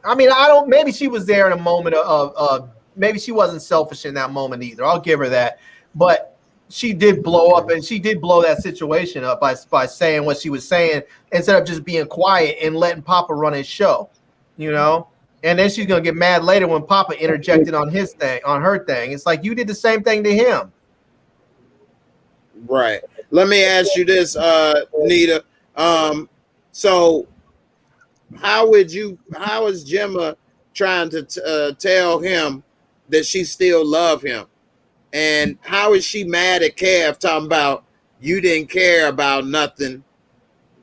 I mean, maybe she was there in a moment of maybe she wasn't selfish in that moment either. I'll give her that, but she did blow up, and she did blow that situation up by saying what she was saying instead of just being quiet and letting Papa run his show, you know. And then she's gonna get mad later when Papa interjected on his thing, on her thing. It's like you did the same thing to him. Right. Let me ask you this, Nita. So how is Jimma trying to tell him that she still love him? And how is she mad at Kev talking about you didn't care about nothing?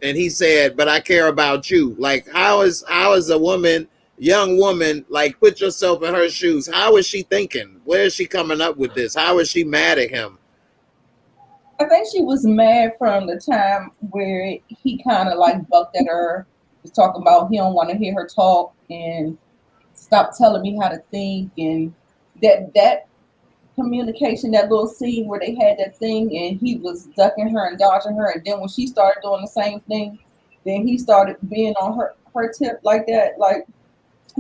And he said, but I care about you. Like, how is a woman, young woman, like, put yourself in her shoes? How is she thinking? Where is she coming up with this? How is she mad at him? I think she was mad from the time where he kind of like bucked at her, was talking about he don't want to hear her talk and stop telling me how to think, and that communication, that little scene where they had that thing and he was ducking her and dodging her, and then when she started doing the same thing, then he started being on her tip like that, like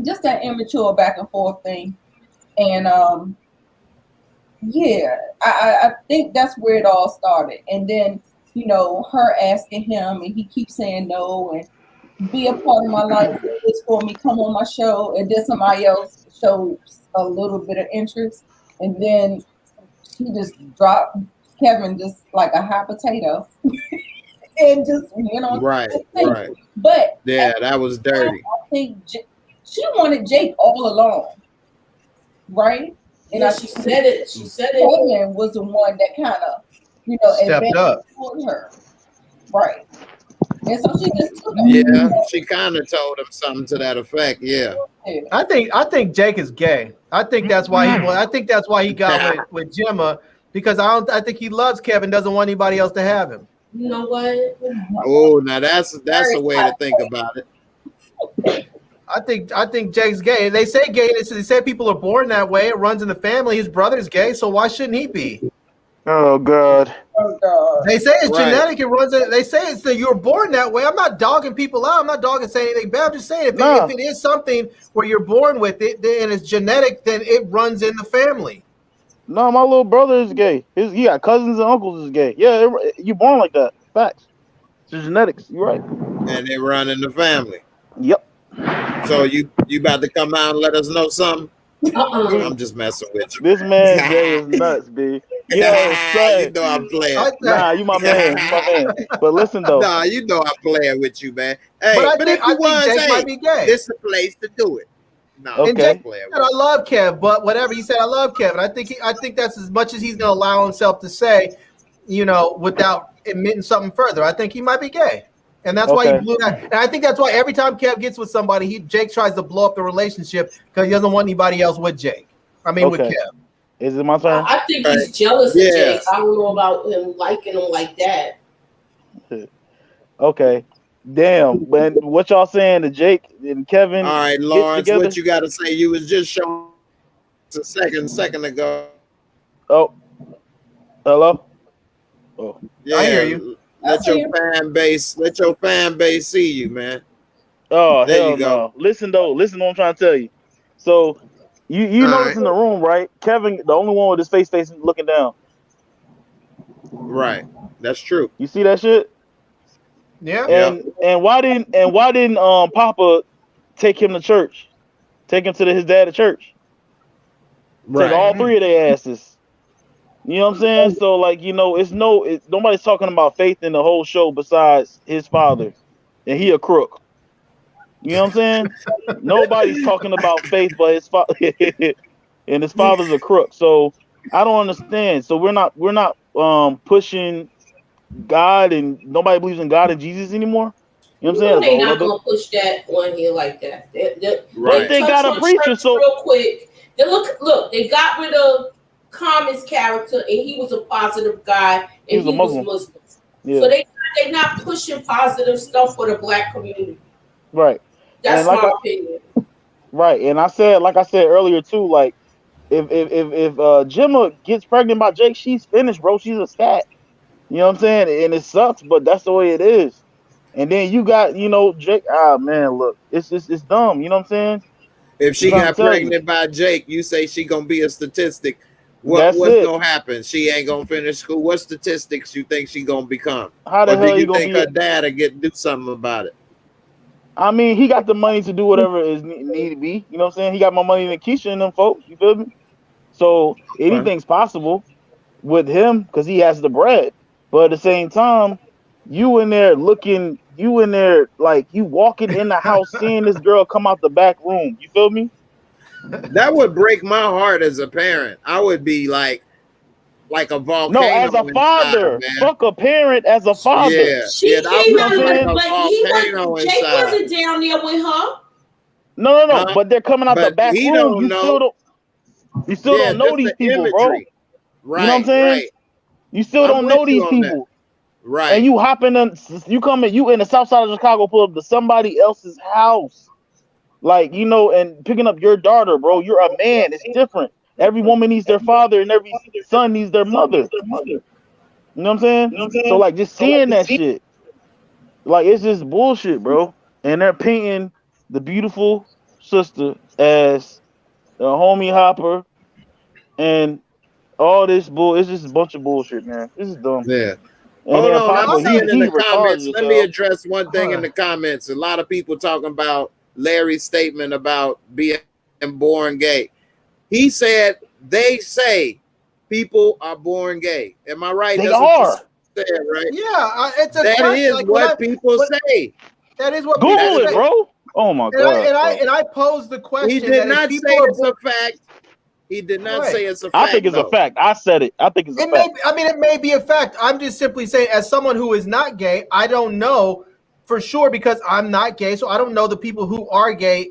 just that immature back and forth thing. And yeah, I think that's where it all started. And then, you know, her asking him and he keeps saying no and be a part of my life, do this for me, come on my show, and then somebody else shows a little bit of interest, and then she just dropped Kevin just like a hot potato and just went on. Right. But yeah, that was dirty. I think she wanted Jake all along, right? And yeah, she said it. Kevin was the one that kind of, you know, stepped up toward her, right? And so she just took it. Yeah, she kind of told him something to that effect. Yeah. I think Jake is gay. I think that's why he got with Jimma, because I think he loves Kevin, doesn't want anybody else to have him. You know what? Oh, now that's a way to think about it. I think Jake's gay. They say gay. They say people are born that way. It runs in the family. His brother's gay, so why shouldn't he be? Oh God. They say it's genetic. It runs. They say it's that you're born that way. I'm not dogging people out. I'm not dogging saying anything bad. I'm just saying if it is something where you're born with it and it's genetic, then it runs in the family. No, my little brother is gay. He got cousins and uncles is gay. Yeah, you're born like that. Facts. It's genetics. You're right. And they run in the family. Yep. So you about to come out and let us know something? I'm just messing with you. This man gay is nuts, B. Yeah, you know I'm playing. Nah, you my man. You my man. But listen though. Nah, you know I'm playing with you, man. Hey, but if you was, Jake might be gay. This is the place to do it. No, okay. And Jake said, I love Kev, but whatever he said, I love Kevin. I think that's as much as he's gonna allow himself to say, you know, without admitting something further. I think he might be gay. And that's why he blew that. And I think that's why every time Kev gets with somebody, Jake tries to blow up the relationship because he doesn't want anybody else with Jake. I mean, with Kev. Is it my turn? I think he's jealous of Jake. I don't know about him liking him like that. Okay. Damn. When what y'all saying to Jake and Kevin? All right, Lawrence, what you got to say? You was just showing a second ago. Oh. Hello? Oh. Yeah. I hear you. Let your fan base see you, man. Oh, there hell you go. No. Listen to what I'm trying to tell you. So you notice in the room, right? Kevin, the only one with his face facing looking down. Right. That's true. You see that shit? Yeah. And why didn't Papa take him to church? Take him to his dad at church. Right. Take all three of their asses. You know what I'm saying? So, like, you know, nobody's talking about faith in the whole show besides his father, and he a crook. You know what I'm saying? Nobody's talking about faith but his father, and his father's a crook. So I don't understand. So we're not pushing God, and nobody believes in God and Jesus anymore. You know what I'm saying? That's a They're whole not other. gonna push that on here like that. Right. They got a preacher, so real quick. They look. They got rid of Common's character, and he was a positive guy, and he was a Muslim. Muslim. Yeah. So they not pushing positive stuff for the black community. Right. That's And my opinion. Right. And I said, like I said earlier too, like if Jemma gets pregnant by Jake, she's finished, bro. She's a stat. You know what I'm saying? And it sucks, but that's the way it is. And then you got, you know, Jake. Ah, man, look, it's dumb. You know what I'm saying? If she got pregnant by Jake, you say she gonna be a statistic. What's gonna happen? She ain't gonna finish school. What statistics you think she gonna become? How the hell you gonna think her dad will do something about it? I mean, he got the money to do whatever is need to be. You know what I'm saying? He got more money than Keisha and them folks. You feel me? So anything's possible with him because he has the bread. But at the same time, you in there like you walking in the house, seeing this girl come out the back room. You feel me? That would break my heart as a parent. I would be like a volcano. No, as a father, fuck a parent, as a father. Yeah, she came out, but Jake wasn't down there with her. No. But they're coming out the back room. You still don't know these people, bro. Right. You know what I'm saying? Right. You still don't know these people. Right. And you hop in, you in the south side of Chicago, pull up to somebody else's house. Like, you know, and picking up your daughter, bro. You're a man. It's different. Every woman needs their father and every son needs their mother. You know what I'm saying? So, like, just seeing that shit, like, it's just bullshit, bro. And they're painting the beautiful sister as the homie hopper and all this bull. It's just a bunch of bullshit, man. This is dumb. Yeah. And hold on, I'm seeing in the comments. Let me yourself. address one thing in the comments. A lot of people talking about Larry's statement about being born gay. He said they say people are born gay. Am I right? They That's are. What you said, right? Yeah, it's a that fact. is like what people say. That is what Google people it, say. bro. Oh my god. And I posed the question. He did not say it's a fact. He did not say it's a fact. I think it's a fact. I said it. I think it's a fact. It may be a fact. I'm just simply saying, as someone who is not gay, I don't know for sure because I'm not gay. So I don't know the people who are gay,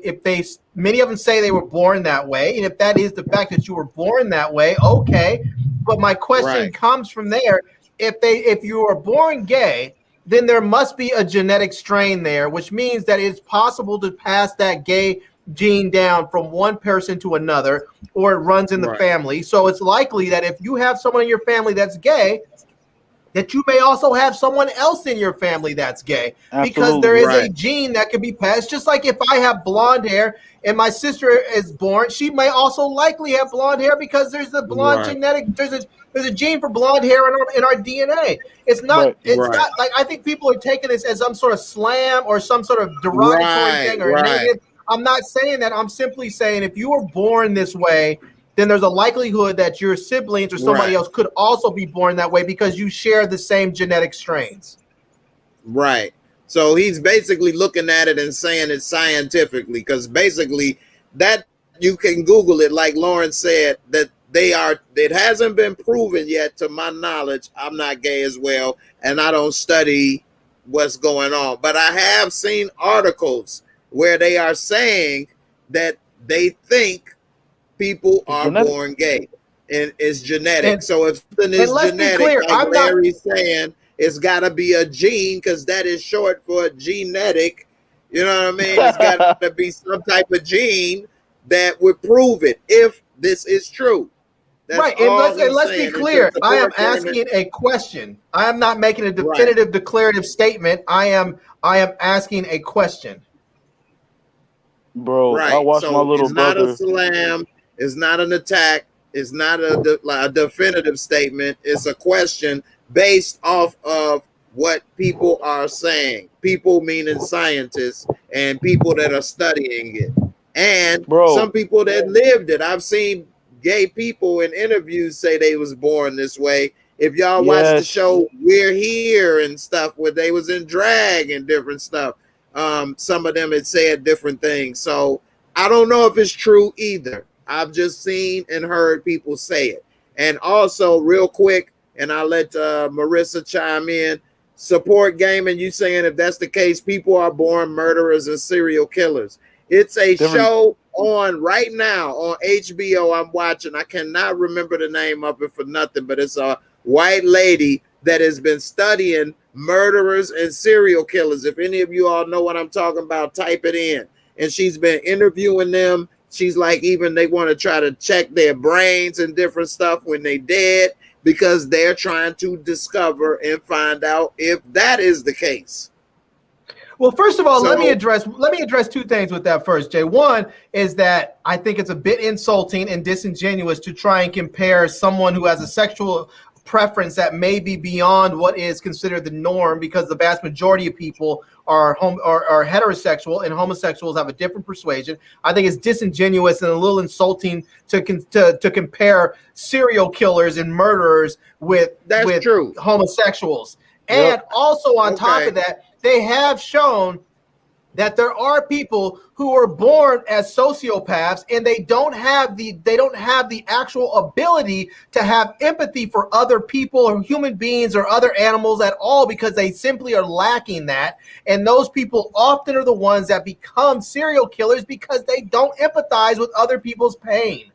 many of them say they were born that way. And if that is the fact that you were born that way, okay. But my question comes from there. If you are born gay, then there must be a genetic strain there, which means that it's possible to pass that gay gene down from one person to another, or it runs in the family. So it's likely that if you have someone in your family that's gay, that you may also have someone else in your family that's gay. Absolutely. Because there is a gene that can be passed. Just like if I have blonde hair and my sister is born, she may also likely have blonde hair because there's the blonde genetic, there's a gene for blonde hair in our DNA. It's not not like, I think people are taking this as some sort of slam or some sort of derogatory thing or negative. I'm not saying that. I'm simply saying if you were born this way, then there's a likelihood that your siblings or somebody else could also be born that way because you share the same genetic strains. Right. So he's basically looking at it and saying it scientifically, because basically that you can Google it, like Lauren said, that it hasn't been proven yet to my knowledge. I'm not gay as well, and I don't study what's going on, but I have seen articles where they are saying that they think people are born gay and it's genetic. So if something is genetic, like Larry's saying, it's got to be a gene, because that is short for genetic. You know what I mean? It's got to be some type of gene that would prove it if this is true. That's and let's be clear. I am asking a question. I am not making a definitive declarative statement. I am asking a question. Bro, I watched my little brother. It's not a slam. It's not an attack. It's not a definitive statement. It's a question based off of what people are saying. People meaning scientists and people that are studying it. And some people that lived it. I've seen gay people in interviews say they was born this way. If y'all watch the show We're Here and stuff, where they was in drag and different stuff, some of them had said different things. So I don't know if it's true either. I've just seen and heard people say it. And also, real quick, and I'll let Marissa chime in, Support Gaming, you saying if that's the case, people are born murderers and serial killers. It's a show on right now on HBO I'm watching. I cannot remember the name of it for nothing, but it's a white lady that has been studying murderers and serial killers. If any of you all know what I'm talking about, type it in. And she's been interviewing them. She's like, even they want to try to check their brains and different stuff when they dead, because they're trying to discover and find out if that is the case. Well, first of all, let me address two things with that first, Jay. One is that I think it's a bit insulting and disingenuous to try and compare someone who has a sexual preference that may be beyond what is considered the norm, because the vast majority of people are heterosexual, and homosexuals have a different persuasion. I think it's disingenuous and a little insulting to compare serial killers and murderers with homosexuals. Yep. And also on top of that, they have shown that there are people who are born as sociopaths, and they don't have the actual ability to have empathy for other people or human beings or other animals at all, because they simply are lacking that. And those people often are the ones that become serial killers because they don't empathize with other people's pain.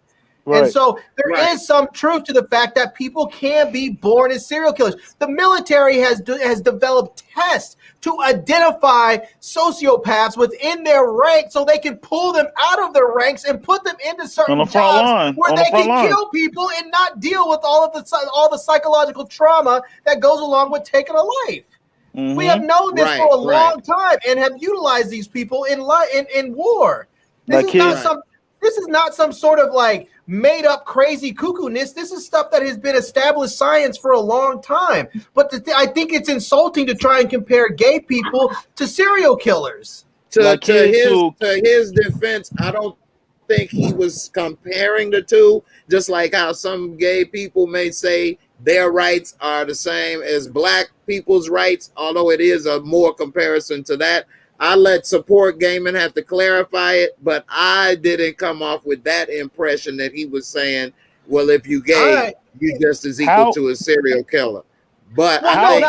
Right. And so there is some truth to the fact that people can be born as serial killers. The military has developed tests to identify sociopaths within their ranks, so they can pull them out of their ranks and put them into certain jobs where they can kill people and not deal with all the psychological trauma that goes along with taking a life. Mm-hmm. We have known this for a long time and have utilized these people in war. This is not some sort of like made up crazy cuckoo-ness. This is stuff that has been established science for a long time. But I think it's insulting to try and compare gay people to serial killers. To his defense, I don't think he was comparing the two, just like how some gay people may say their rights are the same as black people's rights, although it is a more comparison to that. I let Support Gaming have to clarify it, but I didn't come off with that impression that he was saying, well, if you gay, you just as equal to a serial killer. But but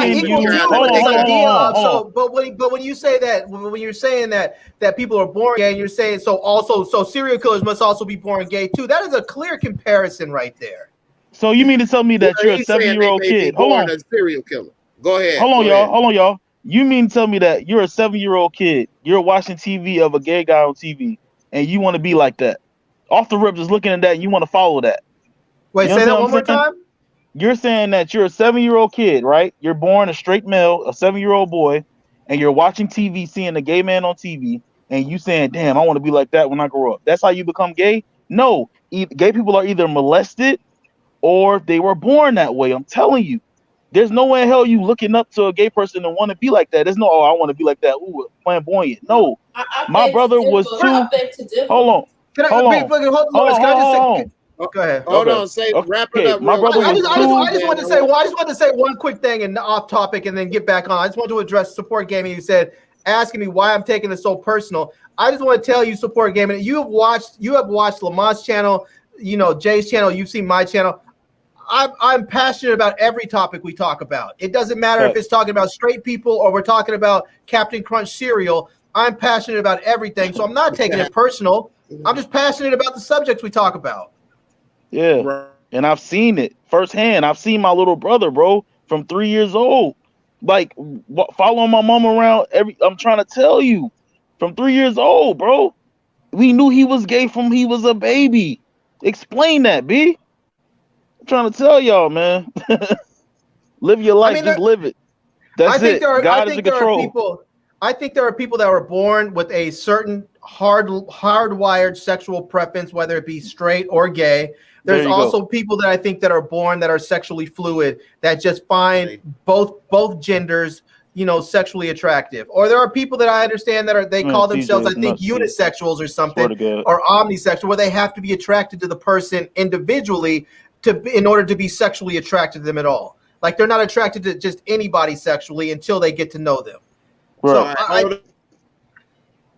when you say that, when you're saying that people are born gay, and you're saying so serial killers must also be born gay too. That is a clear comparison right there. So you mean to tell me that you're a 7-year-old kid? Hold on, a serial killer. Go ahead. Hold on, y'all. You mean to tell me that you're a 7-year-old kid, you're watching TV of a gay guy on TV, and you want to be like that? Off the rip, just looking at that, and you want to follow that. Wait, say that one more time? You're saying that you're a 7-year-old kid, right? You're born a straight male, a 7-year-old boy, and you're watching TV, seeing a gay man on TV, and you saying, damn, I want to be like that when I grow up. That's how you become gay? No. Gay people are either molested or they were born that way. I'm telling you. There's no way in hell you looking up to a gay person and want to be like that. There's no, I want to be like that. Ooh, flamboyant. No, my brother was too. Hold on. Go ahead. Hold on. Wrap it up. My brother I just want to say one quick thing and off topic, and then get back on. I just want to address Support Gaming. You said asking me why I'm taking this so personal. I just want to tell you, Support Gaming, you have watched Lamont's channel, Jay's channel. You've seen my channel. I'm passionate about every topic we talk about. It doesn't matter if it's talking about straight people or we're talking about Captain Crunch cereal. I'm passionate about everything, so I'm not taking it personal. I'm just passionate about the subjects we talk about. Yeah, and I've seen it firsthand. I've seen my little brother, bro, from 3 years old, like following my mom around. I'm trying to tell you, from 3 years old, bro. We knew he was gay from he was a baby. Explain that, B. I'm trying to tell y'all, man. Live your life, just live it. That's it. God is in control. I think there are people that were born with a certain hardwired sexual preference, whether it be straight or gay. There's also people that I think that are born that are sexually fluid, that just find both genders, sexually attractive. Or there are people that I understand that they call themselves, I think, unisexuals or something, or omnisexual, where they have to be attracted to the person individually in order to be sexually attracted to them at all. Like they're not attracted to just anybody sexually until they get to know them. Right. So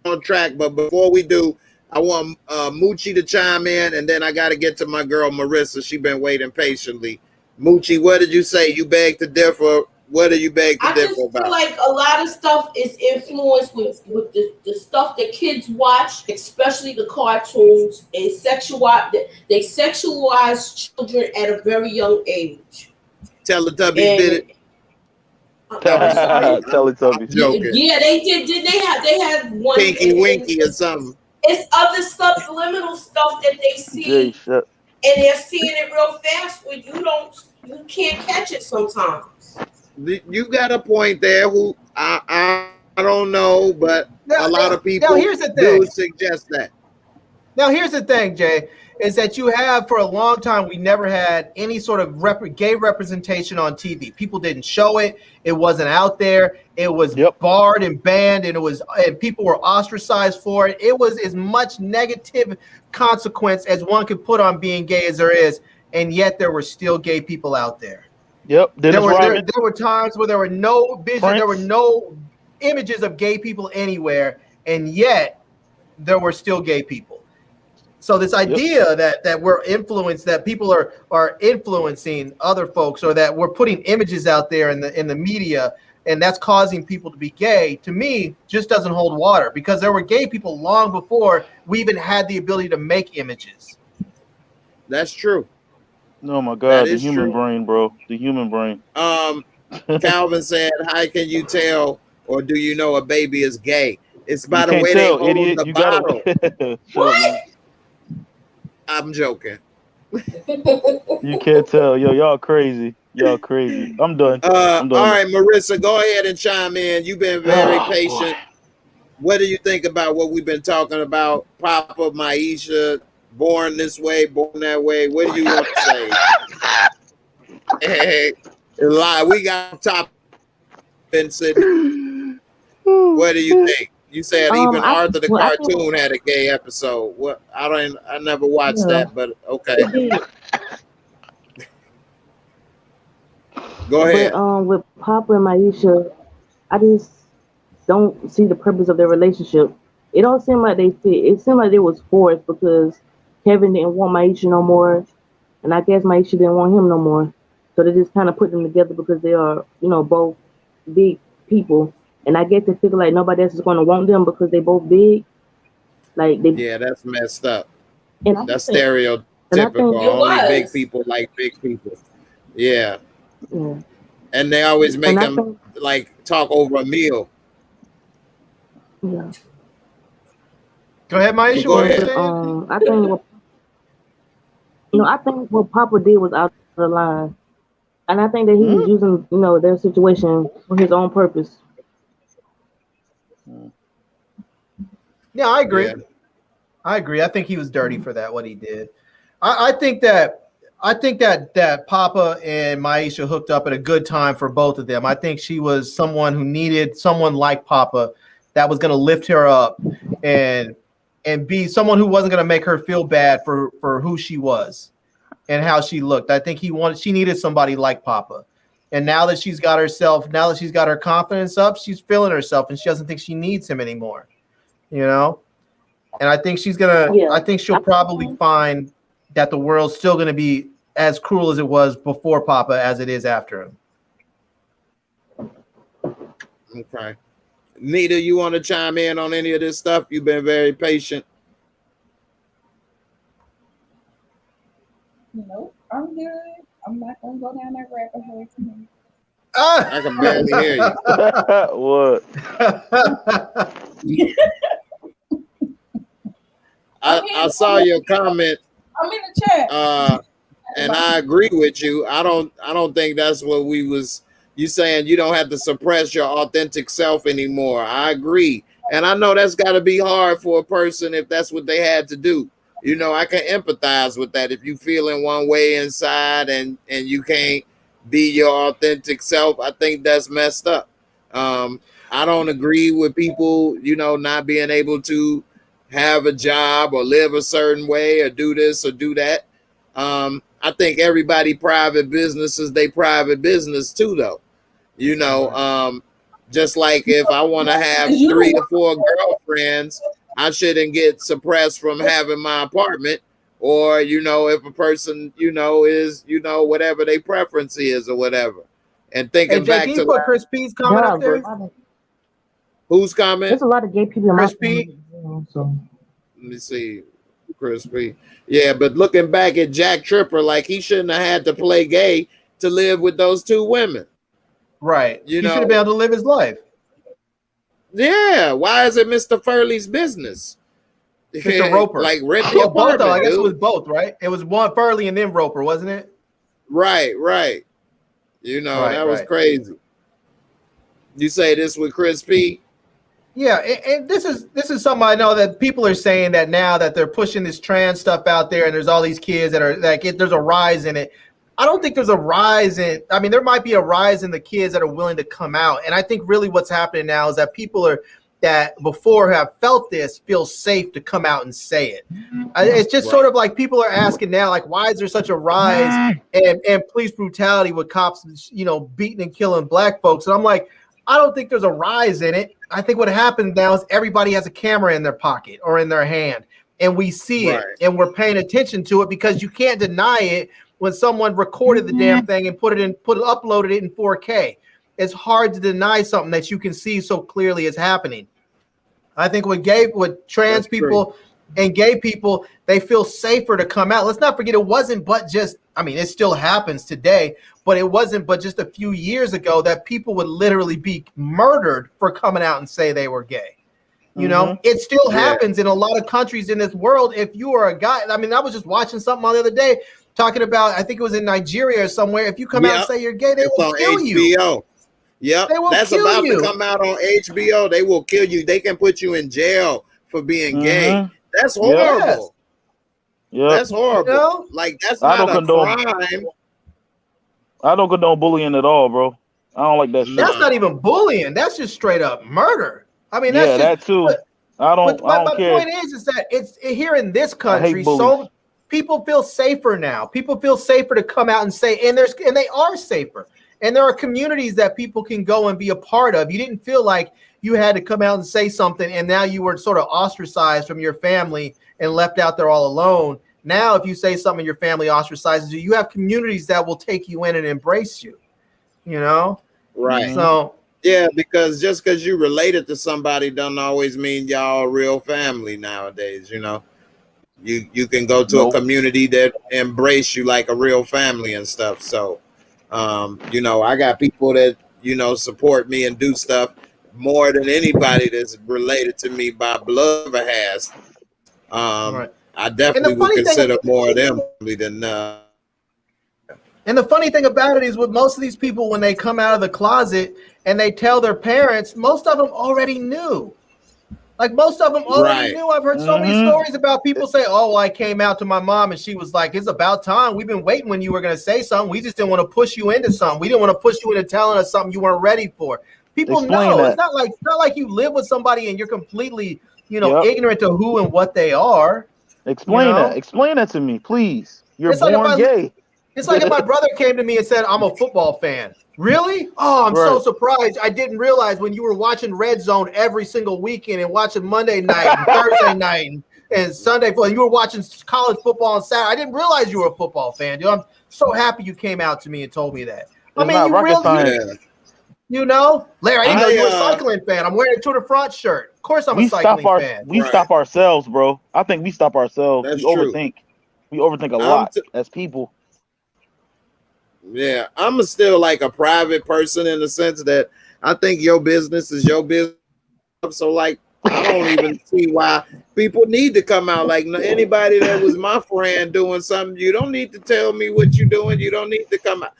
on track, but before we do, I want Moochie to chime in, and then I got to get to my girl Marissa. She's been waiting patiently. Moochie, what did you say? You beg to differ What do you beg to I differ just feel about? like a lot of stuff is influenced with the stuff that kids watch, especially the cartoons, and they sexualize children at a very young age. Teletubbies did it. And I'm sorry. Teletubbies. Joking. Yeah, they did. They had one. Pinky Winky or something. It's other subliminal stuff that they see, and they're seeing it real fast where you can't catch it sometimes. You got a point there. Who I don't know, but a lot of people do suggest that. Now, here's the thing, Jay, is that you have for a long time, we never had any sort of gay representation on TV. People didn't show it. It wasn't out there. It was barred and banned, and people were ostracized for it. It was as much negative consequence as one could put on being gay as there is, and yet there were still gay people out there. Yep. There were times where there were no vision, there were no images of gay people anywhere, and yet there were still gay people. So this idea that we're influenced, that people are influencing other folks, or that we're putting images out there in the media, and that's causing people to be gay, to me, just doesn't hold water, because there were gay people long before we even had the ability to make images. That's true. Oh my God, the human brain, bro. The human brain. Calvin said, "How can you tell, or do you know a baby is gay? It's by the way tell, they hold idiot. the You bottle." gotta... What? I'm joking. You can't tell. Yo, y'all crazy. Y'all crazy. I'm done. I'm done. All right, Marissa, go ahead and chime in. You've been very patient. What do you think about what we've been talking about? Papa, Maisha, born this way, born that way. What do you want to say? Hey, lie. We got top in Sydney. What do you think? You said even Arthur the cartoon had a gay episode. What? I never watched that, but okay. Go ahead. But with Papa and Maisha, I just don't see the purpose of their relationship. It don't seem like they fit. It seemed like it was forced because Kevin didn't want Maisha no more, and I guess Maisha didn't want him no more. So they just kind of put them together because they are, both big people. And I guess they feel like nobody else is going to want them because they both big. Yeah, that's messed up. That's stereotypical. Only big people like big people. Yeah. And they always make them talk over a meal. Yeah. Go ahead, Maisha. Go ahead. I think what Papa did was out of the line. And I think that he was using, their situation for his own purpose. Yeah, I agree. Yeah. I agree. I think he was dirty for that, what he did. I think that Papa and Maisha hooked up at a good time for both of them. I think she was someone who needed someone like Papa that was going to lift her up and be someone who wasn't going to make her feel bad for who she was and how she looked. I think she needed somebody like Papa. And now that she's got her confidence up, she's feeling herself and she doesn't think she needs him anymore. And I think I think she'll probably find that the world's still going to be as cruel as it was before Papa as it is after him. Okay. Nita, you want to chime in on any of this stuff? You've been very patient. Nope, I'm good. I'm not going to go down that rabbit hole tonight. I can barely hear you. What? I saw your comment. I'm in the chat. And I agree with you. I don't think that's what you saying you don't have to suppress your authentic self anymore. I agree. And I know that's got to be hard for a person if that's what they had to do. I can empathize with that. If you feeling one way inside and you can't be your authentic self, I think that's messed up. I don't agree with people, not being able to have a job or live a certain way or do this or do that. I think everybody private business is their private business too, though. Just like if I want to have 3 or 4 girlfriends, I shouldn't get suppressed from having my apartment. Or, if a person, is, whatever their preference is or whatever. And thinking Jay, back can to you put Chris P's comment up there? whose comment? There's a lot of gay people in my Chris P. family, so. Let me see. Chris P. Yeah, but looking back at Jack Tripper, like he shouldn't have had to play gay to live with those two women. Right. You He know, should have been able to live his life. Yeah. Why is it Mr. Furley's business? Mr. Roper. Like rent the Well, both though. apartment, I guess dude. it was both, right? It was one Furley and then Roper, wasn't it? Right. You know, Right, that was right. crazy. You say this with Chris P? Yeah, and this is something I know that people are saying that now that they're pushing this trans stuff out there, and there's all these kids that are like, there's a rise in it. I don't think there's a rise in. I mean, there might be a rise in the kids that are willing to come out, and I think really what's happening now is that people are that before have felt this feel safe to come out and say it. It's just sort of like people are asking now, like, why is there such a rise and police brutality with cops, you know, beating and killing black folks? And I'm like, I don't think there's a rise in it. I think what happens now is everybody has a camera in their pocket or in their hand, and we see it, and we're paying attention to it because you can't deny it when someone recorded the damn thing and uploaded it in 4K. It's hard to deny something that you can see so clearly is happening. I think with trans people and gay people, they feel safer to come out. Let's not forget, it wasn't but just, I mean, it still happens today, but it wasn't but just a few years ago that people would literally be murdered for coming out and say they were gay. You know, it still happens in a lot of countries in this world. If you are a guy, I mean, I was just watching something the other day talking about, I think it was in Nigeria or somewhere. If you come out and say you're gay, they will kill you. Yep, that's about to come out on HBO. They will kill you. They can put you in jail for being gay. That's horrible. Yeah, that's horrible. You know? Like that's not a crime. I don't condone bullying at all, bro. I don't like that shit. That's not even bullying. That's just straight up murder. I mean, that's that too. I don't care. My point is that it's here in this country. So people feel safer now. People feel safer to come out and say, and they are safer. And there are communities that people can go and be a part of. You didn't feel like you had to come out and say something, and now you were sort of ostracized from your family and left out there all alone. Now, if you say something, your family ostracizes you. You have communities that will take you in and embrace you. You know, right? So yeah, because just because you related to somebody doesn't always mean y'all a real family nowadays. You know, you can go to a community that embrace you like a real family and stuff. So. You know, I got people that, you know, support me and do stuff more than anybody that's related to me by blood ever has. I definitely would consider more of them than And the funny thing about it is with most of these people, when they come out of the closet and they tell their parents, most of them already knew. Like most of them already knew. I've heard so many stories about people say, oh, well, I came out to my mom and she was like, it's about time. We've been waiting when you were going to say something. We just didn't want to push you into something. We didn't want to push you into telling us something you weren't ready for. People know. It's not like you live with somebody and you're completely, you know, ignorant to who and what they are. Explain that. Explain that to me, please. You're born gay. It's like if my brother came to me and said, I'm a football fan. Really? Oh, I'm so surprised. I didn't realize when you were watching Red Zone every single weekend and watching Monday night and Thursday night and Sunday football. You were watching college football on Saturday. I didn't realize you were a football fan, dude. I'm so happy you came out to me and told me that. I mean, you really, you know, Larry, I didn't know you were a cycling fan. I'm wearing a Tour de France shirt. Of course I'm a cycling fan. We stop ourselves, bro. I think we stop ourselves. That's we true. We overthink a lot as people. Yeah, I'm still like a private person in the sense that I think your business is your business. So like, I don't even see why people need to come out. Like anybody that was my friend doing something, you don't need to tell me what you're doing. You don't need to come out.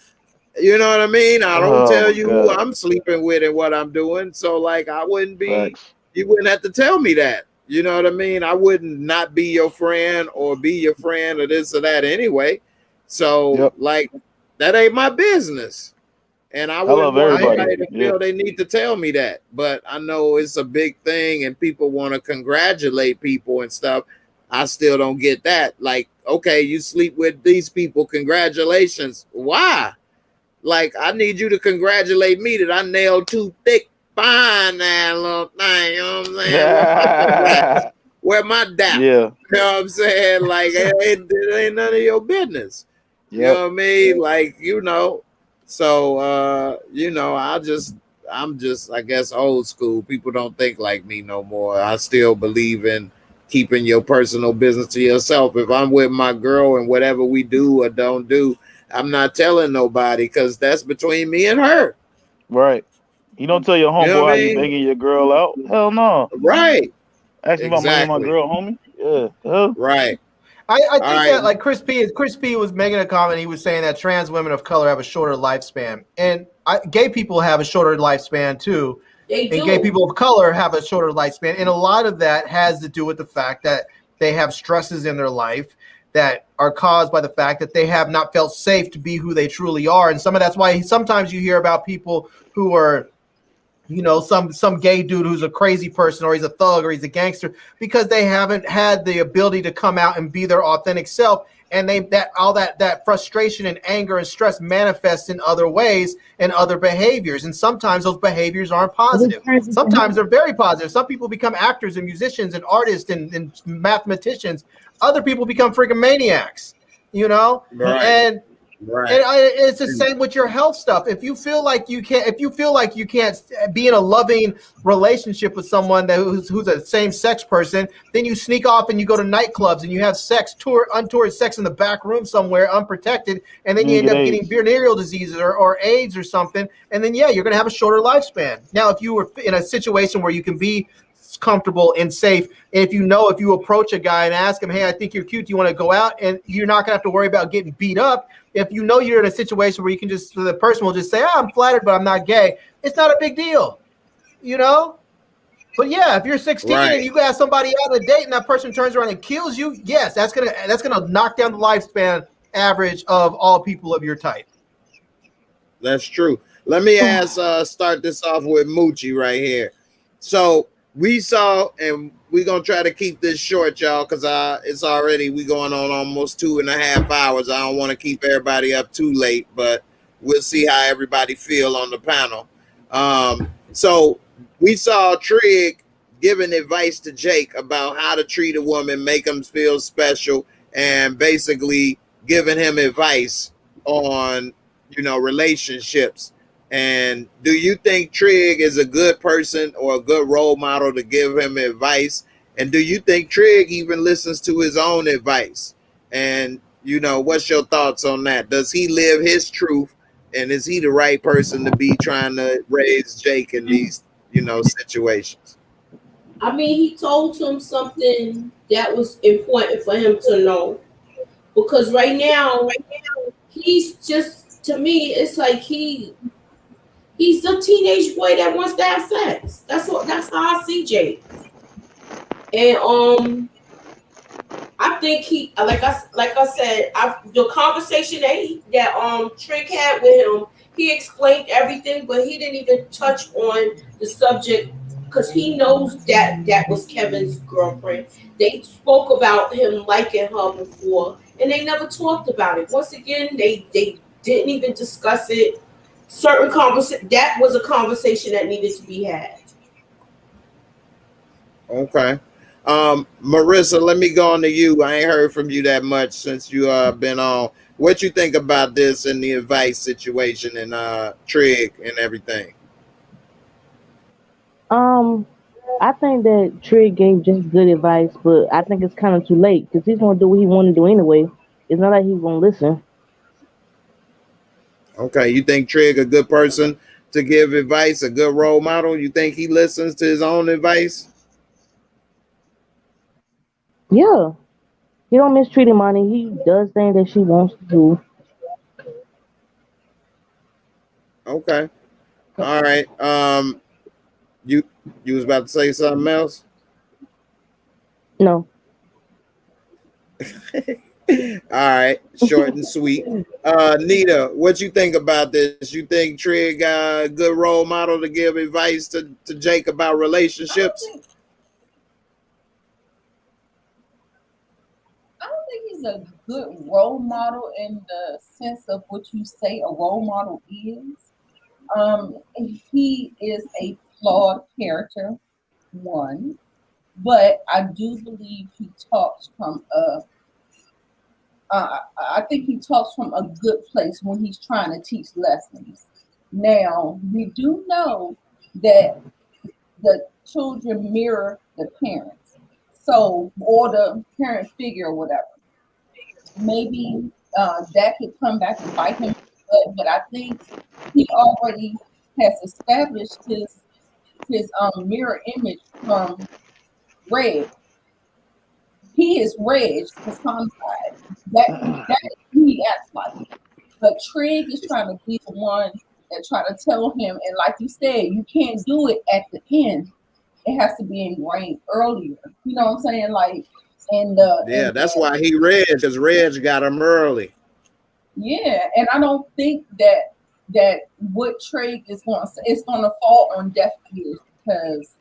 You know what I mean? I don't tell you who I'm sleeping with and what I'm doing. So like, I wouldn't be, you wouldn't have to tell me that. You know what I mean? I wouldn't not be your friend or be your friend or this or that anyway. So like, that ain't my business. And I wouldn't want anybody to feel they need to tell me that. But I know it's a big thing and people want to congratulate people and stuff. I still don't get that. Like, okay, you sleep with these people. Congratulations. Why? Like, I need you to congratulate me that I nailed too thick, fine that little thing. You know what I'm saying? Where my doubt? Yeah. You know what I'm saying? Like, it ain't none of your business. You know what I mean? Like, you know, So you know, I'm just I guess old school. People don't think like me no more. I still believe in keeping your personal business to yourself. If I'm with my girl and whatever we do or don't do, I'm not telling nobody because that's between me and her. Right. You don't tell your You know homeboy what how I you mean? banging your girl out. Hell no. Right. Ask me about banging my Exactly. girl, homie. Yeah. Hell. Right. I All think right. that like Chris P was making a comment. He was saying that trans women of color have a shorter lifespan, and gay people have a shorter lifespan too. They And gay do. people of color have a shorter lifespan, and a lot of that has to do with the fact that they have stresses in their life that are caused by the fact that they have not felt safe to be who they truly are, and some of that's why sometimes you hear about people who are, you know, some gay dude who's a crazy person, or he's a thug, or he's a gangster, because they haven't had the ability to come out and be their authentic self, and they that all that frustration and anger and stress manifests in other ways and other behaviors, and sometimes those behaviors aren't positive. Sometimes they're very positive. Some people become actors and musicians and artists and mathematicians. Other people become freaking maniacs, you know. Right. And Right. it's the same with your health stuff. If you feel like you can't be in a loving relationship with someone who's a same-sex person, then you sneak off and you go to nightclubs and you have untoward sex in the back room somewhere, unprotected, and then you end get up getting AIDS. venereal diseases or AIDS or something, and then yeah, you're gonna have a shorter lifespan. Now, if you were in a situation where you can be comfortable and safe, and if you approach a guy and ask him, hey, I think you're cute, do you want to go out, and you're not gonna have to worry about getting beat up. If you know you're in a situation where you can just, the person will just say, I'm flattered, but I'm not gay, it's not a big deal, you know? But yeah, if you're 16 Right. and you ask somebody out on a date and that person turns around and kills you, yes, that's gonna knock down the lifespan average of all people of your type. That's true. Let me start this off with Moochie right here. So we saw, and we're gonna try to keep this short, y'all, because it's already we going on almost 2.5 hours. I don't want to keep everybody up too late, but we'll see how everybody feel on the panel. So we saw Trig giving advice to Jake about how to treat a woman, make him feel special, and basically giving him advice on, you know, relationships. And do you think Trig is a good person or a good role model to give him advice? And do you think Trig even listens to his own advice? And, you know, what's your thoughts on that? Does he live his truth? And is he the right person to be trying to raise Jake in these, you know, situations? I mean, he told him something that was important for him to know. Because right now, he's just, to me, it's like he's a teenage boy that wants to have sex. That's how I see Jake. And I think he, like I said, the conversation that Trick had with him, he explained everything, but he didn't even touch on the subject because he knows that was Kevin's girlfriend. They spoke about him liking her before, and they never talked about it. Once again, they didn't even discuss it. That was a conversation that needed to be had. Okay. Marissa, let me go on to you. I ain't heard from you that much since you been on. What you think about this and the advice situation and Trig and everything? I think that Trig gave just good advice, but I think it's kind of too late because he's gonna do what he want to do anyway. It's not like he's gonna listen. Okay, you think Trig a good person to give advice, a good role model? You think he listens to his own advice? Yeah, he don't mistreat Imani. He does things that she wants to do. Okay. All right. You was about to say something else? No. All right, short and sweet. Nita, what you think about this? You think Trig a good role model to give advice to Jake about relationships? I don't think he's a good role model in the sense of what you say a role model is. He is a flawed character, one, but I do believe he talks from I think he talks from a good place when he's trying to teach lessons. Now, we do know that the children mirror the parents, so, or the parent figure or whatever. Maybe that could come back and bite him, but I think he already has established his mirror image from Red. He is Reg personified. That is who he acts like. But Trig is trying to be the one that try to tell him, and like you said, you can't do it at the end. It has to be ingrained earlier. You know what I'm saying? Like, and yeah, that's why he Reg, because Reg got him early. Yeah, and I don't think that what Trig is going to say, it's going to fall on deaf ears, because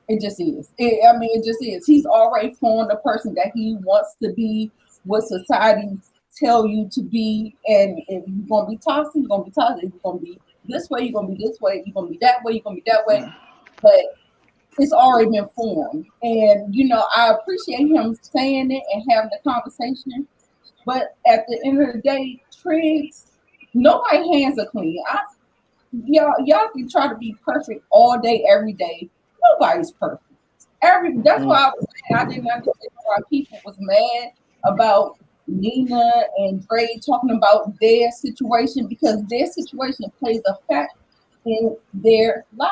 it just is. It just is. He's already formed the person that he wants to be, what society tell you to be. And if you're going to be toxic, you're going to be toxic. If you're going to be this way, you're going to be this way. You're going to be that way, you're going to be that way. But it's already been formed. And, I appreciate him saying it and having the conversation. But at the end of the day, Triggs, nobody's hands are clean. Y'all can try to be perfect all day, every day. Nobody's perfect. That's why I was saying I didn't understand why people was mad about Nina and Dre talking about their situation, because their situation plays a factor in their lives.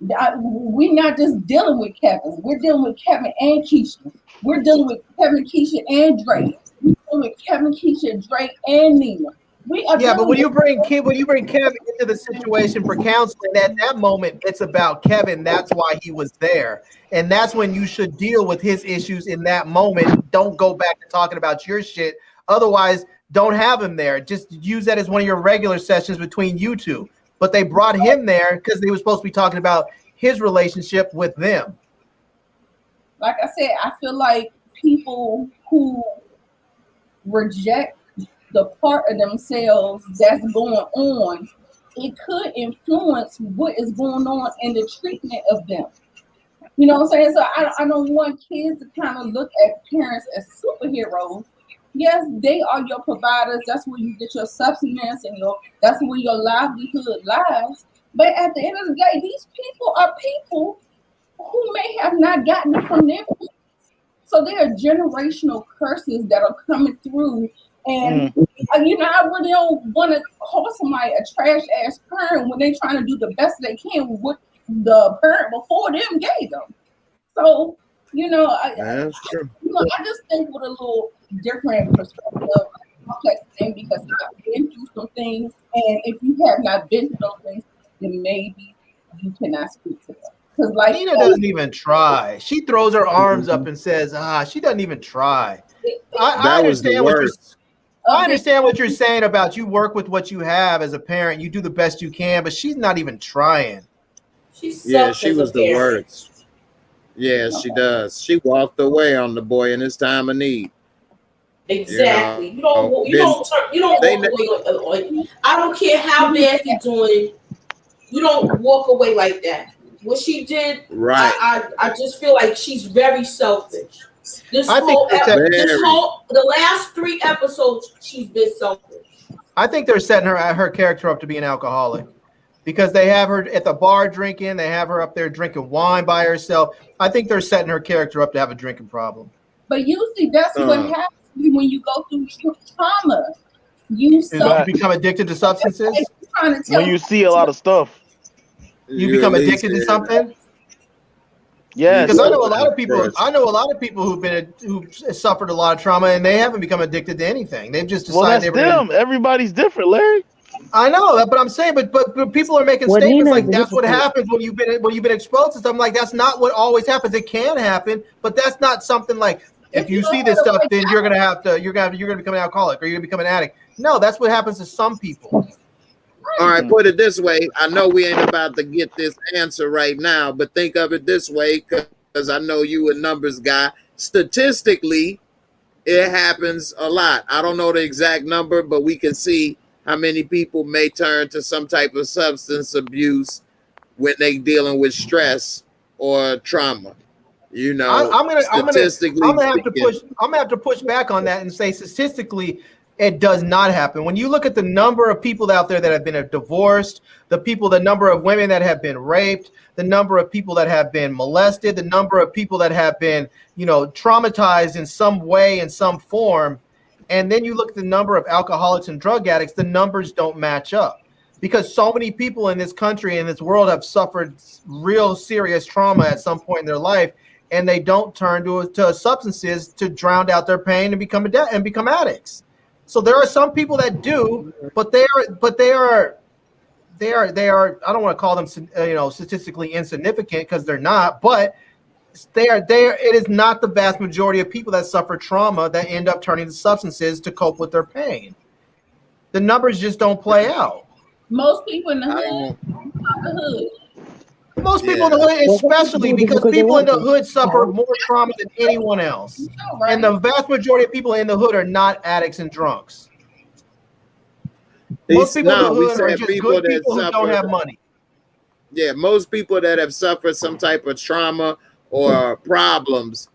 We're not just dealing with Kevin. We're dealing with Kevin and Keisha. We're dealing with Kevin, Keisha, and Dre. We're dealing with Kevin, Keisha, Dre, and Nina. But when you bring Kevin into the situation for counseling, at that moment, it's about Kevin. That's why he was there. And that's when you should deal with his issues in that moment. Don't go back to talking about your shit. Otherwise, don't have him there. Just use that as one of your regular sessions between you two. But they brought him there because they were supposed to be talking about his relationship with them. Like I said, I feel like people who reject the part of themselves that's going on, it could influence what is going on in the treatment of them. You know what I'm saying? So I don't want kids to kind of look at parents as superheroes. Yes, they are your providers. That's where you get your subsistence and that's where your livelihood lies. But at the end of the day, these people are people who may have not gotten it from their parents. So there are generational curses that are coming through. And, I really don't want to call somebody a trash ass parent when they're trying to do the best they can with what the parent before them gave them. So, That's true. I just think with a little different perspective, complex thing, because I've been through some things. And if you have not been through those things, then maybe you cannot speak to them. Because Nina doesn't even try. She throws her arms up and says, she doesn't even try. I understand what you're saying about you work with what you have as a parent. You do the best you can, but she's not even trying. She was the worst. Yeah, she does. She walked away on the boy in his time of need. Exactly. You don't walk away. I don't care how bad he's doing. You don't walk away like that. What she did, right? I just feel like she's very selfish. The last 3 episodes, she's been selfish. I think they're setting her character up to be an alcoholic, because they have her at the bar drinking. They have her up there drinking wine by herself. I think they're setting her character up to have a drinking problem. But usually that's what happens when you go through trauma. You become addicted to substances. When you see a lot of stuff, you become addicted to something. Yeah, because I know a lot of people. I know a lot of people who suffered a lot of trauma and they haven't become addicted to anything. They've just decided. Well, that's them. Everybody's different, Larry. I know that, but I'm saying, but people are making statements like that's what happens when you've been exposed to something. Like that's not what always happens. It can happen, but that's not something like if you see this stuff, then you're gonna become an alcoholic or you're gonna become an addict. No, that's what happens to some people. All right, put it this way. I know we ain't about to get this answer right now, but think of it this way, because I know you a numbers guy. Statistically, it happens a lot. I don't know the exact number, but we can see how many people may turn to some type of substance abuse when they dealing with stress or trauma. You know, I'm gonna have to push back on that and say statistically, it does not happen. When you look at the number of people out there that have been divorced, the number of women that have been raped, the number of people that have been molested, the number of people that have been, traumatized in some way, in some form, and then you look at the number of alcoholics and drug addicts, the numbers don't match up. Because so many people in this country and this world have suffered real serious trauma at some point in their life, and they don't turn to substances to drown out their pain and become addicts. So there are some people that do, but they are. I don't want to call them statistically insignificant, because they're not, but it is not the vast majority of people that suffer trauma that end up turning to substances to cope with their pain. The numbers just don't play out. Most people in the hood. Most people in the hood, especially because people in the hood suffer more trauma than anyone else. Right. And the vast majority of people in the hood are not addicts and drunks. Most people in the hood are just good people who don't have money. Yeah, most people that have suffered some type of trauma or problems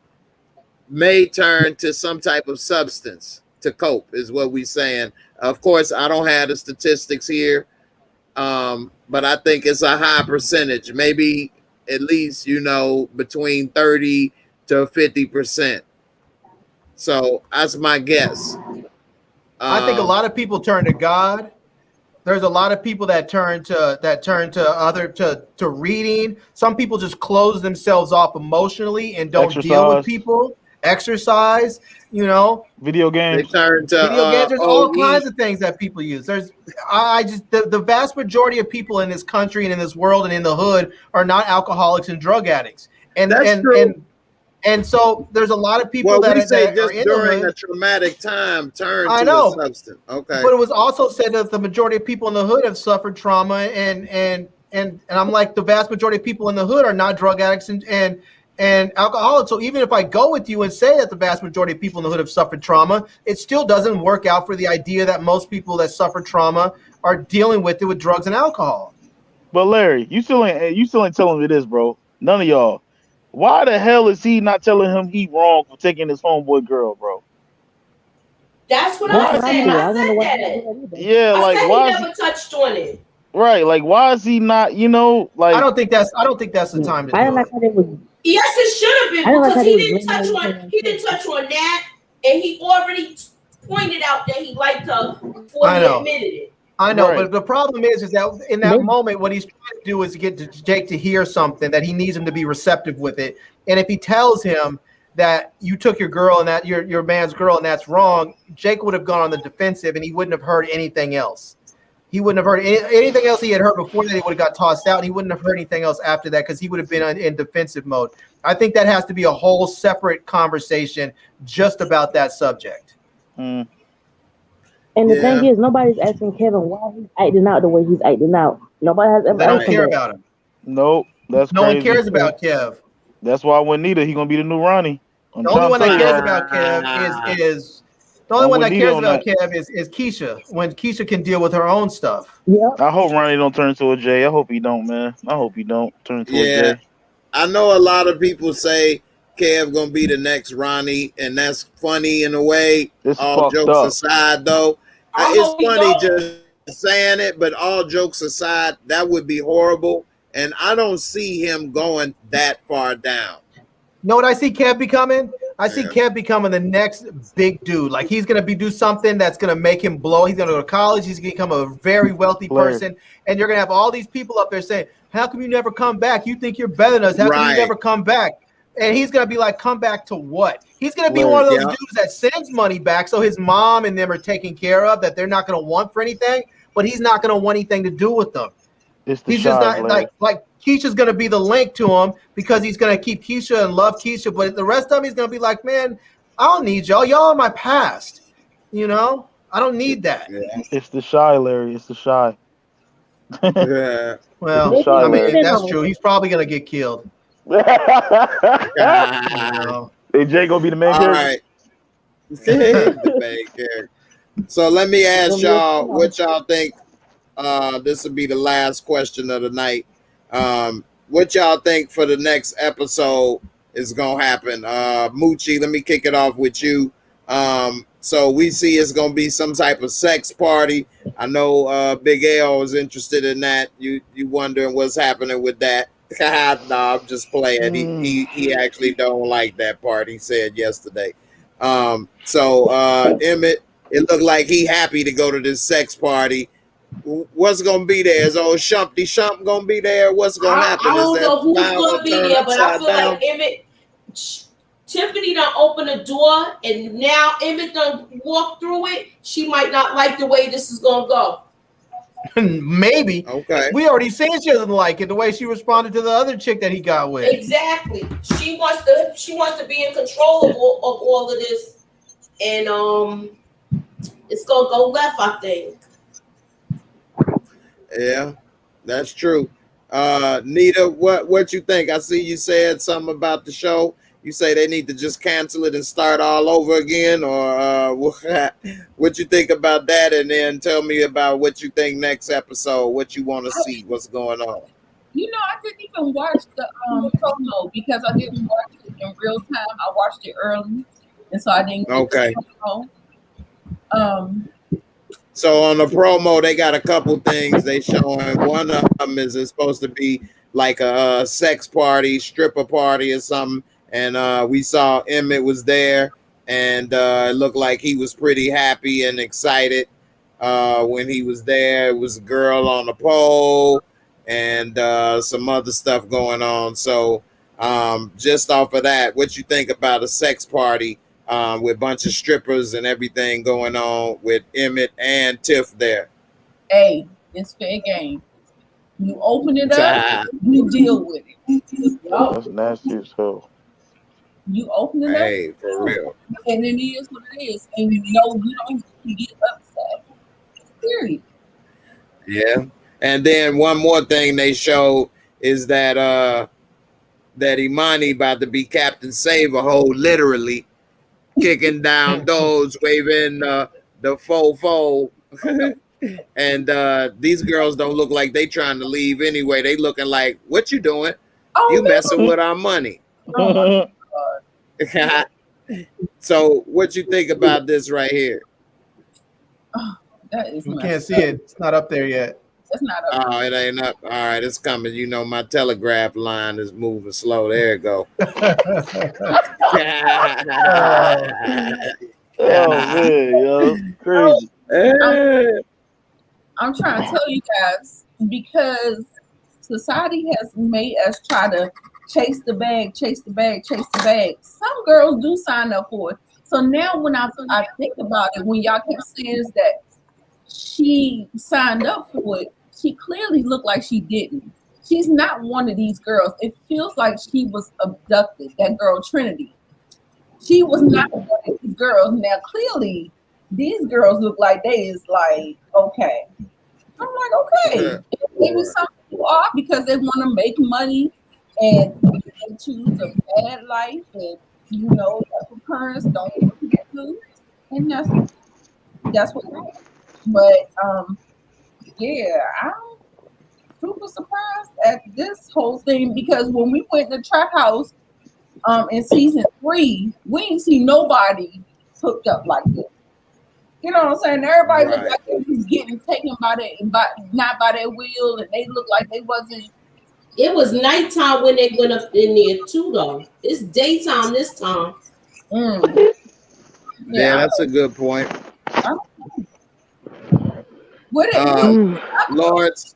may turn to some type of substance to cope, is what we're saying. Of course, I don't have the statistics here. But I think it's a high percentage, maybe at least, between 30 to 50%. So that's my guess. I think a lot of people turn to God. There's a lot of people that turn to reading. Some people just close themselves off emotionally and don't deal with people. Exercise, video games. They turn to video games. There's all kinds of things that people use. The vast majority of people in this country and in this world and in the hood are not alcoholics and drug addicts. And so there's a lot of people that are in during the hood. a traumatic time turn to a substance. Okay. But it was also said that the majority of people in the hood have suffered trauma, and I'm like, the vast majority of people in the hood are not drug addicts and alcoholics. So even if I go with you and say that the vast majority of people in the hood have suffered trauma, it still doesn't work out for the idea that most people that suffer trauma are dealing with it with drugs and alcohol. But Larry, you still ain't telling me this, bro. None of y'all. Why the hell is he not telling him he wrong for taking his homeboy girl, bro? That's what I said. I said that. Yeah, like why he never touched on it. Right, like why is he not? Like I don't think that's the time to do it. Yes, it should have been, because he didn't touch on that, and he already pointed out that he liked her before he admitted it. I know, but the problem is that in that moment, what he's trying to do is get Jake to hear something that he needs him to be receptive with it. And if he tells him that you took your girl and that your man's girl and that's wrong, Jake would have gone on the defensive and he wouldn't have heard anything else. He wouldn't have heard anything else he had heard before that. He would have got tossed out, and he wouldn't have heard anything else after that because he would have been in defensive mode. I think that has to be a whole separate conversation just about that subject. And the thing is, nobody's asking Kevin why he's acting out the way he's acting out. Nobody has ever. They don't care about him. Nope, that's no crazy. one cares about Kev. That's why when Nita, he's gonna be the new Ronnie. The only one that cares about Kev is. The only one that cares about Kev is Keisha, when Keisha can deal with her own stuff. Yeah. I hope Ronnie don't turn into a Jay. I hope he don't, man. I hope he don't turn into a Jay. I know a lot of people say Kev gonna be the next Ronnie, and that's funny in a way. All jokes aside, though, it's funny just saying it, but all jokes aside, that would be horrible, and I don't see him going that far down. Know what I see Kev becoming? I see Kev becoming the next big dude. Like he's gonna do something that's gonna make him blow. He's gonna go to college. He's gonna become a very wealthy person, and you're gonna have all these people up there saying, "How come you never come back? You think you're better than us? How come you never come back?" And he's gonna be like, "Come back to what?" He's gonna be one of those dudes that sends money back, so his mom and them are taken care of. That they're not gonna want for anything, but he's not gonna want anything to do with them. He's just not like Keisha's gonna be the link to him because he's gonna keep Keisha and love Keisha, but the rest of him he's gonna be like, man, I don't need y'all. Y'all are my past. I don't need that. Yeah. It's the shy, Larry. It's the shy. Well, I mean, that's true. He's probably gonna get killed. Hey, Jay gonna be the main character. All right. The main character. So let me ask y'all what y'all think. This will be the last question of the night. What y'all think for the next episode is gonna happen. Moochie, let me kick it off with you. So we see it's gonna be some type of sex party. I know Big L is interested in that. You wondering what's happening with that? No, I'm just playing. He actually don't like that part. He said yesterday. Emmett, it looked like he happy to go to this sex party. What's gonna be there? Is old Shumpty Shump gonna be there? What's gonna happen? I don't know who's gonna gonna be there, but I feel like Emmett, Tiffany done open the door, and now Emmett done walk through it. She might not like the way this is gonna go. Maybe. Okay. We already seen she doesn't like it the way she responded to the other chick that he got with. Exactly. She wants to be in control of all of this, and it's gonna go left, I think. Yeah, that's true. Nita, what you think? I see you said something about the show. You say they need to just cancel it and start all over again, or what you think about that? And then tell me about what you think next episode, what you want to see, what's going on. You know, I didn't even watch the promo because I didn't watch it in real time. I watched it early, and so I didn't get the promo. So on the promo, they got a couple things they showing. One of them is it's supposed to be like a sex party, stripper party or something. And we saw Emmett was there, and it looked like he was pretty happy and excited when he was there. It was a girl on the pole and some other stuff going on. So just off of that, what you think about a sex party with a bunch of strippers and everything going on with Emmett and Tiff there? Hey, it's fair game. You open it up, you deal with it. That's nasty as hell. You open it up. Hey, for real. And it is what it is. And you know you don't get upset. Period. Yeah. And then one more thing they showed is that that Imani about to be Captain Save-A-Hole, literally kicking down doors, waving the fofo. And these girls don't look like they trying to leave anyway. They looking like, what you doing? You messing with our money. So what you think about this right here? That is we can't see it. It's not up there yet. It's not up. Oh, it ain't up. All right, it's coming. You know, my telegraph line is moving slow. There it go. Oh man, yo, crazy. I'm trying to tell you guys, because society has made us try to chase the bag, chase the bag, chase the bag. Some girls do sign up for it. So now when I think about it, when y'all keep saying that she signed up for it, she clearly looked like she didn't. She's not one of these girls. It feels like she was abducted, that girl Trinity. She was not one of these girls. Now clearly these girls look like they is like, okay. I'm like, okay. Maybe some people are because they want to make money and they choose a bad life, and you know that parents don't get to, and that's what it is. But yeah, I'm super surprised at this whole thing, because when we went to Trap House in season 3, we didn't see nobody hooked up like this. You know what I'm saying? Everybody looked like they was getting taken by not by their will, and they looked like they wasn't. It was nighttime when they went up in there too, though. It's daytime this time. Yeah, that's a good point. Lawrence.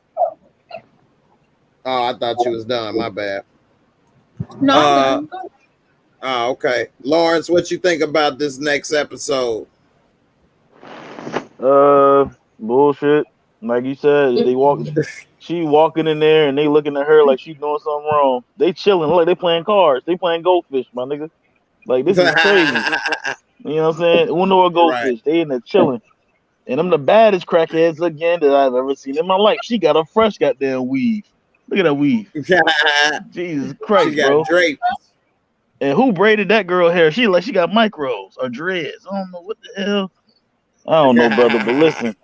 Oh, I thought you was done. My bad. No. Oh, okay. Lawrence, what you think about this next episode? Bullshit. Like you said, she walking in there and they looking at her like she's doing something wrong. They chilling, like they playing cards. They playing goldfish, my nigga. Like, this is crazy. You know what I'm saying? Uno or goldfish. They in there chilling. And I'm the baddest crackheads again that I've ever seen in my life. She got a fresh goddamn weave. Look at that weave. Jesus Christ, bro. Drapes. And who braided that girl hair? She got micros or dreads. I don't know what the hell. I don't know, brother. But listen,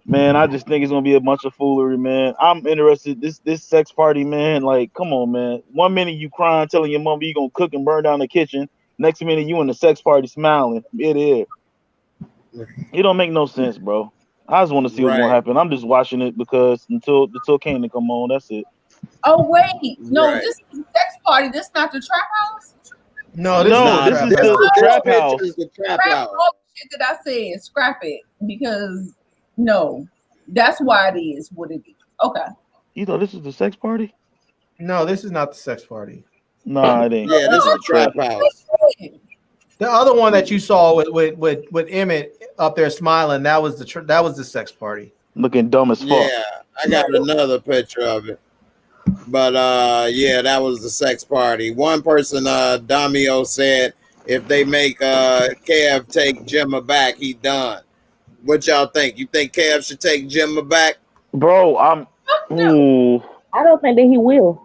Man, I just think it's gonna be a bunch of foolery, man. I'm interested. This sex party, man. Like, come on, man. 1 minute you crying, telling your mom you gonna cook and burn down the kitchen. Next minute you in the sex party smiling. It is. It don't make no sense, bro. I just want to see what's gonna happen. I'm just watching it because until Kanan come on, that's it. Oh wait, no, this is the sex party. This not the trap house. No, this is the trap house. Is the trap Scrap house. all the shit that I said. Scrap it because no, that's why it is what it is. Okay. You thought this is the sex party? No, this is not the sex party. Nah, it ain't. Yeah, this is the trap house. The other one that you saw with Emmett up there smiling, that was the sex party. Looking dumb as fuck. Yeah, I got another picture of it. But yeah, that was the sex party. One person, Damio, said if they make Kev take Gemma back, he done. What y'all think? You think Kev should take Gemma back? Bro, ooh. I don't think that he will.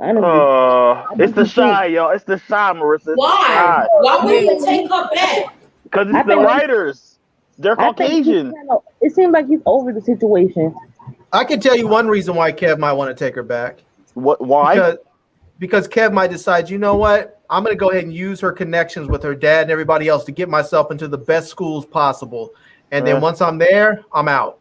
It's the shy, y'all. It's the shy, Marissa. Why? Why would you take her back? Because it's the writers. They're Caucasian. It seems like he's over the situation. I can tell you one reason why Kev might want to take her back. What? Why? Because Kev might decide, you know what? I'm going to go ahead and use her connections with her dad and everybody else to get myself into the best schools possible. And then once I'm there, I'm out.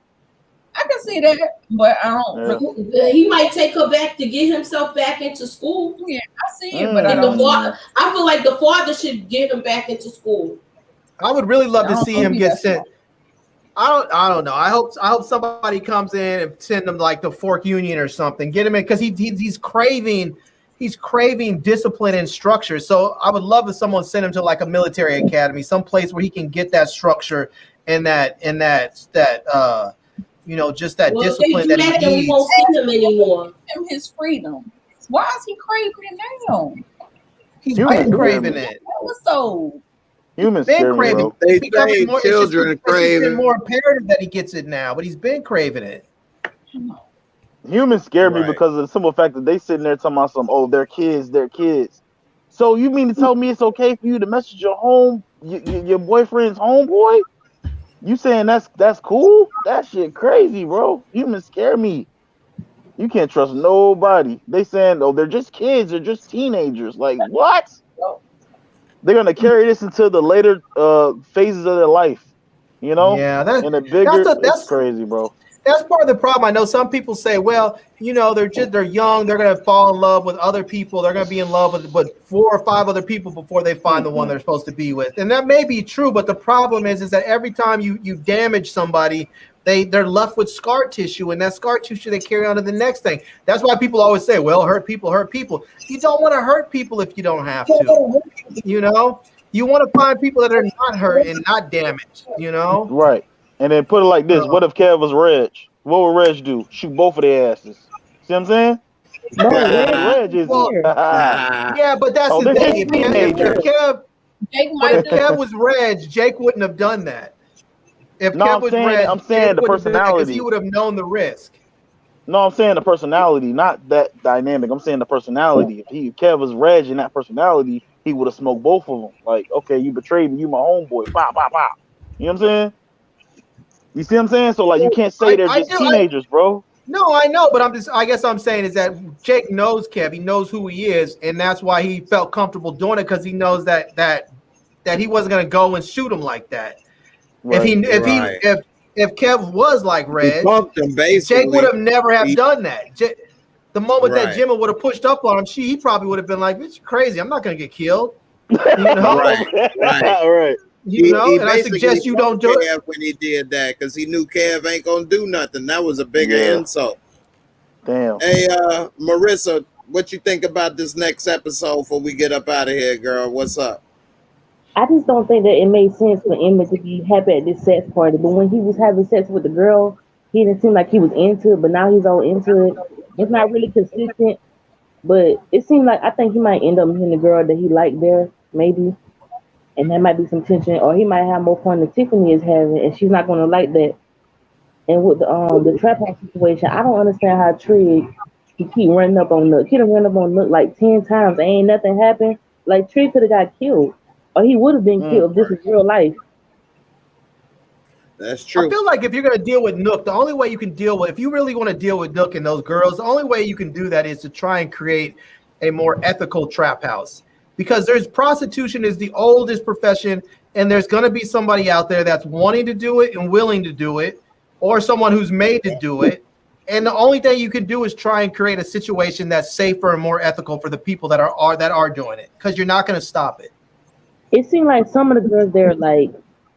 I can see that, but I don't. He might take her back to get himself back into school. Yeah, I see it, but I don't. I feel like the father should get him back into school. I would really love to see him get sent. I don't know. I hope somebody comes in and send him like the Fork Union or something. Get him in because he's craving discipline and structure. So I would love if someone sent him to like a military academy, some place where he can get that structure and that just that discipline that he needs. We won't see him anymore. Him his freedom. Why is he craving it now? He's been craving it. So humans been craving. They say children craving. It's been more imperative that he gets it now, but he's been craving it. Humans scare me because of the simple fact that they sitting there talking about they're kids. So you mean to tell me it's okay for you to message your boyfriend's homeboy? You saying that's cool? That shit crazy, bro. Humans scare me. You can't trust nobody. They saying, they're just kids, they're just teenagers. Like what? They're gonna carry this into the later phases of their life. You know? Yeah, that's crazy, bro. That's part of the problem. I know some people say, well, they're young, they're gonna fall in love with other people, they're gonna be in love with 4 or 5 other people before they find the one they're supposed to be with. And that may be true, but the problem is that every time you damage somebody, they're left with scar tissue, and that scar tissue they carry on to the next thing. That's why people always say, well, hurt people. You don't want to hurt people if you don't have to. You want to find people that are not hurt and not damaged, Right. And then put it like this: what if Kev was Reg? What would Reg do? Shoot both of their asses. See what I'm saying? No, Reg is. Yeah, but that's the thing. If Kev was Reg, Jake wouldn't have done that. If Kev was Reg, I'm saying the personality. He would have known the risk. No, I'm saying the personality, not that dynamic. I'm saying the personality. If Kev was Reg in that personality, he would have smoked both of them. Like, okay, you betrayed me, you my homeboy. Pop, pop, pop. You know what I'm saying? You see what I'm saying? So like, you can't say they're just teenagers, bro. No, I know, but I guess I'm saying is that Jake knows Kev. He knows who he is, and that's why he felt comfortable doing it because he knows that he wasn't gonna go and shoot him like that. Right, if Kev was like Reg, Jake would have never have done that. The moment that Gemma would have pushed up on him, he probably would have been like, "It's crazy. I'm not gonna get killed." Right. He I suggest you don't do it when he did that because he knew Kev ain't gonna do nothing. That was a bigger insult. Damn. Hey, Marissa, what you think about this next episode before we get up out of here, girl? What's up? I just don't think that it made sense for Emmett to be happy at this sex party. But when he was having sex with the girl, he didn't seem like he was into it. But now he's all into it. It's not really consistent. But it seemed like I think he might end up meeting the girl that he liked there, maybe. And there might be some tension, or he might have more fun than Tiffany is having, and she's not going to like that. And with the trap house situation, I don't understand how Trig he keep running up on Nook. He done run up on Nook like 10 times, and ain't nothing happened. Like Trig could have got killed, or he would have been killed. This is real life. That's true. I feel like if you're going to deal with Nook, the only way you can deal with, if you really want to deal with Nook and those girls, the only way you can do that is to try and create a more ethical trap house. Because prostitution is the oldest profession, and there's going to be somebody out there that's wanting to do it and willing to do it, or someone who's made to do it. And the only thing you can do is try and create a situation that's safer and more ethical for the people that are doing it, because you're not going to stop it. It seems like some of the girls there, like,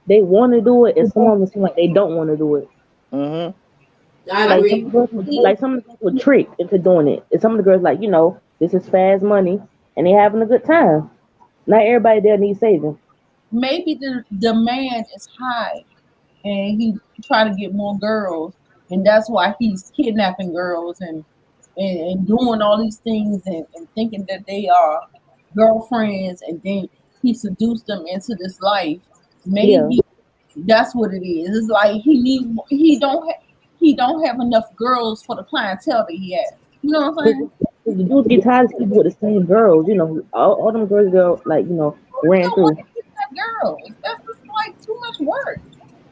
they want to do it, and some of them seem like they don't want to do it. Mm-hmm. I agree. Some of the girls were tricked into doing it, and some of the girls like, this is fast money, and they having a good time. Not everybody there needs saving. Maybe the demand is high, and he trying to get more girls, and that's why he's kidnapping girls and doing all these things and thinking that they are girlfriends, and then he seduced them into this life. Maybe that's what it is. It's like he don't have enough girls for the clientele that he has. You know what I'm saying? The dudes get tired of people with the same girls. All them girls go ran through. Girls, that's just like too much work.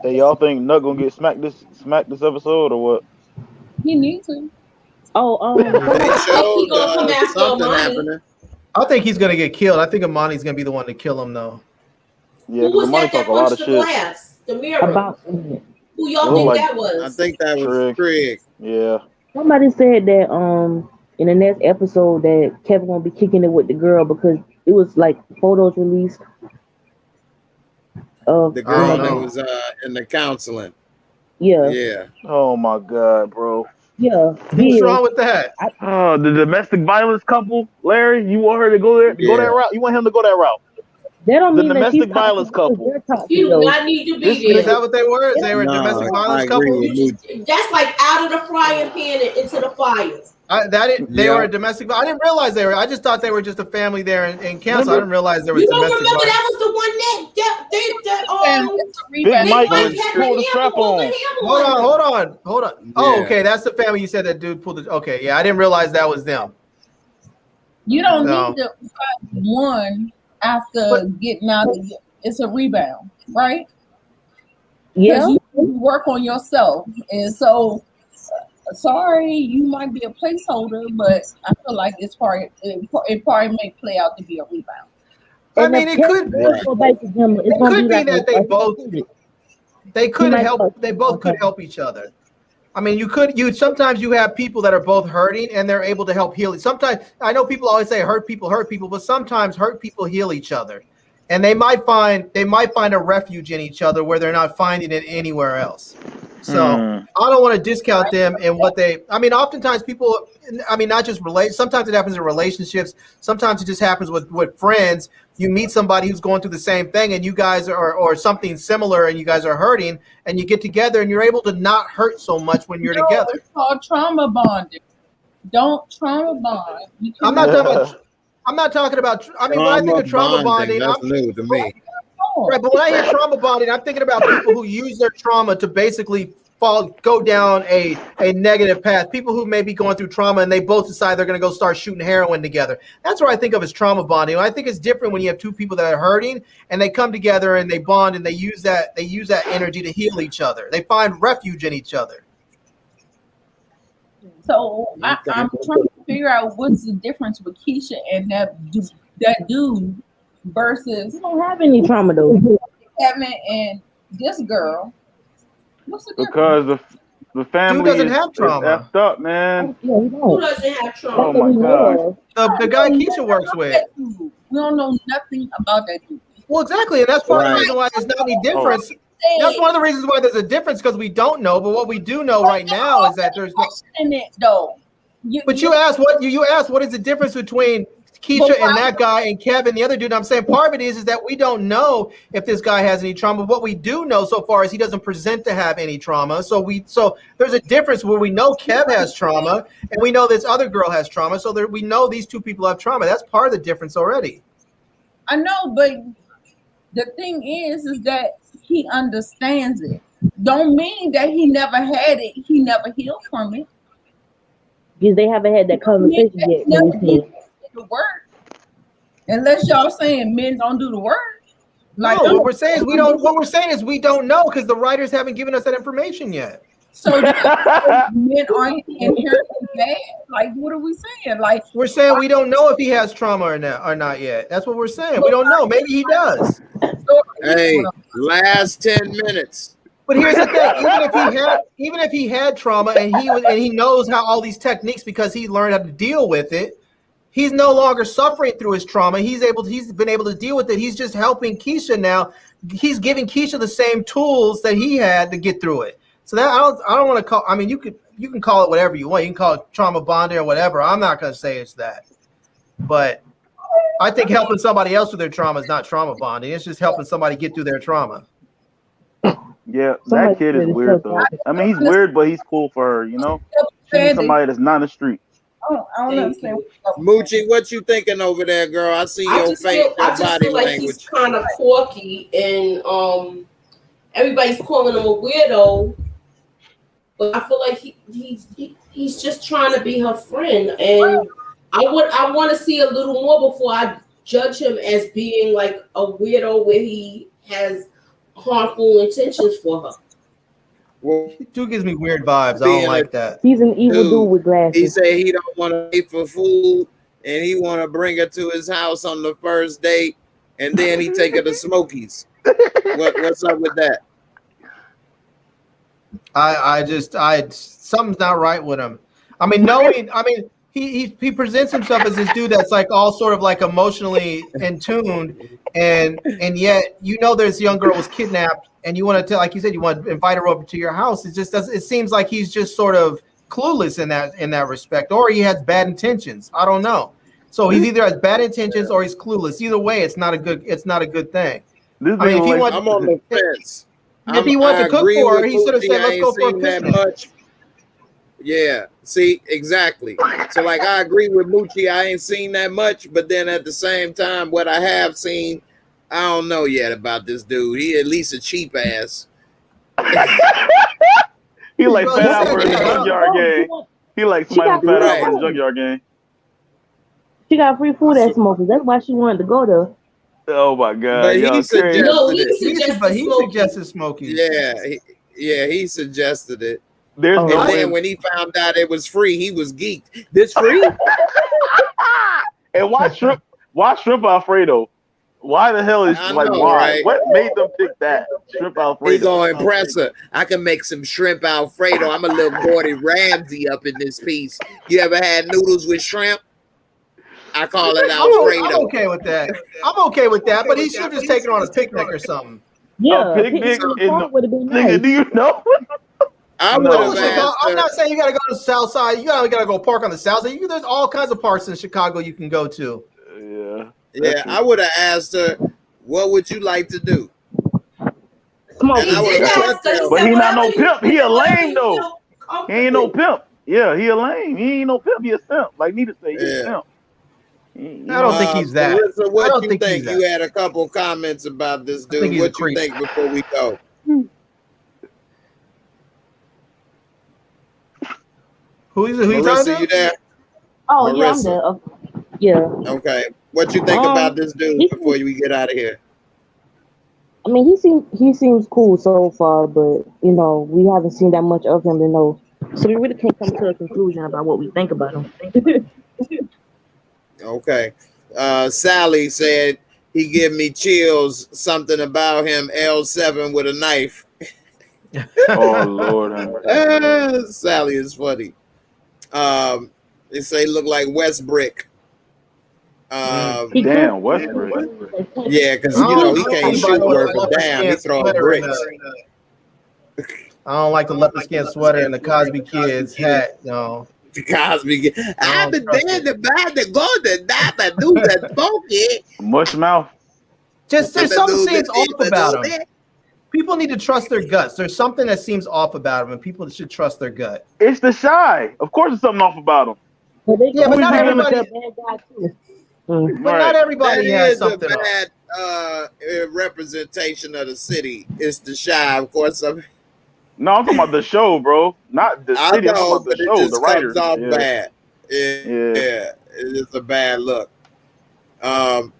Hey, y'all think Nut gonna get smacked this episode or what? He needs to. He gonna come after Amani. I think he's gonna get killed. I think Amani's gonna be the one to kill him, though. Yeah, who was Amani that talk a lot of punched the shit. glass? The mirror. Who y'all think that was? I think that was Craig. Yeah. Somebody said that in the next episode that Kevin gonna be kicking it with the girl because it was like photos released of the girl that was in the counseling. Yeah. Oh my God, bro. Yeah. What's wrong with that? The domestic violence couple, Larry. You want her to go there? Go that route? You want him to go that route? They don't mean the domestic violence couple. You do not need to be there. Is that what they were? They were a domestic violence couple. That's like out of the frying pan and into the fire. They were a domestic. I didn't realize they were. I just thought they were just a family there in council. I didn't realize there was domestic violence. That was the one Big Mike pulled the strap on. Hold on. Yeah. Oh, okay, that's the family you said that dude pulled the. Okay, yeah, I didn't realize that was them. You don't need to find one after getting out. It's a rebound, right? Yeah. You work on yourself, and so. Sorry, you might be a placeholder, but I feel like it probably may play out to be a rebound. I mean, it could be that they could help. They both could help each other. I mean, sometimes you have people that are both hurting and they're able to help heal it. Sometimes I know people always say hurt people, but sometimes hurt people heal each other, and they might find a refuge in each other where they're not finding it anywhere else. So I don't want to discount them and what they. I mean, oftentimes people. I mean, not just sometimes it happens in relationships. Sometimes it just happens with friends. You meet somebody who's going through the same thing, and you guys are or something similar, and you guys are hurting, and you get together, and you're able to not hurt so much when you're together. It's called trauma bonding. Don't trauma bond. I'm not talking about. I mean, when I think of trauma bonding, that's new to me. Right, but when I hear trauma bonding, I'm thinking about people who use their trauma to basically go down a negative path. People who may be going through trauma and they both decide they're going to go start shooting heroin together. That's what I think of as trauma bonding. I think it's different when you have two people that are hurting and they come together and they bond and they use that energy to heal each other. They find refuge in each other. So I'm trying to figure out what's the difference with Keisha and that dude versus. You don't have any trauma though. Kevin and this girl. What's the because the family dude doesn't have trauma. Effed up, man. Who doesn't have trauma? Oh my God. The guy Keisha works with. We don't know nothing about that dude. Well, exactly, and that's part of the reason why there's not any difference. That's one of the reasons why there's a difference, because we don't know. But what we do know right now is that there's in it though. You asked what is the difference between Keisha and that guy and Kevin, the other dude. I'm saying part of it is that we don't know if this guy has any trauma. What we do know so far is he doesn't present to have any trauma. So there's a difference where we know Kev has trauma and we know this other girl has trauma. So we know these two people have trauma. That's part of the difference already. I know, but the thing is that he understands it. Don't mean that he never had it. He never healed from it. Because they haven't had that conversation yet. The work. Unless y'all saying men don't do the work. Like, no, what we're saying is we don't. What we're saying is we don't know because the writers haven't given us that information yet. so men aren't inherently bad. Like, what are we saying? Like, We're saying we don't know if he has trauma or not yet. That's what we're saying. We don't know. Maybe he does. Hey, last 10 minutes. But here's the thing: even if he had trauma and he knows how all these techniques because he learned how to deal with it, he's no longer suffering through his trauma. He's been able to deal with it. He's just helping Keisha now. He's giving Keisha the same tools that he had to get through it. So that I don't want to call. I mean, you can call it whatever you want. You can call it trauma bonding or whatever. I'm not going to say it's that, but I think helping somebody else with their trauma is not trauma bonding. It's just helping somebody get through their trauma. Yeah, that kid is weird though. I mean, he's weird, but he's cool for her. You know, she's somebody that's not in the street. I don't understand. Moochie, what you thinking over there, girl? I see your face, I just body feel like language. he's kind of quirky, and everybody's calling him a weirdo. But I feel like he's just trying to be her friend, and I want to see a little more before I judge him as being like a weirdo where he has harmful intentions for her. Well, He too gives me weird vibes. I don't like that. He's an evil dude with glasses. he said he don't want to pay for food, and he want to bring her to his house on the first date, and then he take her to Smokies. What's up with that? Something's not right with him. I mean, he presents himself as this dude that's like all sort of like emotionally in tune, and yet there's a young girl was kidnapped, and you want to like you said, you want to invite her over to your house. It just doesn't. It seems like he's just sort of clueless in that respect, or he has bad intentions. I don't know. So he's either has bad intentions or he's clueless. Either way, it's not a good thing. I'm on the fence. If he wanted to cook for her, he should have said, "Let's go for a picnic." Yeah, see, exactly. So, like, I agree with Moochie. I ain't seen that much, but then at the same time, what I have seen, I don't know yet about this dude. He at least a cheap ass. He like fat out for the junkyard game. He like somebody fat out for the junkyard game. She got free food at Smokies. That's why she wanted to go there. Oh my god! But he suggested Smokies. Yeah, he suggested it. And then when he found out it was free, he was geeked. This free? And why shrimp Alfredo? Why the hell is why? Right? What made them pick that shrimp Alfredo? He gonna impress her. I can make some shrimp Alfredo. I'm a little Gordon Ramsay up in this piece. You ever had noodles with shrimp? I call it Alfredo. I'm okay with that. But he should have just taken her on a picnic or something. Yeah, a picnic would have been nice. Nigga, do you know? I'm not saying you got to go to the South Side. You got to go park on the South Side. There's all kinds of parks in Chicago you can go to. Yeah. I would have asked her, "What would you like to do?" But he not no pimp. He a lame though. He ain't no pimp. Yeah, he a lame. He ain't no pimp. He a simp. Like Nita say, he's a simp. I don't think he's that. Marissa, what you think? You had a couple comments about this dude. What you think before we go? Who you Marissa, you there? Oh, Marissa. yeah, I'm there. Yeah. Okay. What you think about this dude before we get out of here? I mean, he seems cool so far, but we haven't seen that much of him to know. So we really can't come to a conclusion about what we think about him. Okay. Sally said he give me chills. Something about him. L7 with a knife. Oh Lord. Sally is funny. They say look like Westbrick. Damn, Westbrick. Yeah, because he can't shoot worth a damn. He throwing bricks. I don't like the leopard skin sweater and the Cosby Kids hat. No. The Cosby. I've been there to buy the golden diamond do the smoky. Mush mouth. Just there's something seems off about him. People need to trust their guts. There's something that seems off about him, and people should trust their gut. It's the shy. Of course, there's something off about him. But not everybody. But not everybody has something. Bad representation of the city. It's the shy, of course. No, I'm talking about the show, bro. Not the city. I'm talking about the show. The writers. Off bad. Yeah, it's a bad look.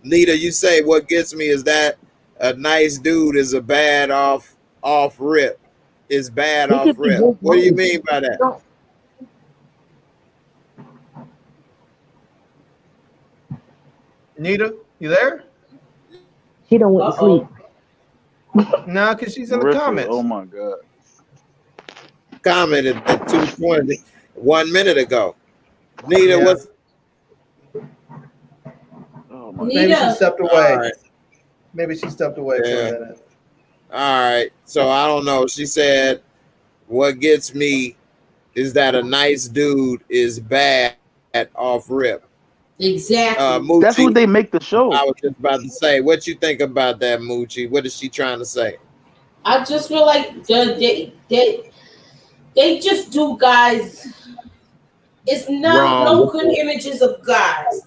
Nita, you say what gets me is that a nice dude is a bad off rip. Is bad He off could be rip. just What do you nice. mean by that? Don't- Nita, you there? She don't went to sleep. No, because she's in the Ripper, comments. oh my god. Commented at 2:20 1 minute ago. Nita, Yeah. what's Oh my Maybe she Nita. stepped away. all right? Maybe she stepped away for Yeah. a minute. All right. So I don't know. She said, "What gets me is that a nice dude is bad at off rip." Exactly. Moochie, That's what they make the show. I was just about to say, what you think about that, Moochie? What is she trying to say? I just feel like they just do guys. It's not no Wrong. good images of guys.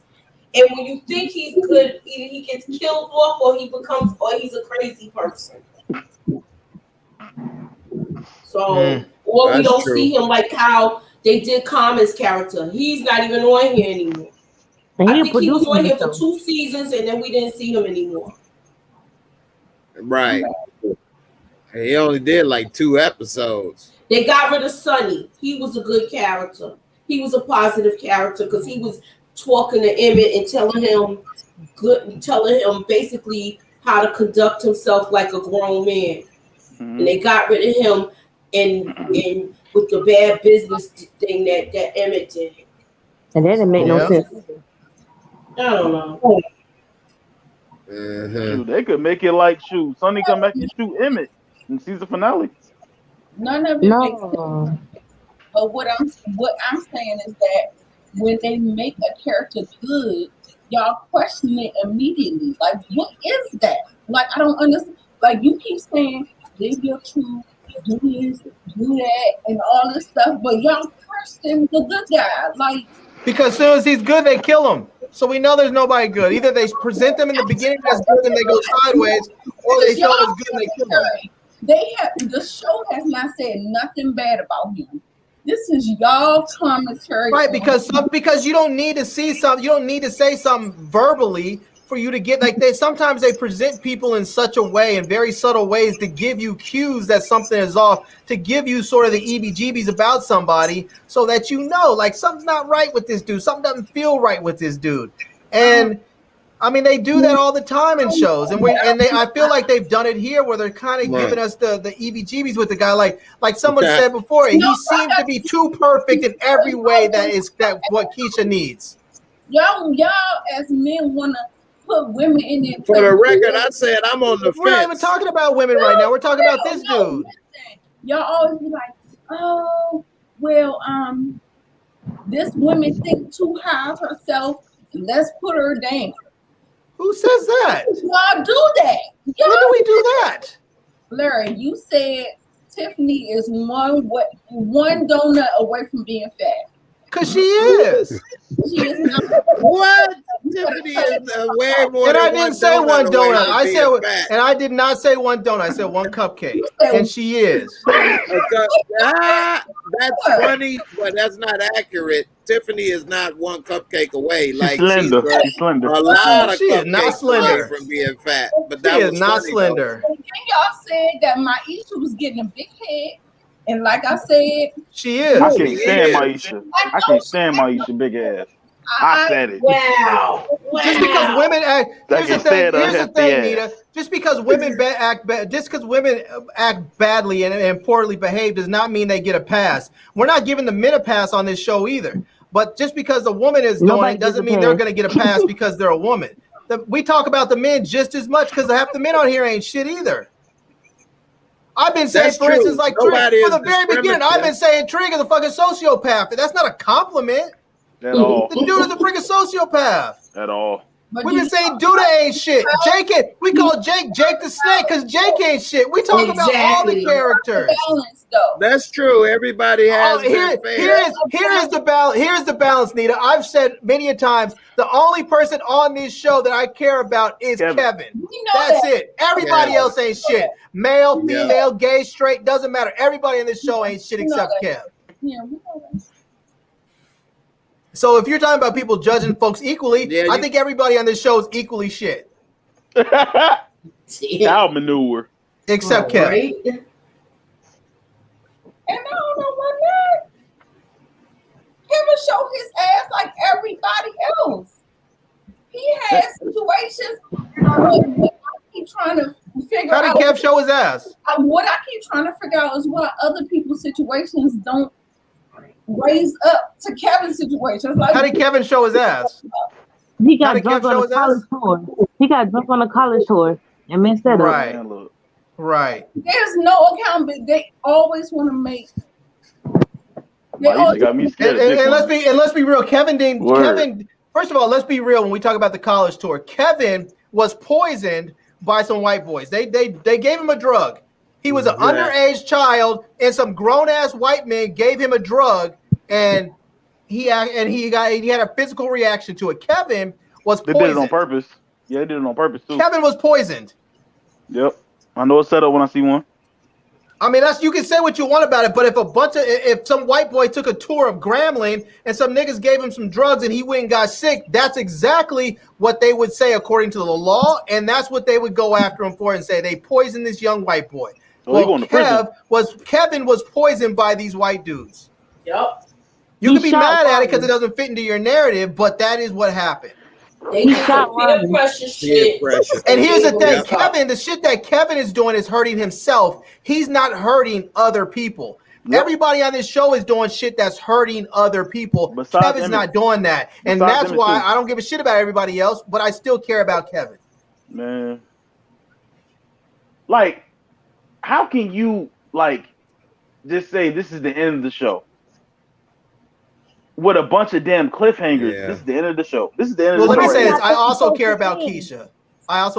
And when you think he's good, either he gets killed off or he's a crazy person. So, or we That's don't true. see him like how they did Common's character. He's not even on here anymore. And I he think he was produced on here the for show. 2 seasons and then we didn't see him anymore. Right. He only did like 2 episodes. They got rid of Sonny. He was a good character. He was a positive character because he was talking to Emmett and telling him basically how to conduct himself like a grown man. Mhm. And they got rid of him and with the bad business thing that Emmett did. And that didn't make no Yeah. sense. I don't know. Mhm. Shoot, they could make it like Sonny come back and shoot Emmett in season finale. None of it makes sense. No. But what I'm saying is that when they make a character good, y'all question it immediately. Like, what is that? Like, I don't understand. Like, you keep saying live your truth, do this, do that, and all this stuff, but y'all question the good guy. Like, Because as soon as he's good, they kill him. So we know there's nobody good. Either they present them in the beginning as good and they go sideways, or they show them as good and they kill him. the show has not said nothing bad about him. This is y'all commentary. Right, because you don't need to see something, you don't need to say something verbally for you to get like sometimes they present people in such a way, in very subtle ways, to give you cues that something is off, to give you sort of the EBGBs about somebody so that you know like something's not right with this dude, something doesn't feel right with this dude. And I mean, they do that all the time in shows, and I feel like they've done it here, where they're kind of giving us the EBGBs with the guy, like someone said before. He seems to be too perfect in every way that what Keisha needs. Y'all as men want to put women in their For the record, I said I'm on the We're not even fence. talking about women right now. We're talking about this dude. Listen, y'all always be like, oh, well, this woman think too high of herself. Let's put her down. Who says that? Y'all do that. When do we do that? Larry, you said Tiffany is one donut away from being fat. Because she is. She is not. What? Tiffany is way more And than I didn't say one away donut. from I being said, fat. and I did not say one donut. I said one cupcake. And she is. That's funny, but that's not accurate. Tiffany is not one cupcake away. Like Slender. she's She's slender. a lot of She is not cupcakes slender. away from being fat. But She that is was not funny, slender. Then y'all said that Maisha was getting a big head, and like I said, She is. I can't stand is. Maisha. I can't stand Maisha big ass. I said it. Wow. Just because women act, here's the thing, Nita. Just because women act badly and poorly behaved does not mean they get a pass. We're not giving the men a pass on this show either. But just because a woman is doing it doesn't mean they're going to get a pass because they're a woman. We talk about the men just as much because half the men on here ain't shit either. I've been saying, That's for true. instance, like Nobody from is the very beginning, I've been saying Trig is a fucking sociopath. That's not a compliment. At all. The dude is a freaking sociopath. At all. but We've been saying Duda ain't shit. We call Jake the Snake because Jake ain't shit. We talk about all the Exactly. characters. balance though. That's true. Everybody has their fair. Here's the balance. Here's the balance, Nita. I've said many a times the only person on this show that I care about is Kevin. We know That's that. it. Everybody else ain't shit. Male, Yeah. female, gay, straight, doesn't matter. Everybody in this show ain't shit except Kev. Yeah, we know that. So if you're talking about people judging folks equally, Yeah, I think everybody on this show is equally shit. Cow manure. Except Kev. Right? And I don't know what that. Kevin show his ass like everybody else. He has situations. What I keep trying to figure How out. did Kev show his ass? What I keep trying to figure out is why other people's situations don't raise up to Kevin's situations. Like, how did Kevin show his ass? He got drunk on a college tour. He got drunk on a college tour and messed that up. Right. There's no accountability. They always want to make. Got me scared. And let's be real. Kevin. First of all, let's be real. When we talk about the college tour, Kevin was poisoned by some white boys. They gave him a drug. He was an underage child, and some grown ass white men gave him a drug, and he had a physical reaction to it. Kevin was poisoned. They did it on purpose. Yeah, they did it on purpose too. Kevin was poisoned. Yep, I know it's set up when I see one. I mean, you can say what you want about it, but if some white boy took a tour of Grambling and some niggas gave him some drugs and he went and got sick, that's exactly what they would say according to the law, and that's what they would go after him for and say they poisoned this young white boy. Kevin was poisoned by these white dudes. Yep. You can be mad at it because it doesn't fit into your narrative, but that is what happened. They did some peer pressure shit. And here's the thing, Kevin, the shit that Kevin is doing is hurting himself. He's not hurting other people. Yep. Everybody on this show is doing shit that's hurting other people. Kevin's not doing that. And that's why I don't give a shit about everybody else, but I still care about Kevin. Man. Like, how can you, like, just say this is the end of the show? With a bunch of damn cliffhangers. Yeah. This is the end of the show. This is the end of the show. Well, let me say this. I also care about Keisha. How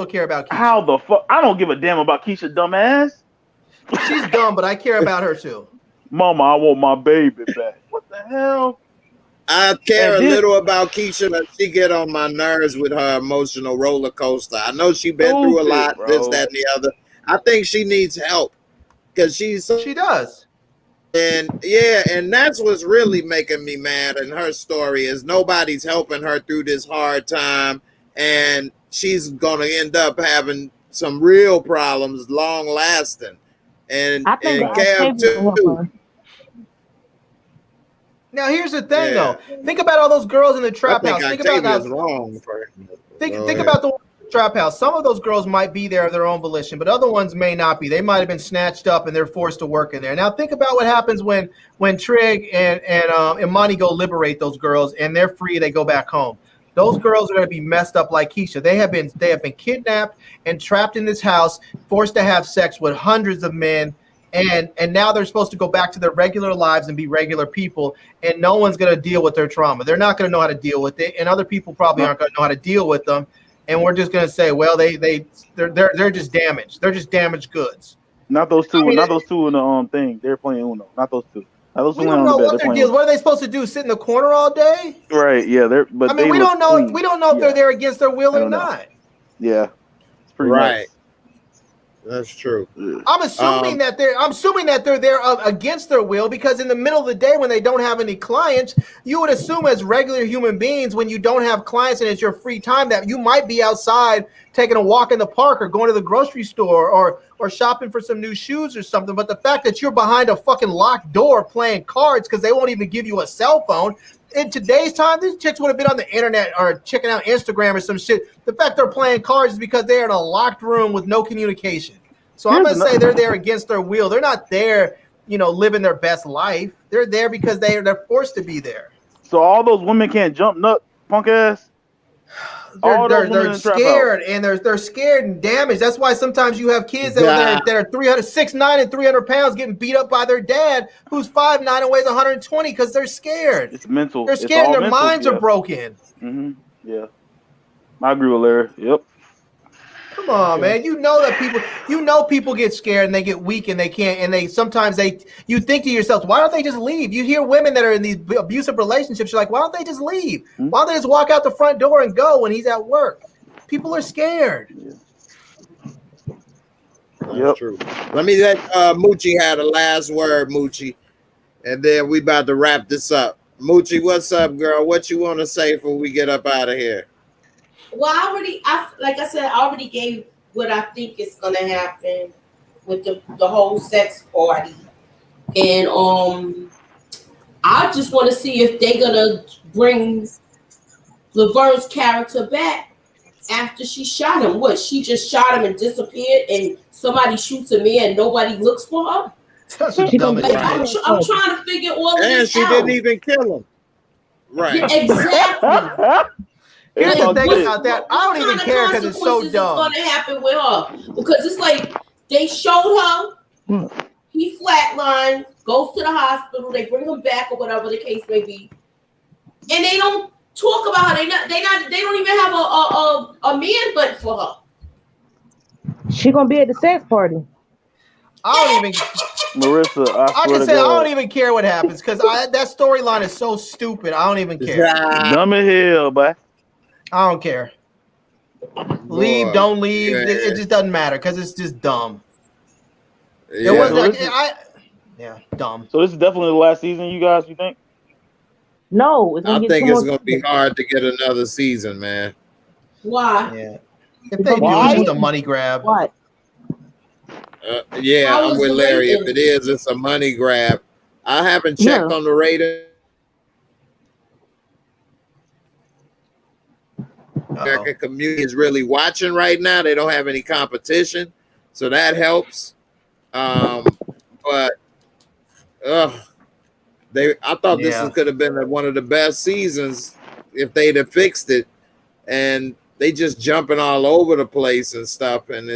the fuck? I don't give a damn about Keisha, dumbass. She's dumb, but I care about her too. Mama, I want my baby back. What the hell? I care a little about Keisha, but she get on my nerves with her emotional roller coaster. I know she been through a lot, this, that, and the other. I think she needs help because she does. And yeah, and that's what's really making me mad in her story is nobody's helping her through this hard time, and she's gonna end up having some real problems, long lasting. And Kev too. Now here's the thing, though. Think about all those girls in the trap house. Think about wrong. Think about the trap house. Some of those girls might be there of their own volition, but other ones may not be. They might have been snatched up and they're forced to work in there. Now think about what happens when Trig and Imani go liberate those girls and they're free. They go back home. Those girls are going to be messed up like Keisha. They have been kidnapped and trapped in this house, forced to have sex with hundreds of men. And now they're supposed to go back to their regular lives and be regular people, and no one's going to deal with their trauma. They're not going to know how to deal with it, and other people probably aren't going to know how to deal with them. And we're just going to say, well, they're just damaged. They're just damaged goods. Not those two. Not those two in the thing. They're playing Uno. Not those two. We don't know what their deal. What are they supposed to do? Sit in the corner all day? Right. Yeah. We don't know. We don't know if they're there against their will or not. Yeah. It's pretty right. Nice. That's true. I'm assuming that they're there against their will, because in the middle of the day when they don't have any clients, you would assume as regular human beings, when you don't have clients and it's your free time, that you might be outside taking a walk in the park or going to the grocery store or shopping for some new shoes or something. But the fact that you're behind a fucking locked door playing cards because they won't even give you a cell phone. In today's time, these chicks would have been on the internet or checking out Instagram or some shit. The fact they're playing cards is because they're in a locked room with no communication. So I'm going to say they're there against their will. They're not there, living their best life. They're there because they're forced to be there. So all those women can't jump nut, punk ass? They're scared, and they're scared and damaged. That's why sometimes you have kids that are 6'9" and 300 pounds getting beat up by their dad who's 5'9" and weighs 120 because they're scared. It's mental. They're scared and their minds are broken. Mm-hmm. Yeah, I agree with Larry. Yep. Come on, man. You know people get scared and they get weak and they can't, and you think to yourself, why don't they just leave? You hear women that are in these abusive relationships, you're like, why don't they just leave? Mm-hmm. Why don't they just walk out the front door and go when he's at work? People are scared. Yeah. That's true. Let me let Moochie have the last word, Moochie, and then we about to wrap this up. Moochie, what's up, girl? What you want to say before we get up out of here? Well, I already gave what I think is gonna happen with the whole sex party, and I just want to see if they're gonna bring Laverne's character back after she shot him. What, she just shot him and disappeared, and somebody shoots him in and nobody looks for her? That's the dumbest Like, shit. I'm trying to figure all And this she out. didn't even kill him. Right. Yeah, exactly. Here's the thing Like, about that. I don't even care because it's so dumb. What's going to happen with her? Because it's like they showed her, he flatlined, goes to the hospital, they bring him back or whatever the case may be, and they don't talk about her. They don't even have a man butt for her. She gonna be at the sex party. I don't even. Marissa, I can swear say to I God. don't even care what happens because that storyline is so stupid. I don't even care. Dumb as hell, but I don't care. Leave, Boy, don't leave. yeah. It just doesn't matter because it's just dumb. Yeah. It was So like this is- dumb. So this is definitely the last season, you guys. You think? No, it's gonna I get think two it's more gonna be hard to get another season, man. Why? Yeah. If they do, it's just a money grab. What? Yeah, How I'm was with the Larry. If rating? it is, it's a money grab. I haven't checked Yeah. on the rating. American community is really watching right now. They don't have any competition, so that helps. But I thought this could have been one of the best seasons if they'd have fixed it, and they just jumping all over the place and stuff. And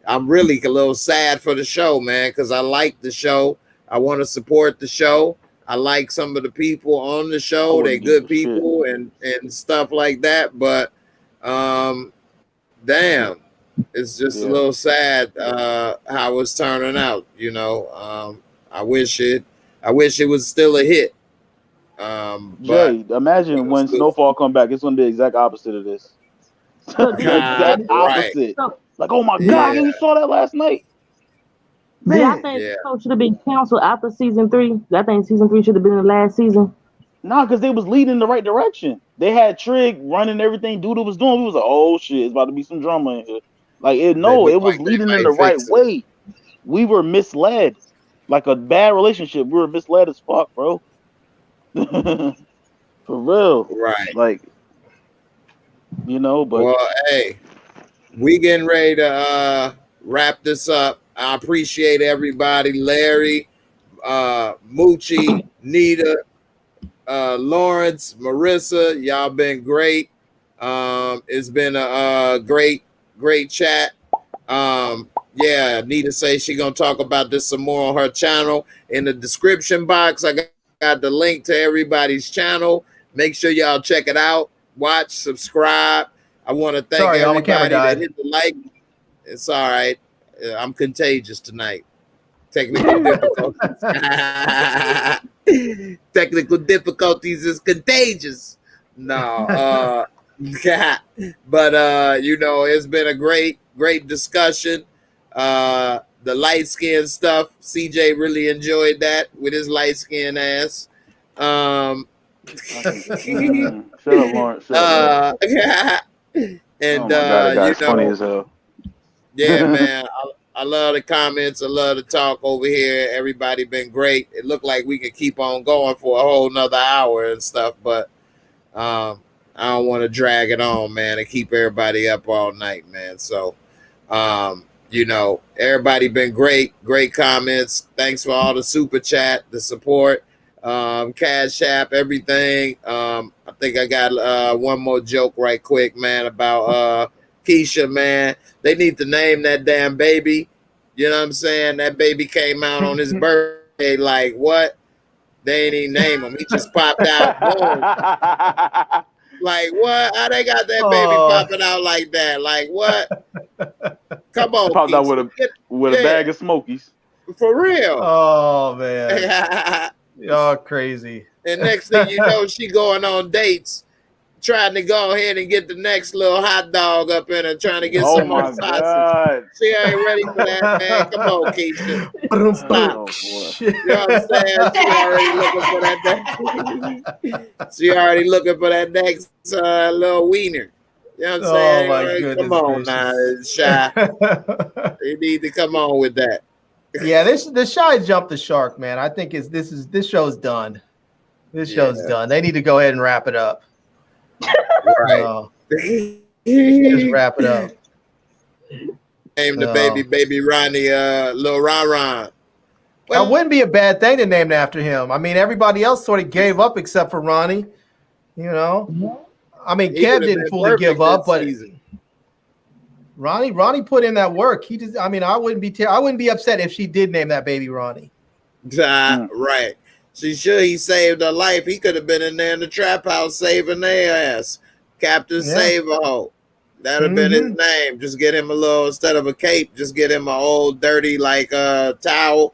I'm really a little sad for the show, man, because I like the show. I want to support the show. I like some of the people on the show. They're good people and stuff like that. But damn, it's just a little sad how it's turning out. You know, I wish it was still a hit. Jay, imagine when Snowfall come back, it's gonna be the exact opposite of this. Exact opposite. Like, oh my God, you saw that last night. Man, I think the show should have been canceled after season 3. I think season 3 should have been the last season. Nah, because they was leading in the right direction. They had Trig running everything Doodle was doing. We was like, oh shit, it's about to be some drama in here. Like, it was leading in the right way. We were misled. Like a bad relationship. We were misled as fuck, bro. For real. Right. Like, you know, but well, hey, we getting ready to wrap this up. I appreciate everybody. Larry, Moochie, Nita, Lawrence, Marissa, y'all been great. It's been a great chat. Yeah, Nita say she gonna talk about this some more on her channel. In the description box, I got the link to everybody's channel. Make sure y'all check it out. Watch, subscribe. I want to thank everybody that hit the like. It's all right. I'm contagious tonight. Technical difficulties. Technical difficulties is contagious. No, but you know, it's been a great discussion. The light skin stuff, CJ really enjoyed that with his light skin ass. shut up, Lawrence. And oh my God, that guy's you know, funny as hell. Yeah, man. I love the comments. I love the talk over here. Everybody been great. It looked like we could keep on going for a whole nother hour and stuff, but I don't want to drag it on, man, and keep everybody up all night, man. So, you know, everybody been great comments. Thanks for all the super chat, the support, Cash App, everything. I think I got one more joke right quick, man, about Keisha, man. They need to name that damn baby. You know what I'm saying? That baby came out on his birthday. Like, what? They ain't even name him. He just popped out. Boom. Like, what? How they got that baby popping out like that? Like, what? Come on. Popped out with a bag of Smokies. For real. Oh, man. Y'all crazy. And next thing you know, she going on dates, trying to go ahead and get the next little hot dog up in her, trying to get some more sausage. She ain't ready for that, man. Come on, Keisha. Stop. You know what I'm saying? She already looking for that next little wiener. You know what I'm Oh saying? my Like, goodness come on now, gracious. Shy. They need to come on with that. Yeah, the Shy jumped the shark, man. I think this show's done. This show's done. They need to go ahead and wrap it up. Right. Just wrap it up. Name the baby Ronnie, Lil Ron. Well, that wouldn't be a bad thing to name it after him. I mean, everybody else sort of gave up except for Ronnie. You know, I mean, Kev didn't fully give up, but Ronnie put in that work. He just, I mean, I wouldn't be upset if she did name that baby Ronnie. Right. He saved her life. He could have been in there in the trap house saving their ass. Captain Save-A-Ho. That'd have been his name. Just get him a little, instead of a cape, just get him an old dirty like towel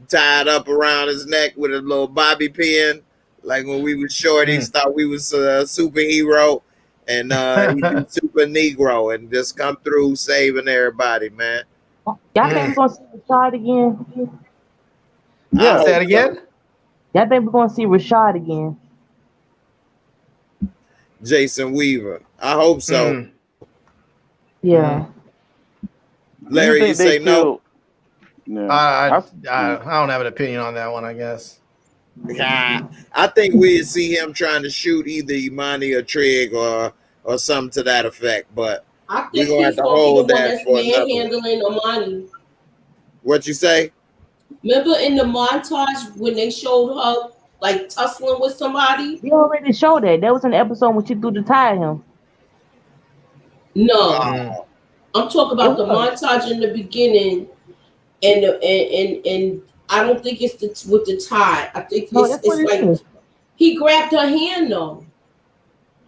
tied up around his neck with a little bobby pin. Like when we was shorties, thought we was a superhero, and he's super Negro, and just come through saving everybody, man. Y'all think we're gonna see Rashad again? Yeah, say it again. Y'all think we're gonna see Rashad again? Jason Weaver. I hope so. Yeah. Larry, you say no? I don't have an opinion on that one, I guess. I think we'd see him trying to shoot either Imani or Trig or something to that effect, but I think we're gonna have he's to gonna be hold the one that that's for another. manhandling Imani. What you say? Remember in the montage when they showed her like tussling with somebody? You already showed that. That was an episode when she threw the tie at him. No, I'm talking about the montage in the beginning, and I don't think it's with the tie. I think it's like he grabbed her hand though.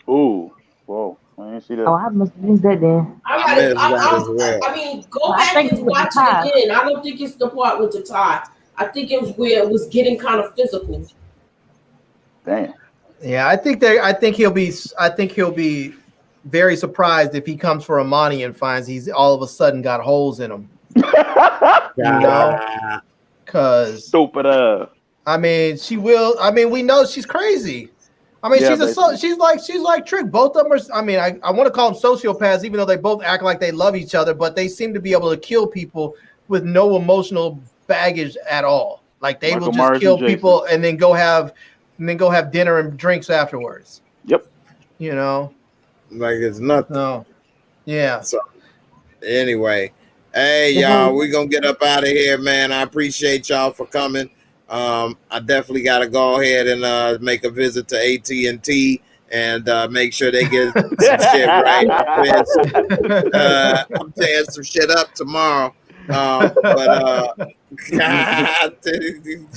Ooh, whoa! I didn't see that. Oh, I must have missed that then. I mean, go back and watch it again. I don't think it's the part with the tie. I think it was where it was getting kind of physical. Damn. Yeah, I think he'll be very surprised if he comes for Imani and finds he's all of a sudden got holes in him. You know, because stupid. I mean, she will. I mean, we know she's crazy. I mean, she's like Trick. Both of them are. I mean, I want to call them sociopaths, even though they both act like they love each other, but they seem to be able to kill people with no emotional baggage at all. Like they will just kill people and then go have dinner and drinks afterwards. Yep. You know, like it's nothing. No. Yeah. So anyway, hey y'all, we're gonna get up out of here, man. I appreciate y'all for coming. I definitely got to go ahead and make a visit to AT&T and make sure they get some shit right. I'm tearing some shit up tomorrow.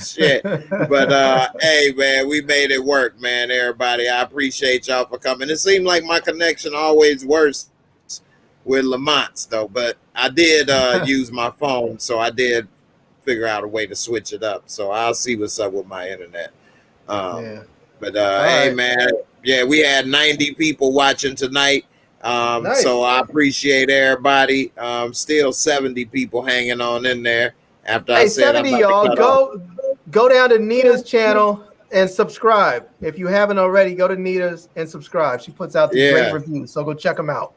Shit. But hey, man, we made it work, man. Everybody, I appreciate y'all for coming. It seemed like my connection always worse with Lamont's though, but I did use my phone, so I did figure out a way to switch it up. So I'll see what's up with my internet. But hey, man, yeah, we had 90 people watching tonight. Nice. So I appreciate everybody. Still 70 people hanging on in there. After I said 70 y'all, go down to Nita's channel and subscribe. If you haven't already, go to Nita's and subscribe. She puts out the great reviews, so go check them out.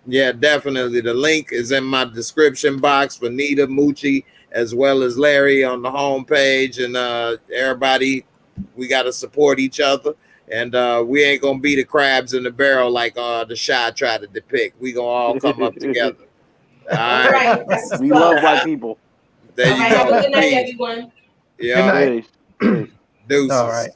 Yeah, definitely. The link is in my description box for Nita, Moochie, as well as Larry on the homepage. And everybody, we got to support each other. And we ain't going to be the crabs in the barrel like the Shy tried to depict. We going to all come up together. All right. We love black people. There you go. Have a good night, everyone. Yeah. Good night. Deuces. All right.